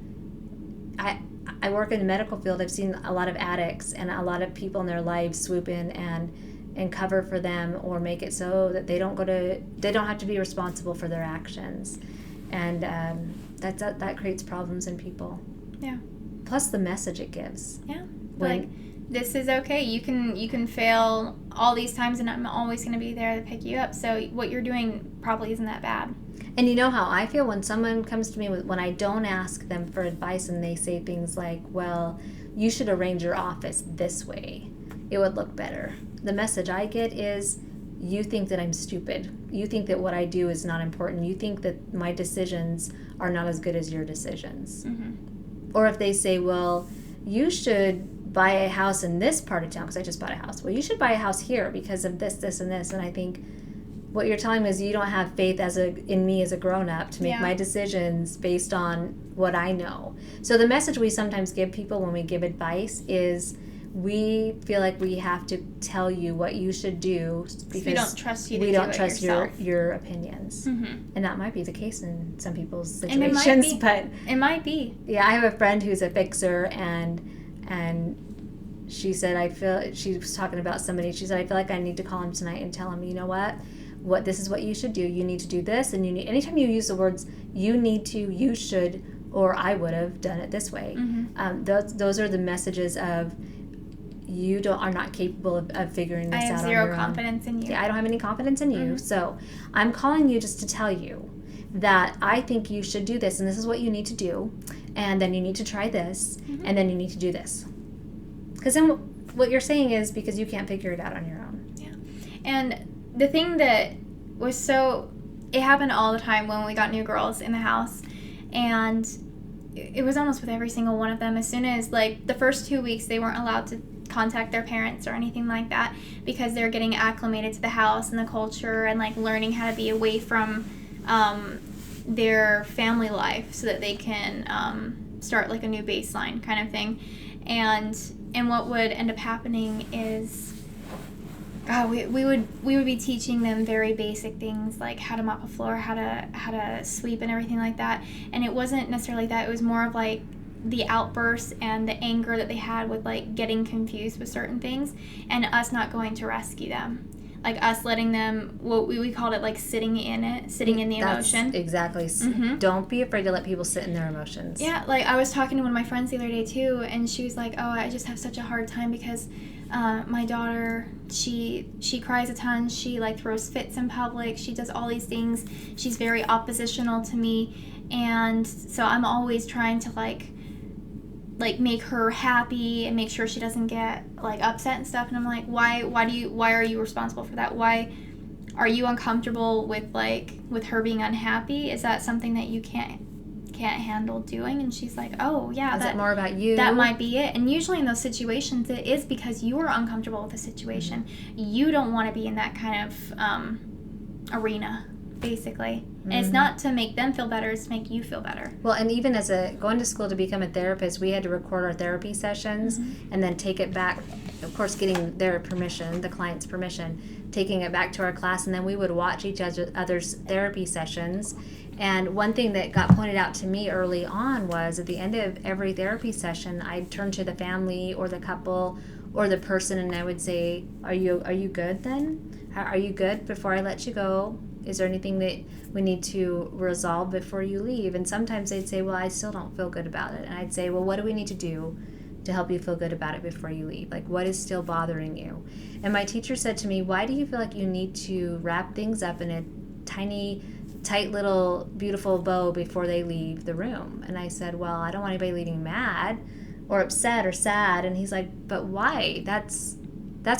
I work in the medical field. I've seen a lot of addicts and a lot of people in their lives swoop in and cover for them or make it so that they don't have to be responsible for their actions. And that creates problems in people. Yeah. Plus the message it gives. Yeah. Like, this is okay. You can fail all these times and I'm always going to be there to pick you up. So what you're doing probably isn't that bad. And you know how I feel when someone comes to me when I don't ask them for advice and they say things like, well, you should arrange your office this way. It would look better. The message I get is, you think that I'm stupid. You think that what I do is not important. You think that my decisions are not as good as your decisions. Mm-hmm. Or if they say, well, you should buy a house in this part of town because I just bought a house. Well, you should buy a house here because of this, this, and this. And I think what you're telling me is you don't have faith in me as a grown-up to make my decisions based on what I know. So the message we sometimes give people when we give advice is we feel like we have to tell you what you should do because we don't trust you to we do don't it trust yourself. your opinions. Mm-hmm. And that might be the case in some people's And it might situations. be. But it might be. yeah, I have a friend who's a fixer and she said, she was talking about somebody. She said, I feel like I need to call him tonight and tell him, you know what, this is what you should do. You need to do this, and anytime you use the words you need to, you should, or I would have done it this way. Mm-hmm. Those are the messages of you are not capable of figuring this out on your own. I have zero confidence in you. Yeah, I don't have any confidence in you. Mm-hmm. So I'm calling you just to tell you that I think you should do this, and this is what you need to do, and then you need to try this, and then you need to do this. Because then what you're saying is because you can't figure it out on your own. Yeah. And the thing that was it happened all the time when we got new girls in the house. And it was almost with every single one of them. As soon as, like, the first 2 weeks, they weren't allowed to contact their parents or anything like that because they're getting acclimated to the house and the culture and, like, learning how to be away from their family life so that they can start, like, a new baseline kind of thing. And what would end up happening is, we would be teaching them very basic things like how to mop a floor, how to sweep, and everything like that. And it wasn't necessarily that; it was more of like the outbursts and the anger that they had with like getting confused with certain things, and us not going to rescue them. like us letting them, what we called it, like sitting in the emotion. Exactly. Don't be afraid to let people sit in their emotions. Yeah, like I was talking to one of my friends the other day too, and she was like, oh, I just have such a hard time because my daughter, she cries a ton, she like throws fits in public, she does all these things, she's very oppositional to me, and so I'm always trying to like make her happy and make sure she doesn't get like upset and stuff. And I'm like, why are you responsible for that? Why are you uncomfortable with her being unhappy? Is that something that you can't handle doing? And she's like, oh yeah, is it more about you? That might be it. And usually in those situations it is because you are uncomfortable with the situation. You don't want to be in that kind of arena, basically. And it's not to make them feel better, it's to make you feel better. Well, and even as going to school to become a therapist, we had to record our therapy sessions and then take it back, of course getting their permission, the client's permission, taking it back to our class, and then we would watch each other's therapy sessions. And one thing that got pointed out to me early on was at the end of every therapy session, I'd turn to the family or the couple or the person and I would say, are you good then? Are you good before I let you go? Is there anything that we need to resolve before you leave? And sometimes they'd say, well, I still don't feel good about it. And I'd say, well, what do we need to do to help you feel good about it before you leave? Like, what is still bothering you? And my teacher said to me, why do you feel like you need to wrap things up in a tiny, tight little, beautiful bow before they leave the room? And I said, well, I don't want anybody leaving mad or upset or sad. And he's like, but why? That's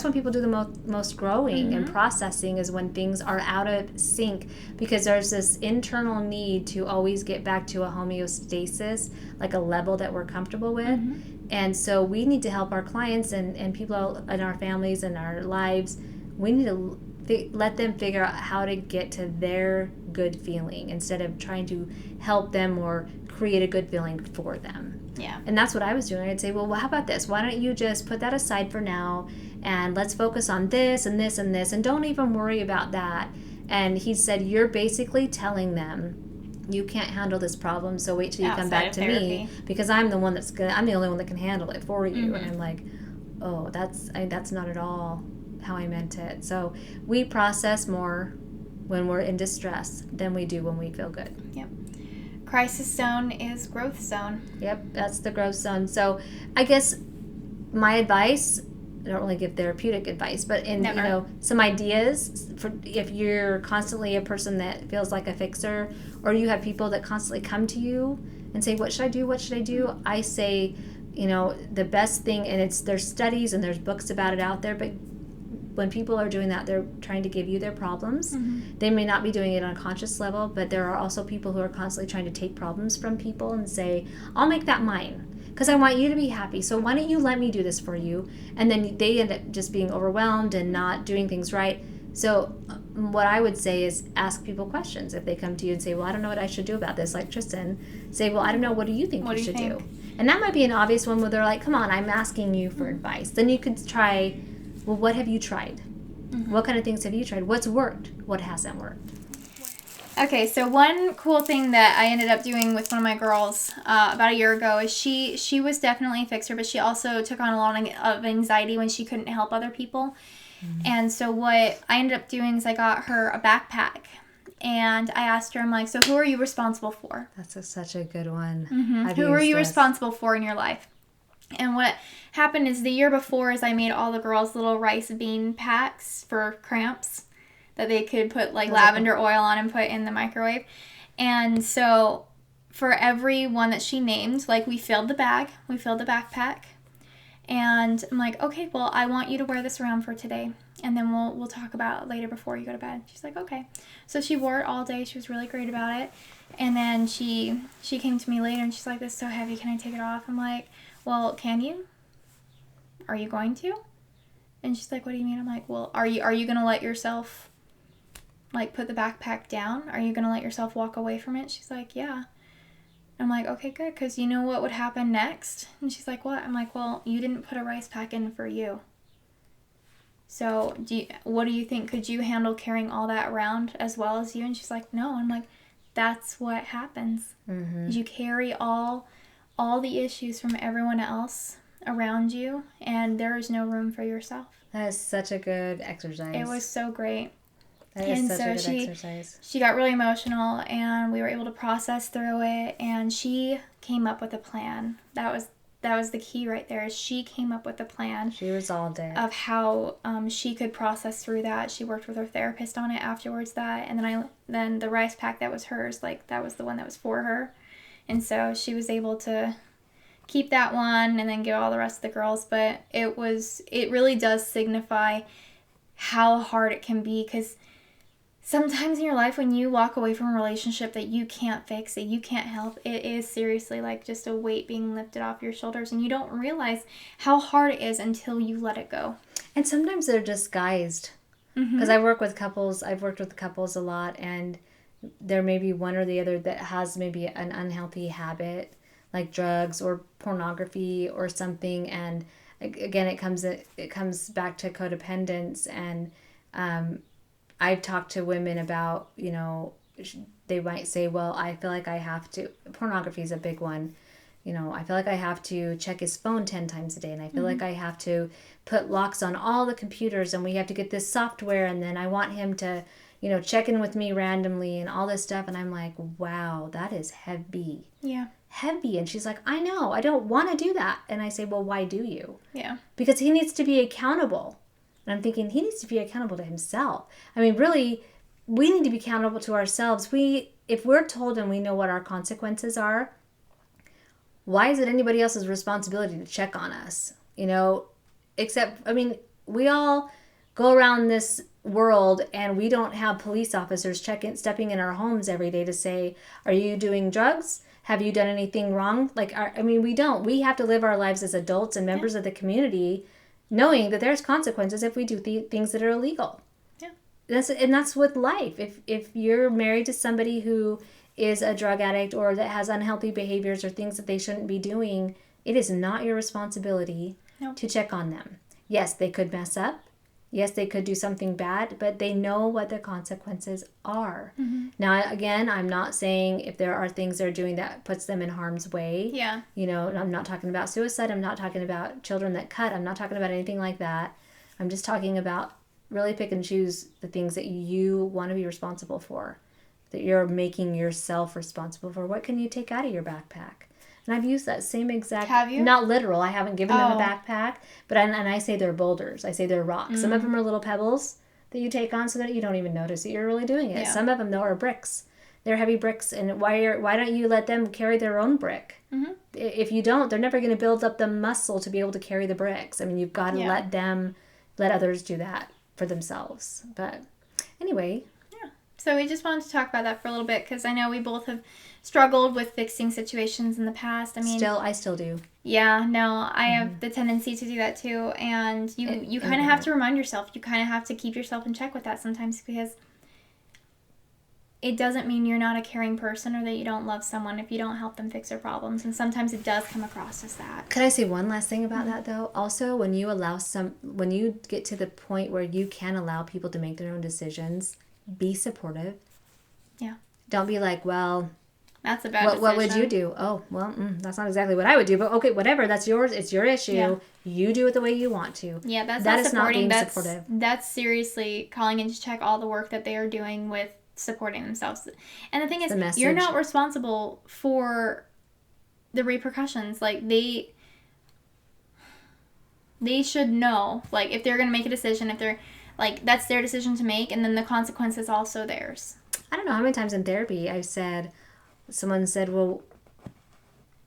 when people do the most growing and processing, is when things are out of sync, because there's this internal need to always get back to a homeostasis, like a level that we're comfortable with. And so we need to help our clients and people in our families and our lives. We need to let them figure out how to get to their good feeling instead of trying to help them or create a good feeling for them. Yeah. And that's what I was doing. I'd say, well, how about this? Why don't you just put that aside for now and let's focus on this and this and this and don't even worry about that. And he said, you're basically telling them you can't handle this problem, so wait till you come back to me, because I'm the only one that can handle it for you. And I'm like, oh, that's not at all how I meant it. So we process more when we're in distress than we do when we feel good. Yep. Crisis zone is growth zone. Yep, that's the growth zone. So I guess my advice, I don't really give therapeutic advice, but some ideas for if you're constantly a person that feels like a fixer, or you have people that constantly come to you and say, what should I do? What should I do? I say, the best thing, and there's studies and there's books about it out there, but when people are doing that, they're trying to give you their problems. They may not be doing it on a conscious level, but there are also people who are constantly trying to take problems from people and say, I'll make that mine because I want you to be happy. So why don't you let me do this for you? And then they end up just being overwhelmed and not doing things right. So what I would say is ask people questions. If they come to you and say, well, I don't know what I should do about this, like Trysten, say, well, I don't know, what do you think you should do? And that might be an obvious one where they're like, come on, I'm asking you for advice. Then you could try, well, what have you tried? What kind of things have you tried? What's worked? What hasn't worked? Okay, so one cool thing that I ended up doing with one of my girls about a year ago is she was definitely a fixer, but she also took on a lot of anxiety when she couldn't help other people. And so what I ended up doing is I got her a backpack. And I asked her, I'm like, so who are you responsible for? That's such a good one. Who are you responsible for in your life? And what happened is the year before is I made all the girls little rice bean packs for cramps that they could put like lavender oil on and put in the microwave. And so for every one that she named, like we filled the backpack. And I'm like, okay, well, I want you to wear this around for today. And then we'll talk about it later before you go to bed. She's like, okay. So she wore it all day. She was really great about it. And then she came to me later and she's like, this is so heavy. Can I take it off? I'm like, well, can you? Are you going to? And she's like, what do you mean? I'm like, well, are you going to let yourself, like, put the backpack down? Are you going to let yourself walk away from it? She's like, yeah. I'm like, okay, good, because you know what would happen next? And she's like, what? I'm like, well, you didn't put a rice pack in for you. So what do you think? Could you handle carrying all that around as well as you? And she's like, no. I'm like, that's what happens. You carry all the issues from everyone else around you, and there is no room for yourself. That is such a good exercise. It was so great. That is such a good exercise. She got really emotional, and we were able to process through it, and she came up with a plan. That was the key right there. Is she came up with a plan. She resolved it. Of how she could process through that. She worked with her therapist on it afterwards. And then the rice pack that was hers, like that was the one that was for her, and so she was able to keep that one and then give all the rest of the girls. But it really does signify how hard it can be, because sometimes in your life when you walk away from a relationship that you can't fix, that you can't help, it is seriously like just a weight being lifted off your shoulders, and you don't realize how hard it is until you let it go. And sometimes they're disguised. Because I work with couples. I've worked with couples a lot, and there may be one or the other that has maybe an unhealthy habit, like drugs or pornography or something, and again it comes back to codependence. And I've talked to women about, they might say, well, I feel like I have to, pornography is a big one, I feel like I have to check his phone 10 times a day, and I feel like I have to put locks on all the computers, and we have to get this software, and then I want him to check in with me randomly and all this stuff. And I'm like, wow, that is heavy. Yeah. Heavy. And she's like, I know, I don't want to do that. And I say, well, why do you? Yeah. Because he needs to be accountable. And I'm thinking he needs to be accountable to himself. I mean, really, we need to be accountable to ourselves. If we're told and we know what our consequences are, why is it anybody else's responsibility to check on us? Except, I mean, we all go around this world and we don't have police officers stepping in our homes every day to say, are you doing drugs? Have you done anything wrong? We don't. We have to live our lives as adults and members of the community, knowing that there's consequences if we do things that are illegal. Yeah. That's with life. If you're married to somebody who is a drug addict or that has unhealthy behaviors or things that they shouldn't be doing, it is not your responsibility to check on them. Yes, they could mess up. Yes, they could do something bad, but they know what the consequences are. Mm-hmm. Now, again, I'm not saying if there are things they're doing that puts them in harm's way. Yeah. I'm not talking about suicide. I'm not talking about children that cut. I'm not talking about anything like that. I'm just talking about really pick and choose the things that you want to be responsible for, that you're making yourself responsible for. What can you take out of your backpack? And I've used that same exact... Have you? Not literal. I haven't given them a backpack. But I say they're boulders. I say they're rocks. Mm. Some of them are little pebbles that you take on so that you don't even notice that you're really doing it. Yeah. Some of them, though, are bricks. They're heavy bricks. And why don't you let them carry their own brick? Mm-hmm. If you don't, they're never going to build up the muscle to be able to carry the bricks. I mean, you've got to let others do that for themselves. But anyway... So we just wanted to talk about that for a little bit, because I know we both have struggled with fixing situations in the past. I mean, I still do. Yeah, no, I have the tendency to do that too, and you kind of have to remind yourself. You kind of have to keep yourself in check with that sometimes, because it doesn't mean you're not a caring person or that you don't love someone if you don't help them fix their problems, and sometimes it does come across as that. Could I say one last thing about that though? Also, when you get to the point where you can allow people to make their own decisions, be supportive. Yeah. Don't be like, well, that's a bad decision. What would you do? Oh, well, that's not exactly what I would do, but okay, whatever. That's yours. It's your issue. Yeah. You do it the way you want to. Yeah, that is not being supportive. That's seriously calling into check all the work that they are doing with supporting themselves. And the thing is, you're not responsible for the repercussions. Like, they should know, like, if they're going to make a decision, if they're, like, that's their decision to make, and then the consequence is also theirs. I don't know how many times in therapy someone said, well,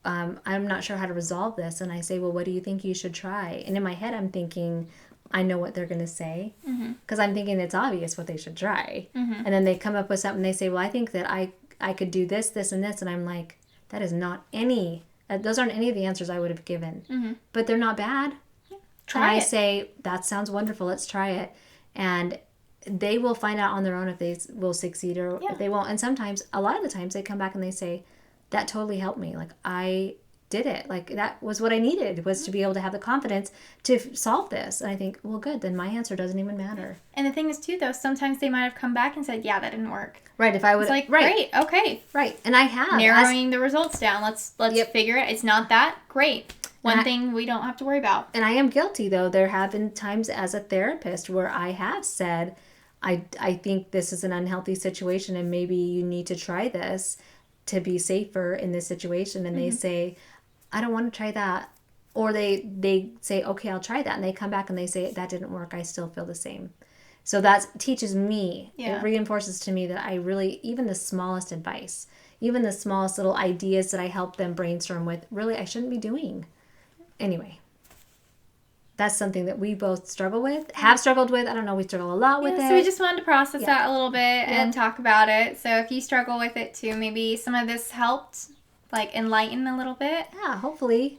I'm not sure how to resolve this. And I say, well, what do you think you should try? And in my head, I'm thinking, I know what they're going to say. Because I'm thinking it's obvious what they should try. Mm-hmm. And then they come up with something. They say, well, I think that I could do this, this, and this. And I'm like, that is not those aren't any of the answers I would have given. Mm-hmm. But they're not bad. Yeah. Try it. I say, that sounds wonderful. Let's try it. And they will find out on their own if they will succeed or if they won't. And sometimes, a lot of the times, they come back and they say, that totally helped me. Like, I did it. Like, that was what I needed, was to be able to have the confidence to solve this. And I think, well, good. Then my answer doesn't even matter. And the thing is, too, though, sometimes they might have come back and said, yeah, that didn't work. Right. If I would... It's like, great. Okay. Right. And I have. Narrowing the results down. Let's figure it. It's not that. Great. one thing we don't have to worry about. And I am guilty, though. There have been times as a therapist where I have said, I think this is an unhealthy situation and maybe you need to try this to be safer in this situation. And they say, I don't want to try that. Or they say, okay, I'll try that. And they come back and they say, that didn't work. I still feel the same. So that teaches me, it reinforces to me that I really, even the smallest advice, even the smallest little ideas that I help them brainstorm with, really I shouldn't be doing. Anyway, that's something that we both struggle with, have struggled with. I don't know, we struggle a lot with it. So we just wanted to process that a little bit and talk about it. So if you struggle with it too, maybe some of this helped like enlighten a little bit. Yeah, hopefully.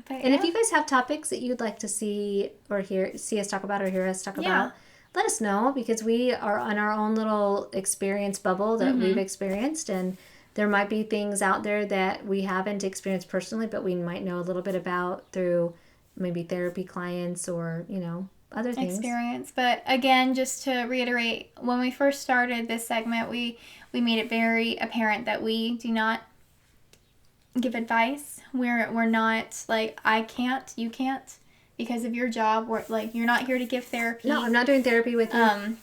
If you guys have topics that you'd like to see us talk about or hear us talk about, let us know, because we are on our own little experience bubble that we've experienced, and there might be things out there that we haven't experienced personally, but we might know a little bit about through maybe therapy clients or, other things. Experience. But again, just to reiterate, when we first started this segment, we made it very apparent that we do not give advice. We're not like, I can't, you can't, because of your job. We're like, you're not here to give therapy. No, I'm not doing therapy with you.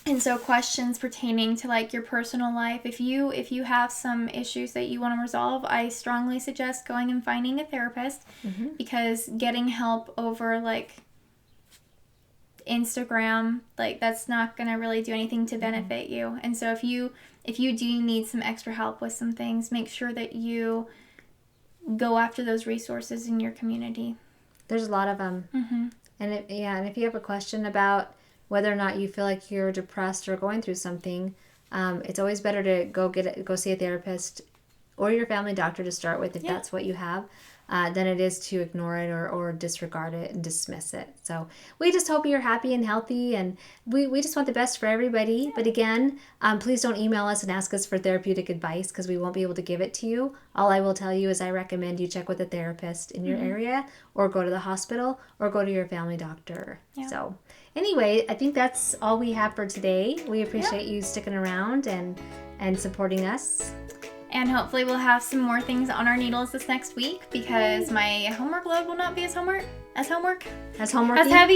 And so questions pertaining to like your personal life, if you have some issues that you want to resolve, I strongly suggest going and finding a therapist, because getting help over like Instagram, like that's not going to really do anything to benefit you. And so if you do need some extra help with some things, make sure that you go after those resources in your community. There's a lot of them. And if you have a question about whether or not you feel like you're depressed or going through something, it's always better to go see a therapist or your family doctor to start with, if that's what you have, than it is to ignore it or disregard it and dismiss it. So we just hope you're happy and healthy, and we just want the best for everybody. But again, please don't email us and ask us for therapeutic advice, because we won't be able to give it to you. All I will tell you is I recommend you check with a therapist in your area, or go to the hospital, or go to your family doctor. So anyway, I think that's all we have for today. We appreciate you sticking around and supporting us. And hopefully we'll have some more things on our needles this next week, because my homework load will not be as heavy,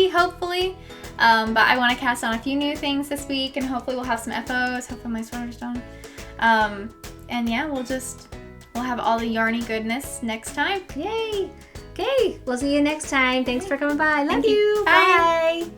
hopefully. But I want to cast on a few new things this week, and hopefully we'll have some FOs. Hopefully my sweater's done. And yeah, we'll have all the yarny goodness next time. Yay! Okay, we'll see you next time. Thanks for coming by. Love Thank you. Bye. Bye.